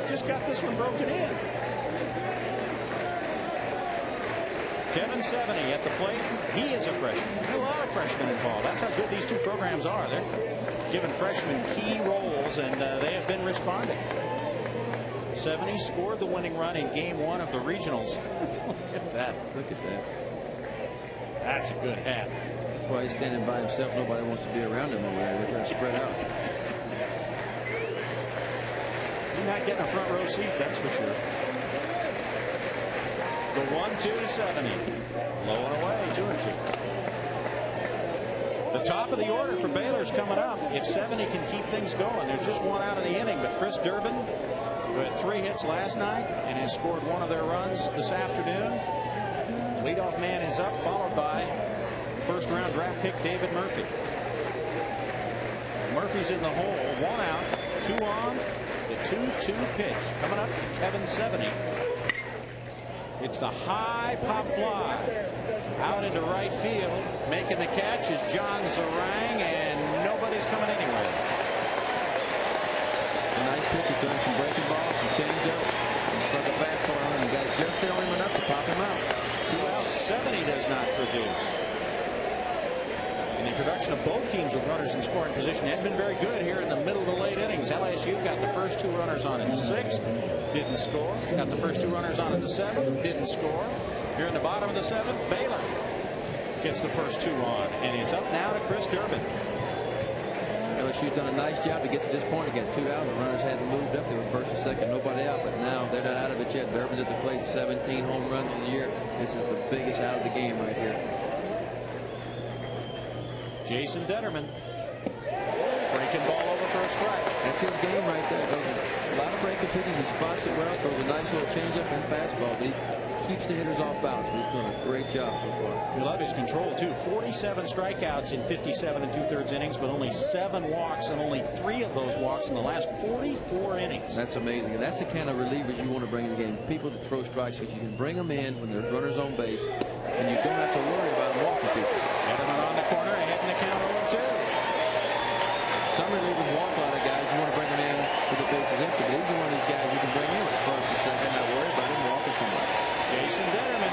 Just got this one broken in. Kevin Seveny at the plate. He is a freshman. A lot of freshmen involved. That's how good these two programs are. They're giving freshmen key roles, and they have been responding. Seveny scored the winning run in Game 1 of the regionals. Look at that.
Look at that.
That's a good hat.
That's why he's standing by himself. Nobody wants to be around him over there. They're trying to spread out.
You're not getting a front row seat, that's for sure. The 1-2 Seveny. Low and away, 2-2. The top of the order for Baylor's coming up. If Seveny can keep things going, they're just one out of the inning. But Chris Durbin, who had 3 hits last night and has scored one of their runs this afternoon. Leadoff man is up, followed by first-round draft pick David Murphy. Murphy's in the hole, 1 out, 2 on. The 2-2 pitch coming up to Kevin Seveny. It's the high pop fly out into right field. Making the catch is John Zarang, and nobody's coming anywhere.
A nice pitch. He's doing some breaking balls, some changeup. He struck a fastball on him. The guy just there him enough to pop him out.
So Seveny does not produce. And the production of both teams with runners in scoring position had been very good here in the middle of the late innings. LSU got the first 2 runners on in the 6th, didn't score. Got the first 2 runners on in the 7th, didn't score. Here in the bottom of the 7th, Baylor gets the first 2 on, and it's up now to Chris Durbin.
LSU's done a nice job to get to this point again. 2 out. The runners hadn't moved up. They were first and second, nobody out. But now they're not out of it yet. Durbin's at the plate, 17 home runs in the year. This is the biggest out of the game right here.
Jason Detterman. Breaking ball over for a strike.
That's his game right there. A lot of breaking pitches. He spots it well. Throws a nice little changeup and fastball. But he keeps the hitters off balance. He's doing a great job so far.
We love his control, too. 47 strikeouts in 57 2/3 innings, but only 7 walks, and only 3 of those walks in the last 44 innings.
That's amazing. And that's the kind of relievers you want to bring in the game. People that throw strikes, because you can bring them in when there's runners on base, and you don't have to worry about walking people.
Detterman on the corner, ahead in the count 0-2.
Some relievers walk a lot of guys. You want to bring them in with the bases empty. But he's one of these guys you can bring in with first and second, not worry about him walking somebody.
Jason Detterman,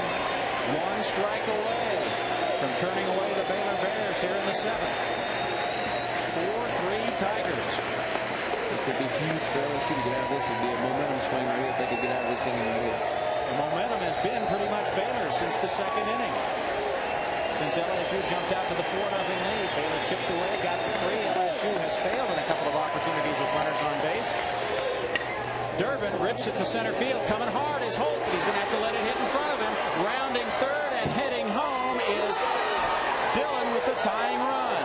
1 strike away from turning away the Baylor Bears here in the 7th. 4-3 Tigers.
It could be huge for LSU to get out of this. It would be a momentum swing right here if they could get out of this inning right here.
The momentum has been pretty much Baylor since the 2nd inning. Since LSU jumped out to the 4-0 lead, Baylor chipped away, got the 3. LSU has failed in a couple of opportunities with runners on base. Durbin rips it to center field. Coming hard is Holt, but he's going to have to let it hit in front of him. Rounding third and heading home is Dillon with the tying run.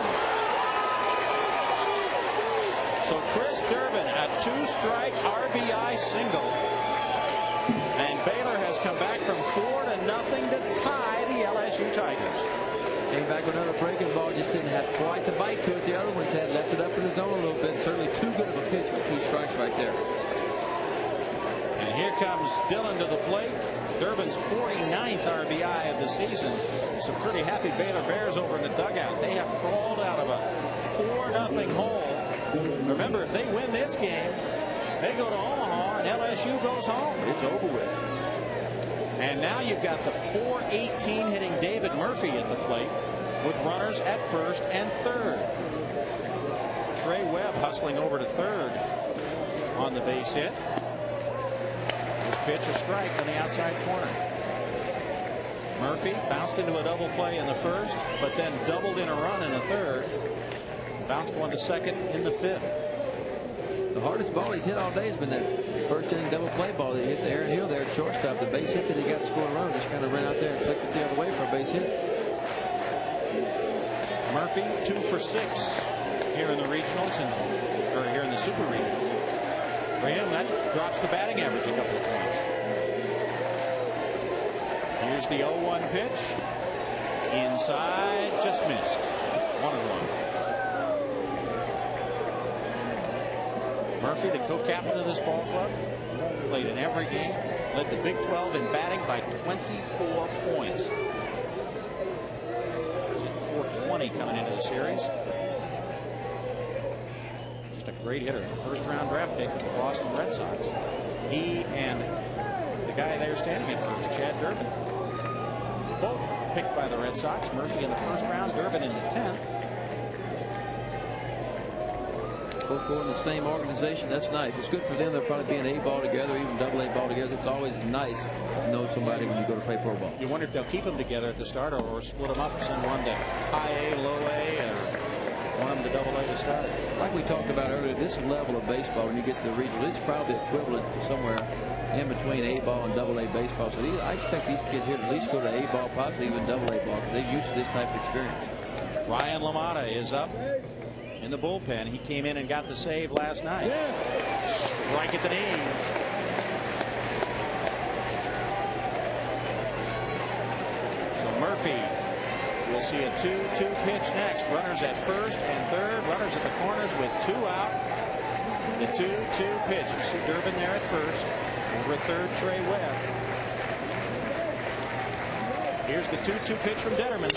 So Chris Durbin, a 2-strike RBI single. And Baylor has come back from 4-0 to tie the LSU Tigers.
Came back with another breaking ball, just didn't have quite the bite to it. The other ones had left it up in the zone a little bit. Certainly too good of a pitch with 2 strikes right there.
And here comes Dillon to the plate. Durbin's 49th RBI of the season. Some pretty happy Baylor Bears over in the dugout. They have crawled out of a 4-0 hole. Remember, if they win this game, they go to Omaha and LSU goes home.
It's over with.
And now you've got the 4-18 hitting David Murphy at the plate with runners at first and third. Trey Webb hustling over to third on the base hit. This pitch a strike on the outside corner. Murphy bounced into a double play in the first, but then doubled in a run in the third. Bounced one to second in the 5th.
The hardest ball he's hit all day has been that first inning double play ball that he hit to Aaron Hill there at shortstop. The base hit that he got to score a run, just kind of ran out there and flicked it the other way for a base hit.
Murphy 2 for 6 here in the regionals or here in the super regionals. For him, that drops the batting average a couple of points. Here's the 0-1 pitch. Inside, just missed. 1-1. Murphy, the co-captain of this ball club, played in every game, led the Big 12 in batting by 24 points. 20 coming into the series. Just a great hitter. First-round draft pick of the Boston Red Sox. He and the guy there standing at first, Chad Durbin, both picked by the Red Sox. Murphy in the first round, Durbin in the 10th.
Both go in the same organization. That's nice. It's good for them. They'll probably be an A-ball together, even double-A ball together. It's always nice to know somebody when you go to play pro ball.
You wonder if they'll keep them together at the start or split them up, send one to high A, low A, or one of them to double A to start.
Like we talked about earlier, this level of baseball, when you get to the regional, it's probably equivalent to somewhere in between A-ball and double-A baseball. So I expect these kids here to at least go to A-ball, possibly even double-A ball, because they're used to this type of experience.
Ryan LaMotta is up in the bullpen. He came in and got the save last night. Strike at the knees. So Murphy will see a 2-2 pitch next. Runners at first and third. Runners at the corners with 2 out. The 2-2 pitch. You see Durbin there at first. Over at third, Trey Webb. Here's the 2-2 pitch from Detterman.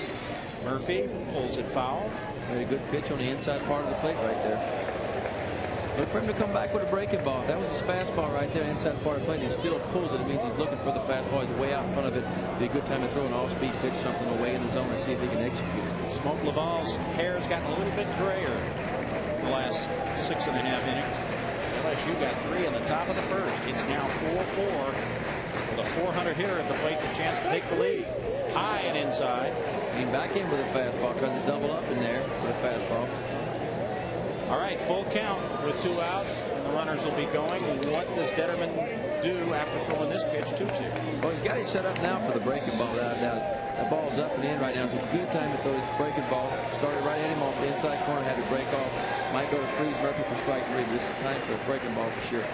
Murphy pulls it foul.
Very good pitch on the inside part of the plate right there. Look for him to come back with a breaking ball. That was his fastball right there, inside part of the plate. He still pulls it. It means he's looking for the fastball. He's way out in front of it. It'd be a good time to throw an off-speed pitch, something away in the zone, and see if he can execute it.
Smoke Laval's hair's gotten a little bit grayer the last 6.5 innings. LSU got 3 in the top of the first. It's now 4-4 with a 400 hitter at the plate, the chance to take the lead. High and inside.
Came back in with a fastball because it doubled up in there with a fastball.
All right, full count with 2 out, and the runners will be going. What does Detterman do after throwing this pitch 2-2?
Well, he's got it set up now for the breaking ball. Now, that ball's up and in right now. It's a good time to throw his breaking ball. Started right at him off the inside corner, had to break off. Might go to freeze Murphy for strike 3. This is time for a breaking ball for sure.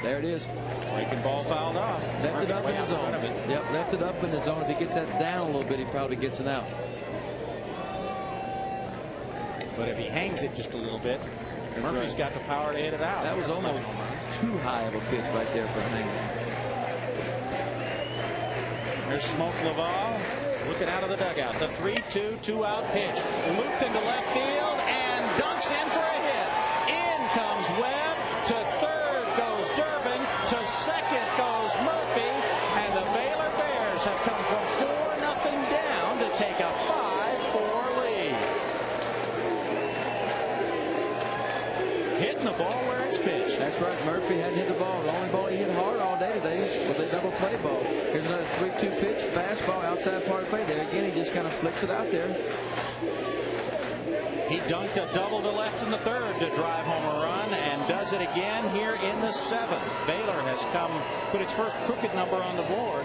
There it is.
Breaking ball fouled off.
Left it up in the zone. Yep, left it up in the zone. If he gets that down a little bit, he probably gets an out.
But if he hangs it just a little bit, Murphy's got the power to hit it out.
That was almost too high of a pitch right there for hanging.
There's Smoke Laval looking out of the dugout. The 3-2, 2-out pitch. Looped into left field and dunks in for a hit. In comes Webb. To third goes Durbin. To second goes Murphy. And the Baylor Bears have come from 4-0 down to take a 5-4 lead. Hitting the ball where it's pitched.
That's right. Murphy hadn't hit the ball. The only ball he hit hard all day today was a double play ball. Here's another 3-2 pitch. Fastball outside part of play. There again, he just kind of flicks it out there.
He dunked a double to left in the third to drive home a run, and does it again here in the 7th. Baylor has put its first crooked number on the board.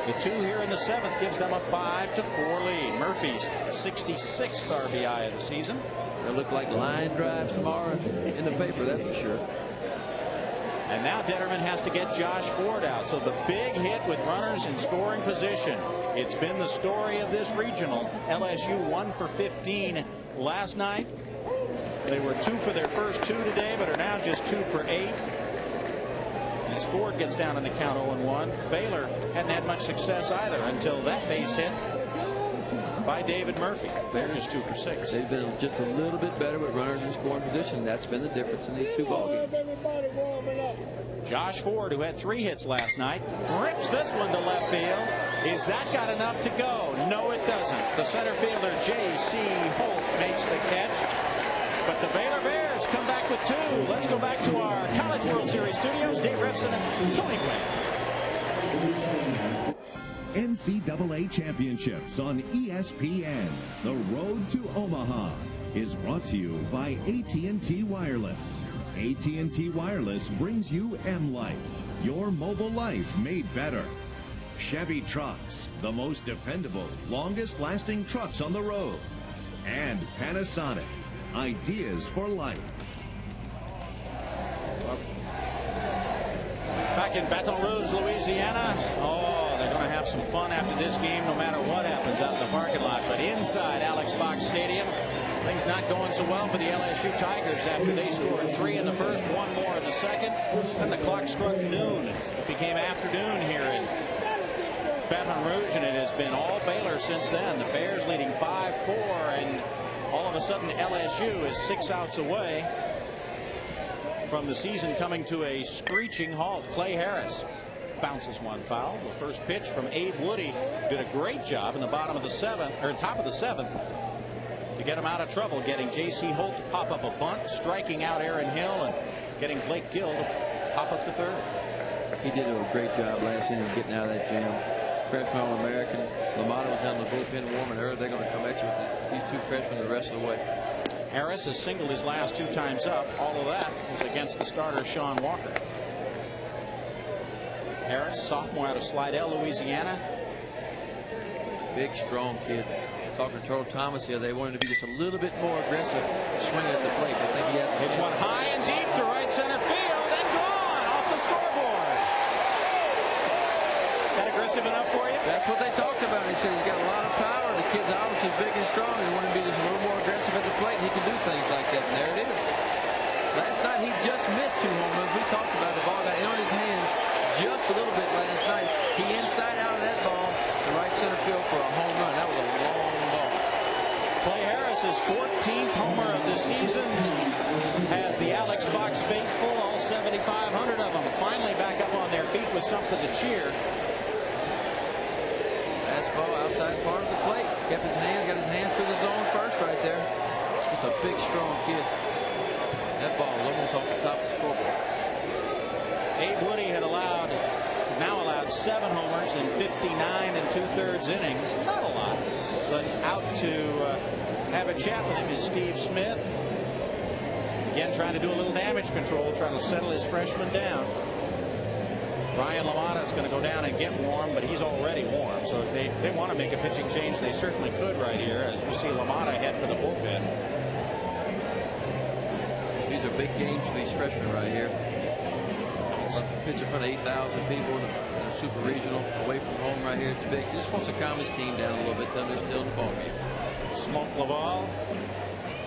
The 2 here in the 7th gives them a 5-4 lead. Murphy's 66th RBI of the season.
They'll look like line drives tomorrow in the paper, that's for sure.
And now Detterman has to get Josh Ford out. So the big hit with runners in scoring position. It's been the story of this regional. LSU 1 for 15 last night. They were 2 for their first 2 today, but are now just 2 for 8. As Ford gets down in the count 0-1, Baylor hadn't had much success either until that base hit by David Murphy. They're just 2 for 6.
They've been just a little bit better with runners in scoring position. That's been the difference in these 2 ball games.
Josh Ford, who had 3 hits last night, rips this one to left field. Is that got enough to go? No, it doesn't. The center fielder, J.C. Holt, makes the catch. But the Baylor Bears come back with 2. Let's go back to our College World Series studios. Dave Revson and Tony Gwynn.
NCAA Championships on ESPN. The Road to Omaha is brought to you by AT&T Wireless. AT&T Wireless brings you M-Life, your mobile life made better. Chevy Trucks, the most dependable, longest-lasting trucks on the road. And Panasonic, ideas for life.
Back in Baton Rouge, Louisiana. Oh, they're going to have some fun after this game, no matter what happens out in the parking lot. But inside Alex Box Stadium, things not going so well for the LSU Tigers after they scored 3 in the first, 1 more in the second. Then the clock struck noon. It became afternoon here in Baton Rouge, and it has been all Baylor since then. The Bears leading 5-4, and all of a sudden LSU is 6 outs away from the season coming to a screeching halt. Clay Harris bounces one foul. The first pitch from Abe Woody did a great job in the bottom of the seventh, or top of the seventh, to get him out of trouble, getting J.C. Holt to pop up a bunt, striking out Aaron Hill, and getting Blake Gill to pop up the third.
He did a great job last inning getting out of that jam. Freshman All-American. LaMotta was down the bullpen warming her. They're going to come at you with these two freshmen the rest of the way.
Harris has singled his last 2 times up. All of that was against the starter, Sean Walker. Harris, sophomore out of Slidell, Louisiana.
Big, strong kid. Talking to Turtle Thomas here, they wanted to be just a little bit more aggressive swinging at the plate. I think he has.
It's one high and deep to right center field and gone off the scoreboard. That aggressive enough for you?
That's what they talked about. They said he's got a lot of power. The kid's obviously big and strong. He wanted to be just a little more aggressive at the plate, and he can do things like that. And there it is. Last night he just missed 2 home runs. We talked about the ball got in on his hands just a little bit last night. He inside out of that ball to right center field for a home run. That was a long ball.
Clay Harris, his 14th homer of the season, has the Alex Box faithful, all 7,500 of them, finally back up on their feet with something to cheer.
Fastball outside part of the plate. Kept his hands, got his hands through the zone first right there. It's a big, strong kid. That ball was almost off the top of the scoreboard.
Abe Woody had now allowed 7 homers in 59 2/3 innings. Not a lot, but out to have a chat with him is Steve Smith. Again, trying to do a little damage control, trying to settle his freshman down. Ryan LaMotta is going to go down and get warm, but he's already warm. So if they want to make a pitching change, they certainly could right here, as you see LaMotta head for the bullpen.
These are big games for these freshmen right here. Pitch in front of 8,000 people in a super regional, away from home right here. It's big. He just wants to calm his team down a little bit, tell them they're still in the ballgame.
Smoke Laval,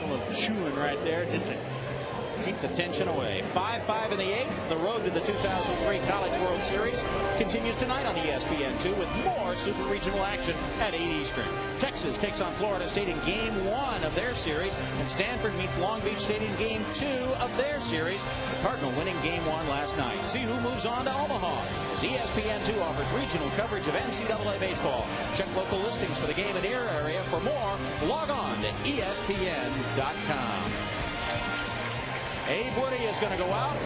a little chewing right there just to keep the tension away. 5-5 in the 8th. The road to the 2003 College World Series continues tonight on ESPN2 with more Super Regional action at 8 Eastern. Texas takes on Florida State in Game 1 of their series, and Stanford meets Long Beach State in Game 2 of their series. The Cardinal winning Game 1 last night. See who moves on to Omaha, as ESPN2 offers regional coverage of NCAA baseball. Check local listings for the game in your area. For more, log on to ESPN.com. Abe Woody is going to go out.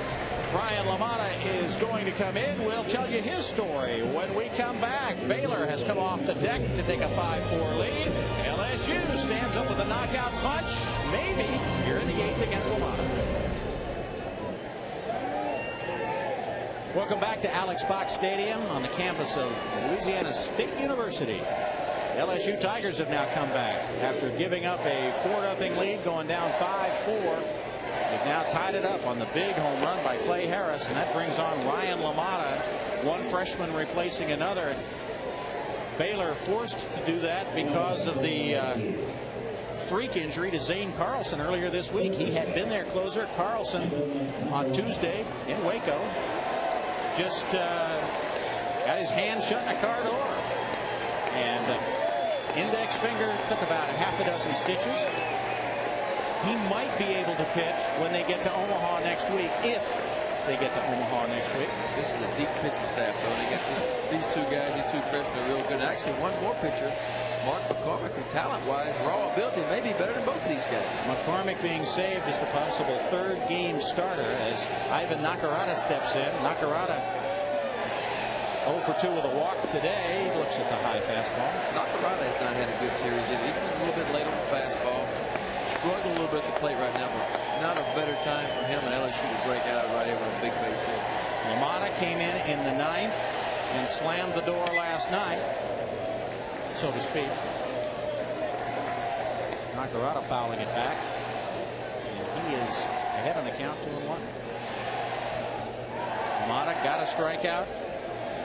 Ryan LaMotta is going to come in. We'll tell you his story when we come back. Baylor has come off the deck to take a 5-4 lead. LSU stands up with a knockout punch. Maybe here in the 8th against LaMotta. Welcome back to Alex Box Stadium on the campus of Louisiana State University. LSU Tigers have now come back after giving up a 4-0 lead, going down 5-4. They've now tied it up on the big home run by Clay Harris, and that brings on Ryan LaMotta, one freshman replacing another. Baylor forced to do that because of the freak injury to Zane Carlson earlier this week. He had been their closer. Carlson on Tuesday in Waco just got his hand shut in a car door, and index finger took about a half a dozen stitches. He might be able to pitch when they get to Omaha next week, if they get to Omaha next week.
This is a deep pitching staff, though. They got these 2 guys, these 2 freshmen are real good. Actually, one more pitcher, Mark McCormick, who talent-wise, raw ability, may be better than both of these guys.
McCormick being saved as the possible 3rd game starter as Ivan Nakarada steps in. Nakarada 0 for 2 with a walk today. Looks at the high fastball.
Nakarada has not had a good series. He's been a little bit late on the fastball. Struggling a little bit at the plate right now, but not a better time for him and LSU to break out right here with a big base hit.
LaMotta came in the 9th and slammed the door last night, so to speak. Nakarada fouling it back, and he is ahead on the count, 2-1. LaMotta got a strikeout.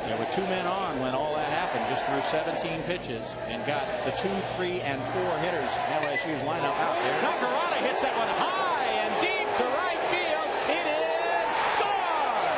There were 2 men on when all that happened, just threw 17 pitches and got the 2, 3, and 4 hitters in LSU's lineup out there. Nakarada hits that one high and deep to right field. It is gone.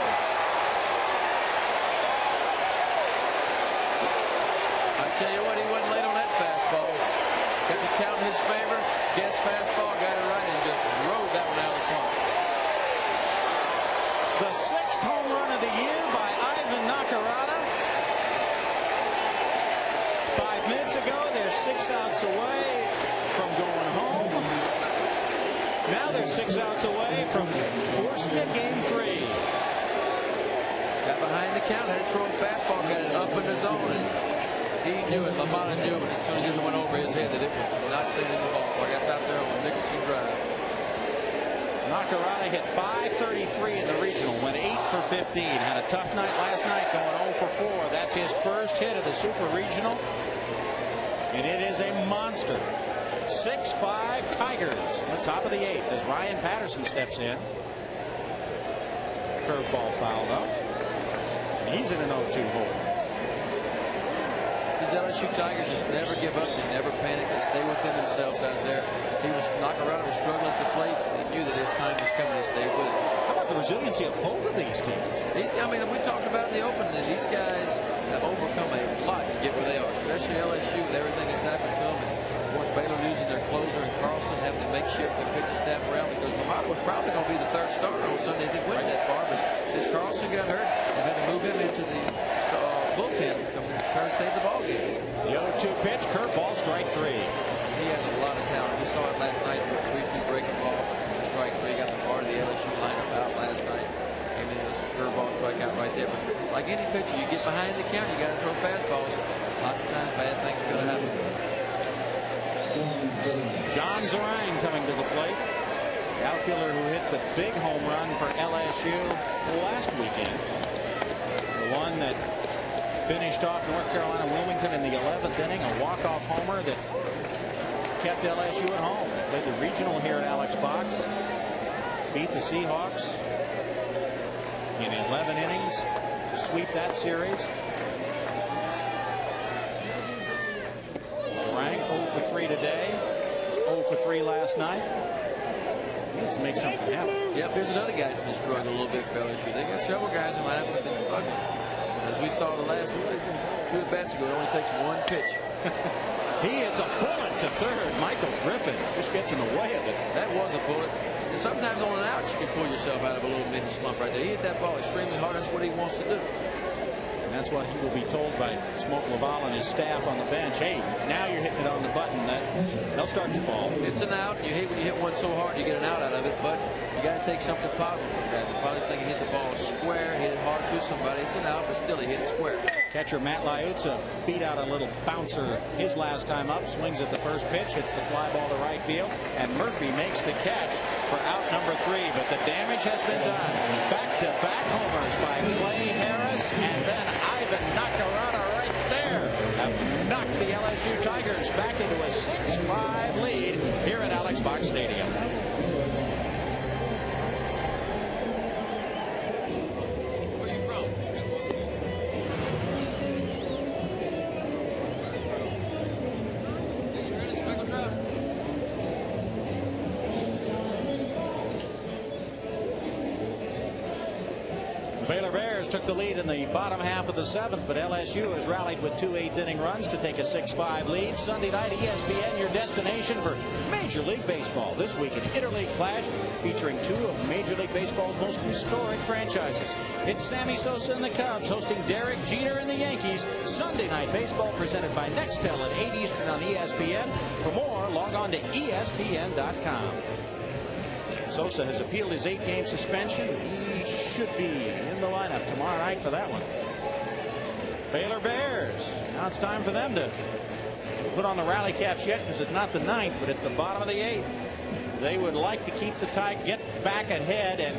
6 outs away from going home. Now they're 6 outs away from forcing a game 3.
Got behind the count, had to throw a fastball, got it up in the zone, and he knew it. Lamont knew it as soon as it went over his head that it was not sending the ball. I guess out there on the Nicholson Drive.
Nakarada hit .533 in the regional, went 8 for 15. Had a tough night last night, going 0 for 4. That's his first hit of the Super Regional, and it is a monster. 6-5 Tigers on the top of the 8th as Ryan Patterson steps in. Curveball fouled up. He's in an 0-2 hole.
These LSU Tigers just never give up. They never panic. They stay within themselves out there. Nakarada was struggling at the plate. He knew that his time was coming to stay with it.
How about the resiliency of both of these teams?
I mean, we talked about in the opening that these guys have overcome a lot to get where they are, especially LSU with everything that's happened to them. And of course, Baylor losing their closer and Carlson having to makeshift their pitching staff around because Lamont was probably going to be the third starter on Sunday if he went that far. But since Carlson got hurt, they've had to move him into the bullpen to try to save the ball game.
The 0-2 pitch, curveball, strike 3.
He has a lot of talent. We saw it last night with a 3-2 breaking ball. Strike 3, got the part of the LSU lineup out last night. Came in with a curveball strikeout right there. But like any pitcher, you get behind the count, you got to throw fastballs. Lots of times bad things are going to happen.
John Zarang coming to the plate. The outfielder who hit the big home run for LSU last weekend. The one that finished off North Carolina Wilmington in the 11th inning, a walk-off homer that kept LSU at home. Played the regional here at Alex Box. Beat the Seahawks in 11 innings to sweep that series. Zarang 0 for 3 today. 0 for 3 last night. He needs to make something happen.
Yep, here's another guy that's been struggling a little bit for LSU. They got several guys in lineup that have been struggling. As we saw the last 2 at-bats ago, it only takes one pitch.
He hits a bullet to third. Michael Griffin just gets in the way of it.
That was a bullet. And sometimes on an out, you can pull yourself out of a little mini slump right there. He hit that ball extremely hard. That's what he wants to do.
And that's what he will be told by Smoke Laval and his staff on the bench. Hey, now you're hitting it on the button. They'll start to fall.
It's an out. You hate when you hit one so hard you get an out of it, but you got to take something positive from that. The positive thing, he hit the ball square, hit it hard to somebody. It's an out, but still he hit it square.
Catcher Matt Liuzza beat out a little bouncer his last time up. Swings at the first pitch, hits the fly ball to right field, and Murphy makes the catch for out number 3. But the damage has been done. Back-to-back homers by Clay Harris, and then Ivan Nakarada right there have knocked the LSU Tigers back into a 6-5 lead here at Alex Box Stadium. Baylor Bears took the lead in the bottom half of the 7th, but LSU has rallied with 2 8th-inning runs to take a 6-5 lead. Sunday night, ESPN, your destination for Major League Baseball. This week, an interleague clash featuring 2 of Major League Baseball's most historic franchises. It's Sammy Sosa and the Cubs hosting Derek Jeter and the Yankees. Sunday Night Baseball presented by Nextel at 8 Eastern on ESPN. For more, log on to ESPN.com. Sosa has appealed his 8-game suspension. He should be in the lineup tomorrow night for that one. Baylor Bears. Now it's time for them to put on the rally caps yet because it's not the 9th, but it's the bottom of the 8th. They would like to keep the get back ahead and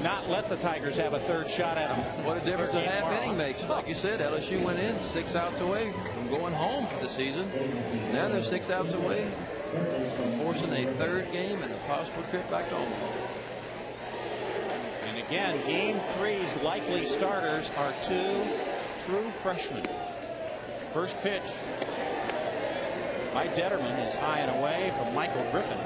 not let the Tigers have a third shot at them.
What a difference a half inning makes. Like you said, LSU went in 6 outs away from going home for the season. Now they're 6 outs away from forcing a 3rd game and a possible trip back to Omaha.
And again, Game 3's likely starters are 2 true freshmen. First pitch by Detterman is high and away from Michael Griffin.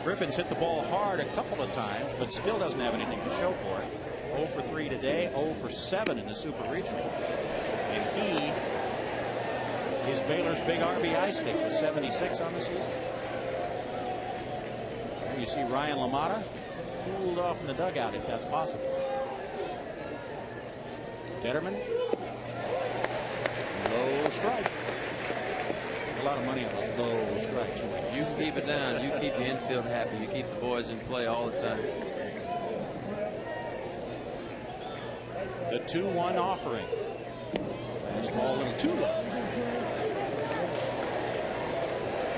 Griffin's hit the ball hard a couple of times, but still doesn't have anything to show for it. 0 for 3 today, 0 for 7 in the Super Regional. And he is Baylor's big RBI stick with 76 on the season. There you see Ryan LaMotta cooled off in the dugout if that's possible. Detterman. Low strike. lot of money on those low strikes.
You keep it down. You keep your infield happy. You keep the boys in play all the time.
The 2-1 offering. Fastball a little too low.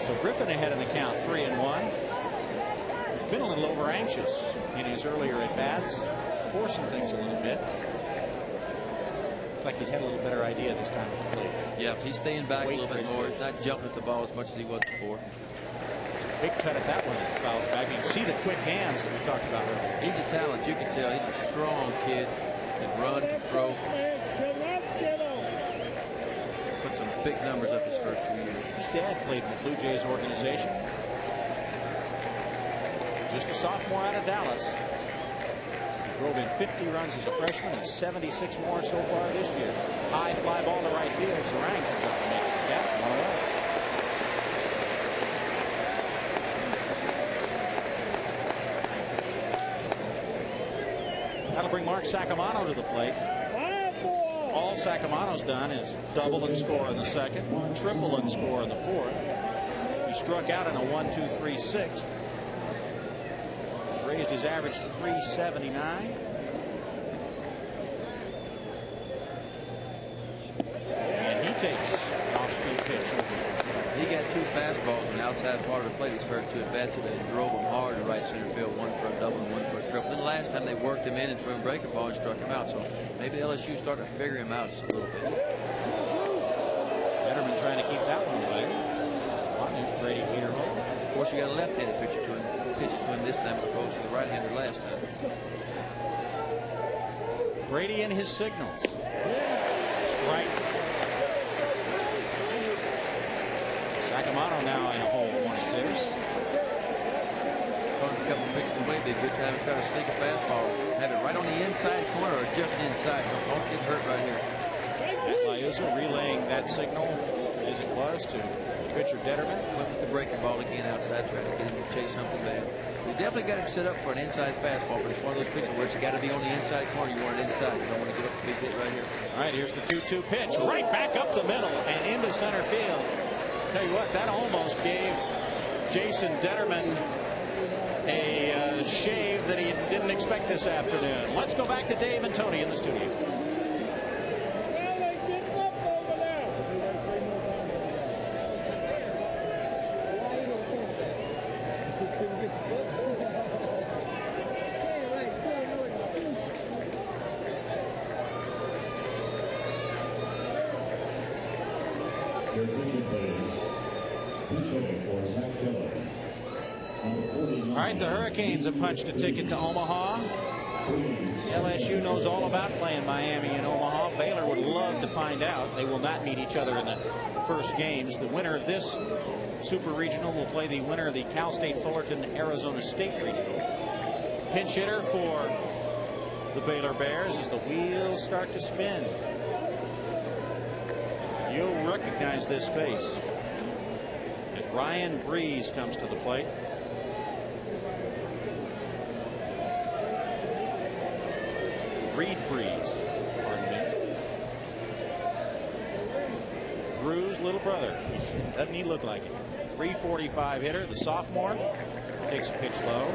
So Griffin ahead in the count, 3-1. He's been a little over anxious in his earlier at bats, forcing things a little bit. Looks like he's had a little better idea this time at the plate.
Yeah, he's staying back a little bit more. He's not jumping at the ball as much as he was before.
Big cut at that one. Fouls back. You can see the quick hands that we talked about earlier.
He's a talent. You can tell. He's a strong kid. Can run, can throw. Put some big numbers up his first 2 years.
His dad played in the Blue Jays organization. Just a sophomore out of Dallas. He drove in 50 runs as a freshman and 76 more so far this year. High fly ball to right field. Zarang comes up and makes the catch. 1 away. That'll bring Mark Sacamano to the plate. All Sacamano's done is double and score in the second, triple and score in the fourth. He struck out in a 1-2-3-6. He's raised his average to 379. And he takes an off-speed pitch.
He got 2 fastballs on the outside part of the plate. He's hurt 2 at bats, and drove him hard to right center field, 1 for a double and 1 for a triple. Then the last time they worked him in and threw him breaker ball and struck him out. So maybe LSU started to figure him out just a little bit.
Betterman trying to keep that one away. Brady Peter home.
Of course, you got a left-handed pitch it to him this time as opposed to the right-hander last time.
Brady and his signals. Strike. Sacamano now in a hole 1-2.
A couple of pitches away, be a good time to try to sneak a fastball. Have it right on the inside corner or just inside. Don't get hurt right here.
Liuzzo relaying that signal as it was to pitcher Detterman.
Went with the breaking ball again outside, trying to get him to chase something bad. You definitely got him set up for an inside fastball, but it's one of those pitches where it's got to be on the inside corner. You want it inside. You don't want to get up a big hit right here.
All right, here's the 2-2 pitch. Right back up the middle and into center field. Tell you what, that almost gave Jason Detterman a shave that he didn't expect this afternoon. Let's go back to Dave and Tony in the studio. All right, the Hurricanes have punched a ticket to Omaha. LSU knows all about playing Miami and Omaha. Baylor would love to find out. They will not meet each other in the first games. The winner of this Super Regional will play the winner of the Cal State Fullerton Arizona State Regional. Pinch hitter for the Baylor Bears as the wheels start to spin. You'll recognize this face as Ryan Breeze comes to the plate. Reed Breeze, pardon me. Drew's little brother. Doesn't he look like it? 345 hitter, the sophomore. Takes a pitch low.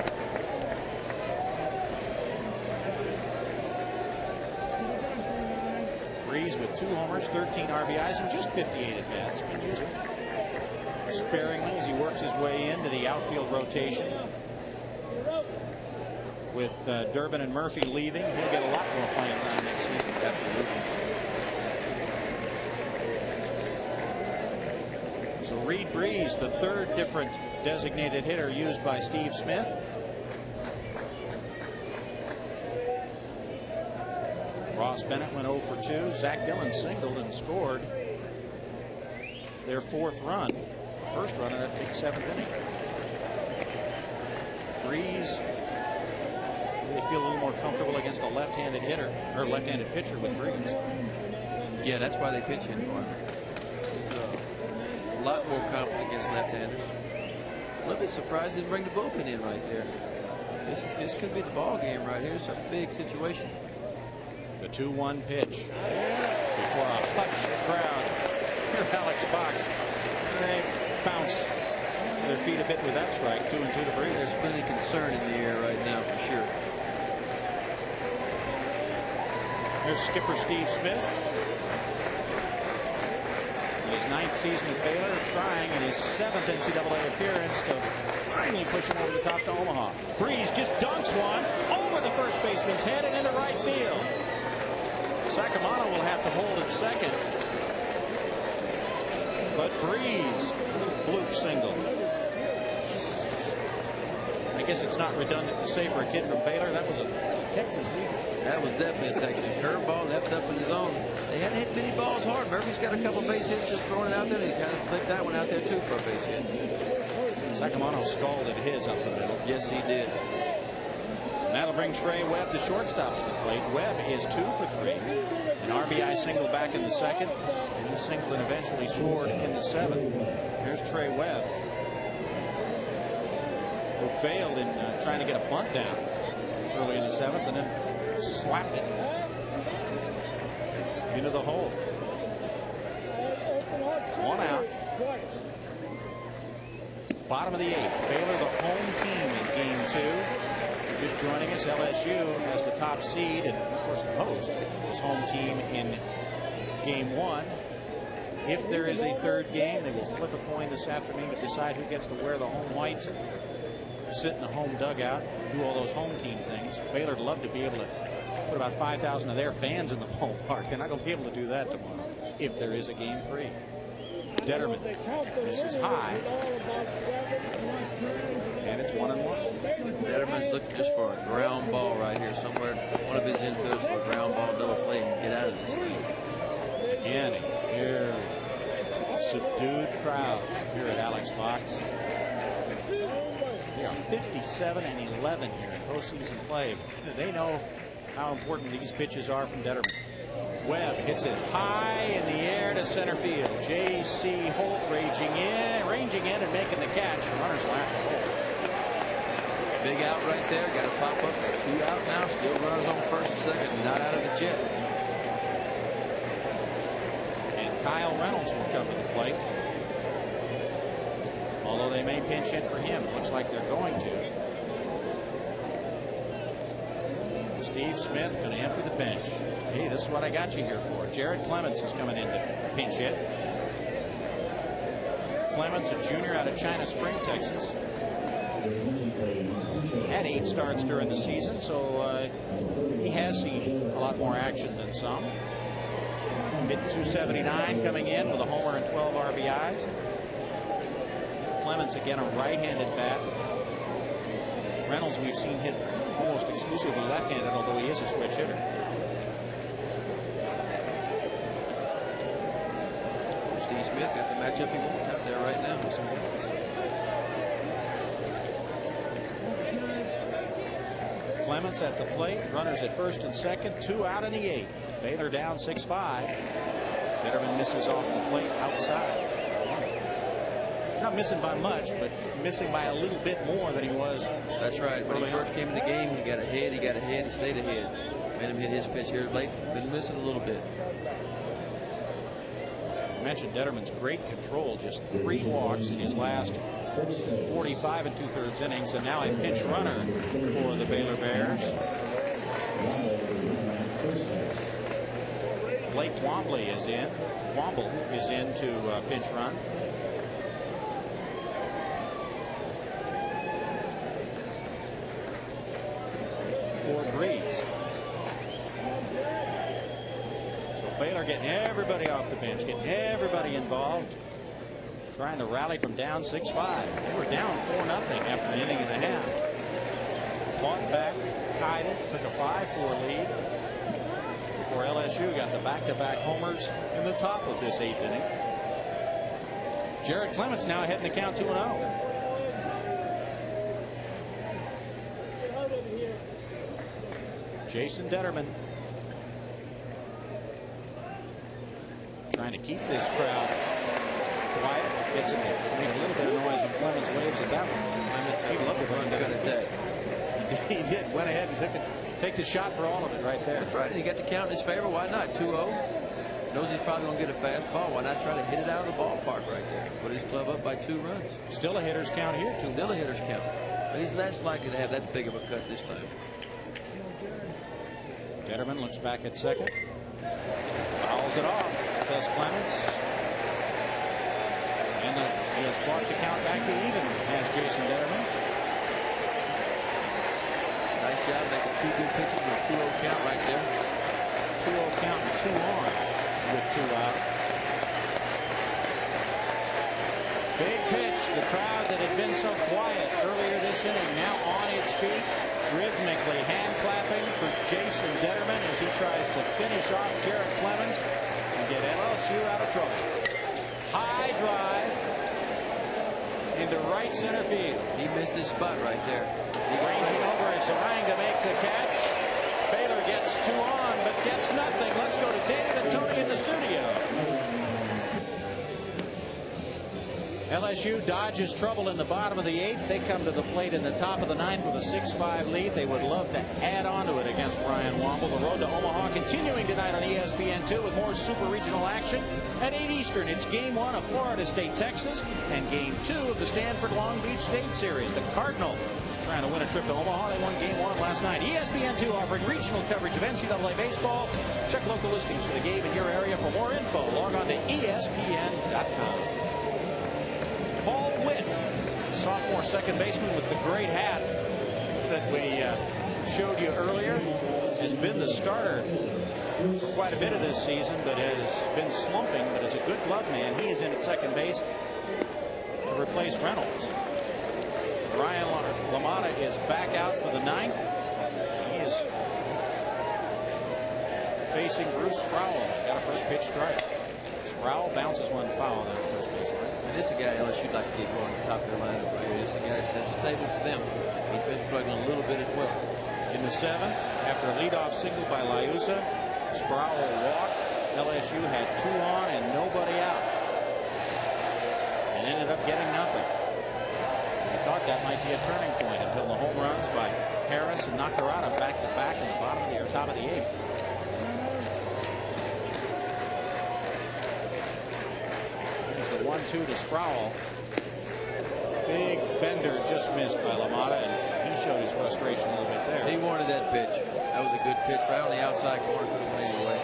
Breeze with 2 homers, 13 RBIs, and just 58 at bats. Been used sparingly as he works his way into the outfield rotation. With Durbin and Murphy leaving, he'll get a lot more playing time next season. Absolutely. So Reed Breeze, the 3rd different designated hitter used by Steve Smith. Ross Bennett went 0 for 2. Zach Dillon singled and scored their 4th run. First run in that big 7th inning. Breeze, they feel a little more comfortable against a left-handed hitter or left-handed pitcher with Breeze.
Yeah, that's why they pitch in for him. A lot more confident against left-handers. A little bit surprised they didn't bring the bullpen in right there. This could be the ball game right here. It's a big situation.
The 2-1 pitch before a hushed crowd. Here, Alex Box. feet a bit with that strike. 2-2 to Breeze.
There's plenty of concern in the air right now for sure.
There's skipper Steve Smith. In his 9th season at Baylor, trying in his 7th NCAA appearance to finally push him over the top to Omaha. Breeze just dunks one over the first baseman's head and into right field. Sacramento will have to hold at second. But Breeze, bloop single. I guess it's not redundant to say for a kid from Baylor, that was a Texas leader.
That was definitely a Texas curveball, left up in his own. They hadn't hit many balls hard. Murphy's got a couple base hits just throwing it out there. He kind of flicked that one out there too for a base hit.
Sacramento scalded his up the middle.
Yes, he did.
And that'll bring Trey Webb, the shortstop, to the plate. Webb is 2 for 3. An RBI single back in the 2nd. And he singled and eventually scored in the 7th. Here's Trey Webb, who failed in trying to get a bunt down early in the 7th and then slapped it into the hole. 1 out. Bottom of the 8th. Baylor, the home team in game 2. Just joining us, LSU has the top seed, and of course the host is home team in game 1. If there is a 3rd game, they will flip a coin this afternoon to decide who gets to wear the home whites, sit in the home dugout, do all those home team things. Baylor would love to be able to put about 5,000 of their fans in the ballpark. They're not going to be able to do that tomorrow if there is a game 3. Detterman misses high, and it's 1-1.
Detterman's looking just for a ground ball right here somewhere. One of his infields for a ground ball double play and get out of this thing.
Again, here, subdued crowd here at Alex Box. They are 57-11 here in postseason play. They know how important these pitches are from Detterman. Webb hits it high in the air to center field. J.C. Holt ranging in and making the catch. The runners will have to hold.
Big out right there. Got to pop up. Got 2 out now. Still runners on first and second. Not out of the jet.
And Kyle Reynolds will come to the plate. Although they may pinch hit for him. Looks like they're going to. Steve Smith going to empty the bench. Hey, this is what I got you here for. Jared Clemens is coming in to pinch hit. Clemens, a junior out of China Spring, Texas. Had 8 starts during the season, so he has seen a lot more action than some. Hit 279 coming in with a homer and 12 RBIs. Clemens, again, a right-handed bat. Reynolds, we've seen hit almost exclusively left-handed, although he is a switch hitter.
Steve Smith got the matchup he wants out there right now.
Clemens at the plate, runners at first and second, 2 out in the 8th. Baylor down 6-5. Detterman misses off the plate outside. Not missing by much, but missing by a little bit more than he was.
That's right. When he first came in the game, he got ahead, he stayed ahead. Made him hit his pitch here late. Been missing a little bit.
I mentioned Detterman's great control, just 3 walks in his last 45 2/3 innings, and now a pinch runner for the Baylor Bears. Blake Womble is in to pinch run. For Breeze. So Baylor getting everybody off the bench, getting everybody involved, trying to rally from down 6-5. They were down 4-0 after an inning and a half. Fought back, tied it, took a 5-4 lead before LSU got the back-to-back homers in the top of this 8th inning. Jared Clemens now ahead in the count 2-0. Jason Detterman trying to keep this crowd quiet. Gets it, made a little bit of noise when Clemens waves at that one. He loved to run down. He did. Went ahead and take the shot for all of it right there.
That's right. He got the count in his favor. Why not? 2-0. Knows he's probably going to get a fast ball. Why not try to hit it out of the ballpark right there? Put his club up by 2 runs.
Still a hitter's count here.
Still a hitter's count. But he's less likely to have that big of a cut this time.
Detterman looks back at second. Fouls it off. Does Clemens. And he has brought the count back to even, has Jason Detterman.
Nice job making 2 good pitches with a 2-0 count right there.
2-0 count and 2 on with 2 out. Big pitch. The crowd that had been so quiet earlier this inning now on its feet, rhythmically hand clapping for Jason Detterman as he tries to finish off Jared Clemens and get LSU out of trouble. High drive into right center field.
He missed his spot right there.
Ranging over is Sarang to make the catch. Baylor gets 2 on, but gets nothing. Let's go to Dave and Tony in the studio. LSU dodges trouble in the bottom of the 8th. They come to the plate in the top of the 9th with a 6-5 lead. They would love to add on to it against Brian Womble. The road to Omaha continuing tonight on ESPN2 with more super regional action. At 8 Eastern, it's Game 1 of Florida State, Texas, and Game 2 of the Stanford Long Beach State Series. The Cardinal trying to win a trip to Omaha. They won Game 1 last night. ESPN2 offering regional coverage of NCAA baseball. Check local listings for the game in your area. For more info, log on to ESPN.com. Paul Witt, sophomore second baseman with the great hat that we showed you earlier, has been the starter for quite a bit of this season, but has been slumping, but is a good glove man. He is in at second base to replace Reynolds. Ryan LaMotta is back out for the 9th. He is facing Bruce Sproul. Got a first pitch strike. Sproul bounces one foul down the first base line.
And this is a guy LSU'd like to get going at the top of their lineup right here. This is a guy that sets the table for them. He's been struggling a little bit as well.
In the 7th, after a leadoff single by Liusa, Sproul walked. LSU had 2 on and nobody out, and ended up getting nothing. We thought that might be a turning point until the home runs by Harris and Nakarada back to back in the bottom of the or top of the 8th. Here's the 1-2 to Sproul. Big bender just missed by LaMotta, and he showed his frustration a little bit there.
He wanted that pitch. That was a good pitch right on the outside corner. Could have went anyway.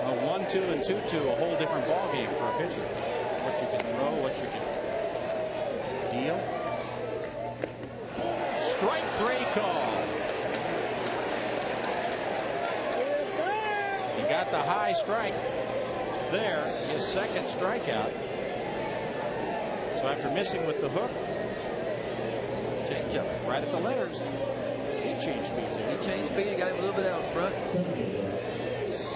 A 1-2 and 2-2, a whole different ball game for a pitcher. What you can throw, what you can deal. Strike 3 call. He got the high strike there, his second strikeout. So after missing with the hook,
change up
right at the letters, he changed speed.
He changed speed. He got him a little bit out front.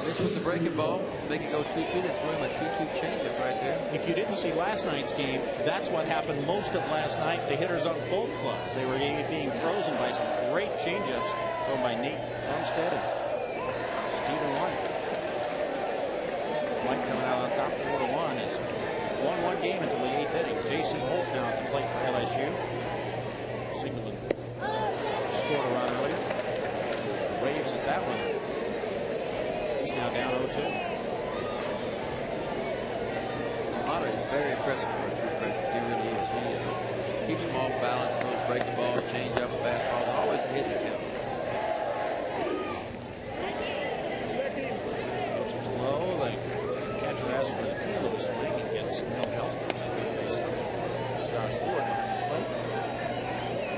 This was the breaking ball. Make it go 2-2. They threw him a 2-2 changeup right there.
If you didn't see last night's game, that's what happened most of last night. The hitters on both clubs, they were being frozen by some great changeups thrown by Nate Bumstead and Stephen White. White coming out on top 4-1 is 1-1 game until the 8th inning. J.C. Holt now at the plate for LSU. Singleton scored a run earlier. Waves at that one. He's now down 0-2.
Potter is very impressive for a true freshman. He really is. He keeps them off balance. Those breaking balls, change up, fastballs, always a hitting count.
Pitcher's low. The catcher asks for the feel of the swing and gets no help from the third baseman. Josh Ford behind the plate.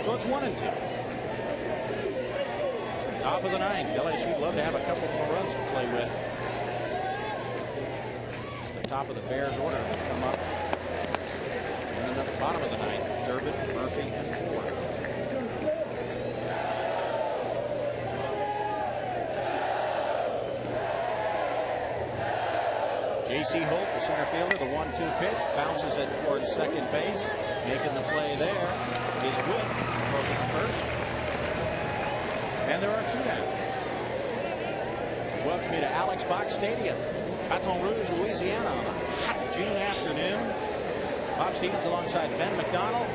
So it's 1-2. Top of the 9th. LSU'd love to have a couple more runs to play with. The top of the Bears order will come up. And then at the bottom of the 9th, Durbin, Murphy, and Ford. J.C. Holt, the center fielder, the 1-2 pitch, bounces it towards second base. Making the play there is Witt. Throws it to first. And there are 2 down. Welcome you to Alex Box Stadium, Baton Rouge, Louisiana, on a hot June afternoon. Bob Stevens alongside Ben McDonald.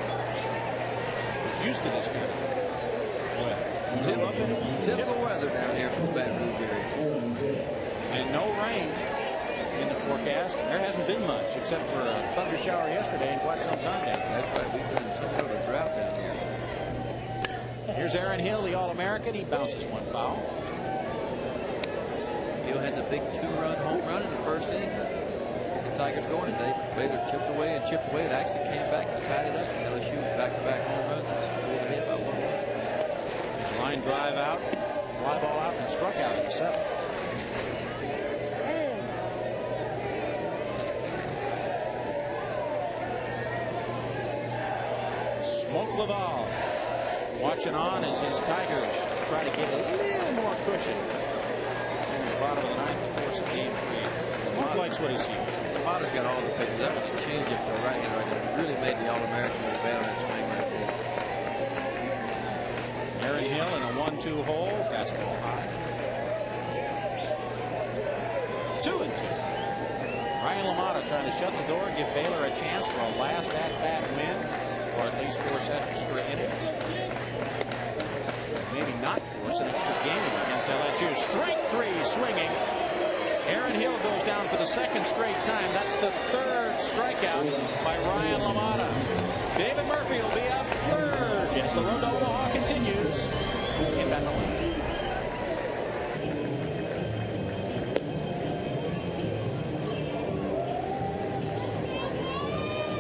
Who's used to this kind of weather.
Typical weather down here from Baton Rouge area.
And no rain in the forecast. There hasn't been much except for a thunder shower yesterday in quite some time down there.
That's right. We've been in some sort of a drought down here.
Here's Aaron Hill, the All-American. He bounces one foul.
Hill had the big 2-run home run in the first inning. The Tigers going today. Baylor chipped away and chipped away. It actually came back and tied it up. LSU back-to-back home runs. Pulled ahead by 1 run.
Line drive out, fly ball out, and struck out in the 7th. Smoke Laval watching on as his Tigers try to get a little more cushion in the bottom of the 9th to force a game 3. Smoke likes what he sees.
Potter's got all the pitches. That was a changeup to right hand right there. Really made the All-American with a Baylor swing right there.
Aaron Hill in a 1-2 hole. Fastball high. 2-2. Ryan LaMotta trying to shut the door, give Baylor a chance for a last at-bat win, or at least force extra innings. Maybe not force an extra game against LSU. Strike 3 swinging. Aaron Hill goes down for the 2nd straight time. That's the 3rd strikeout by Ryan LaMotta. David Murphy will be up 3rd as the road to Omaha continues in Baton Rouge.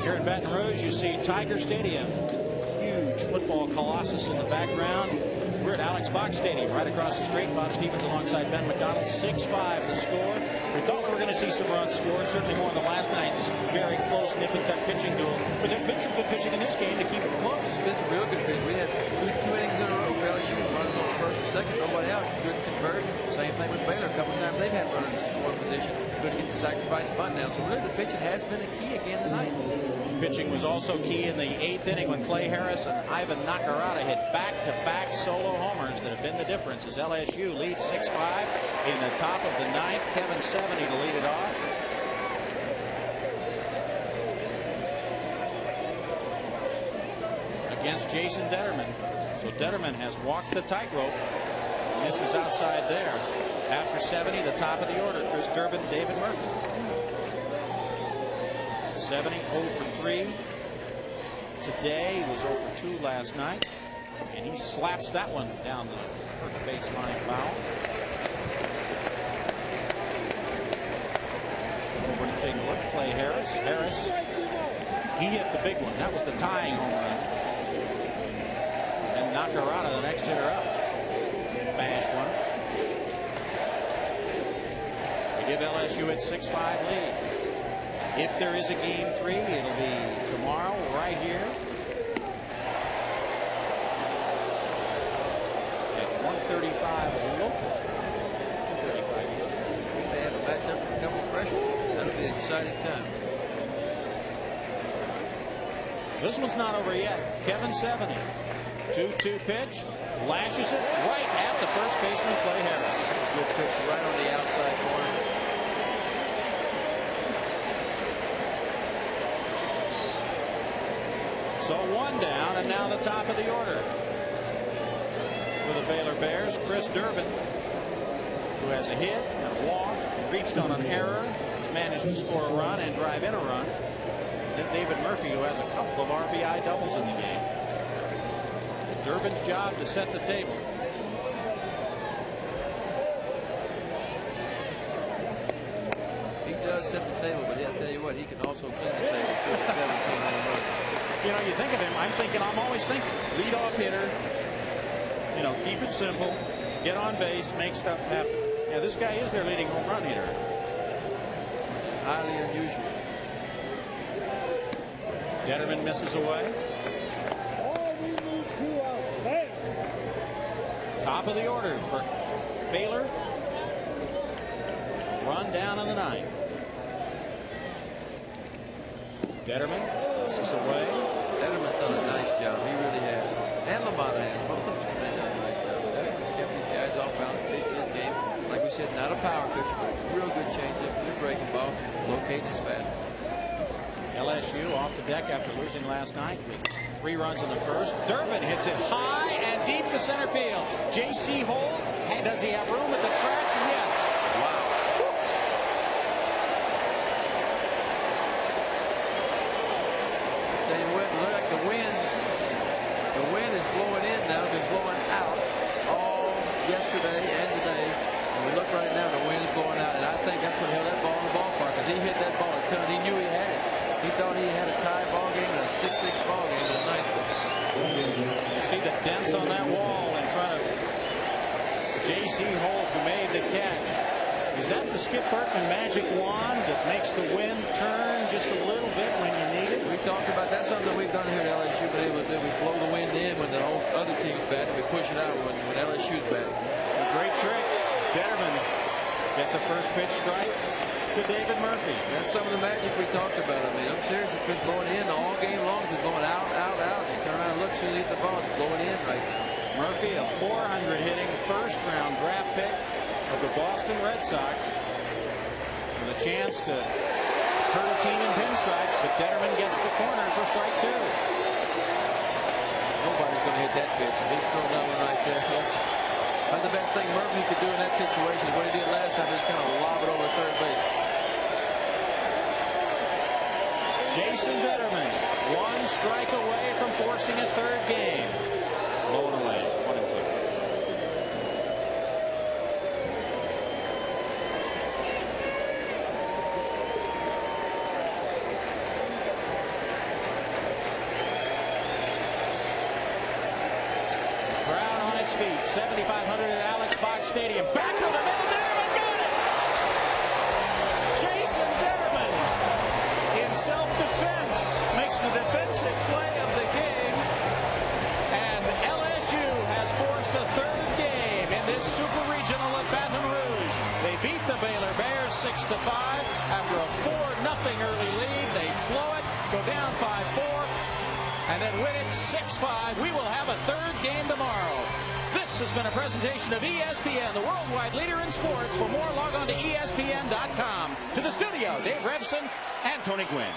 Here in Baton Rouge, you see Tiger Stadium. Huge football colossus in the background. We're at Alex Box Stadium, right across the street. Bob Stevens alongside Ben McDonald. 6-5 the score. We thought we were going to see some runs scored, certainly more than last night's very close nip-and-tuck pitching duel. But there's been some good pitching in this game to keep it close.
It's been some real good pitching. We had two innings in a row for LSU. Runners on the 1st and 2nd, nobody out. Couldn't convert. Same thing with Baylor. A couple of times they've had runners in scoring position. Couldn't get the sacrifice bunt down. So really the pitching has been a key again tonight.
Pitching was also key in the 8th inning when Clay Harris and Ivan Nakarada hit back-to-back solo homers that have been the difference as LSU leads 6-5 in the top of the 9th. Kevin 70 to lead it off. Against Jason Detterman. So Detterman has walked the tightrope. Misses outside there. After 70, the top of the order, Chris Durbin, David Murphy. 70, 0 for 3 today. He was 0 for 2 last night. And he slaps that one down the first baseline foul. Over to take a look. Clay Harris. He hit the big one. That was the tying home run. And Nakarada, the next hitter up, bashed one. We give LSU its 6-5 lead. If there is a game 3, it'll be tomorrow right here at 1:35 local. 1:35 Eastern.
We may have a matchup for a couple of freshmen. That'll be an exciting time.
This one's not over yet. Kevin 70. 2-2 pitch. Lashes it right at the first baseman, Clay Harris.
Good pitch right on the outside corner.
So 1 down, and now the top of the order for the Baylor Bears. Chris Durbin, who has a hit and a walk, reached on an error, managed to score a run and drive in a run. Then David Murphy, who has a couple of RBI doubles in the game. Durbin's job to set the table.
He does set the table, but I'll tell you what, he can also clean the table too. 17 home runs.
You know, you think of him, I'm always thinking, leadoff hitter, you know, keep it simple, get on base, make stuff happen. Yeah, this guy is their leading home run hitter.
Highly unusual.
Detterman misses away. Top of the order for Baylor. Run down in the 9th. Detterman misses away.
Detterman's done a nice job. He really has. And LaMotta has. Both of them have done a nice job. Detterman's kept these guys off balance, pitched this game. Like we said, not a power pitcher, but real good changeup, good breaking ball, locating his fastball.
LSU off the deck after losing last night with 3 runs in the first. Durbin hits it high and deep to center field. J.C. Holt, does he have room at the track? Yes. Wow.
and held that ball in the ballpark because he hit that ball a ton. He knew he had it. He thought he had a tie ball game and a 6-6 ball game in the ninth.
You see the dents on that wall in front of J.C. Holt, who made the catch. Is that the Skip Bertman magic wand that makes the wind turn just a little bit when you need it?
We talked about that's something we've done here at LSU, but able to do. We blow the wind in when the whole other team's batting. We push it out when LSU's batting.
A great trick. Betterman gets a first pitch strike to David Murphy.
That's some of the magic we talked about. I mean, I'm serious. It's been blowing in all game long. It's been going out, out, out. And you turn around and look, as soon as you hit the ball, it's blowing in right now.
Murphy, a 400 hitting first-round draft pick of the Boston Red Sox, with a chance to hurt a team in pinstripes, but Betterman gets the corner for strike two.
Nobody's going to hit that pitch. He's throwing that one right there. That's the best thing Murphy could do in that situation is what he did last time. Just kind of lob it over third base.
Jason Betterman, one strike away from forcing a third game. Blowing away, 1-2. Crowd on its feet, 7,500 at Alex Box Stadium. Back to the middle, Betterman got it! Jason Betterman, in self-defense, makes the defensive play of the game. And LSU has forced a third game in this Super Regional at Baton Rouge. They beat the Baylor Bears 6-5 after a 4-0 early lead. They blow it, go down 5-4, and then win it 6-5. We will have a third game tomorrow. This has been a presentation of ESPN, the worldwide leader in sports. For more, log on to ESPN.com. To the studio, Dave Revson and Tony Gwynn.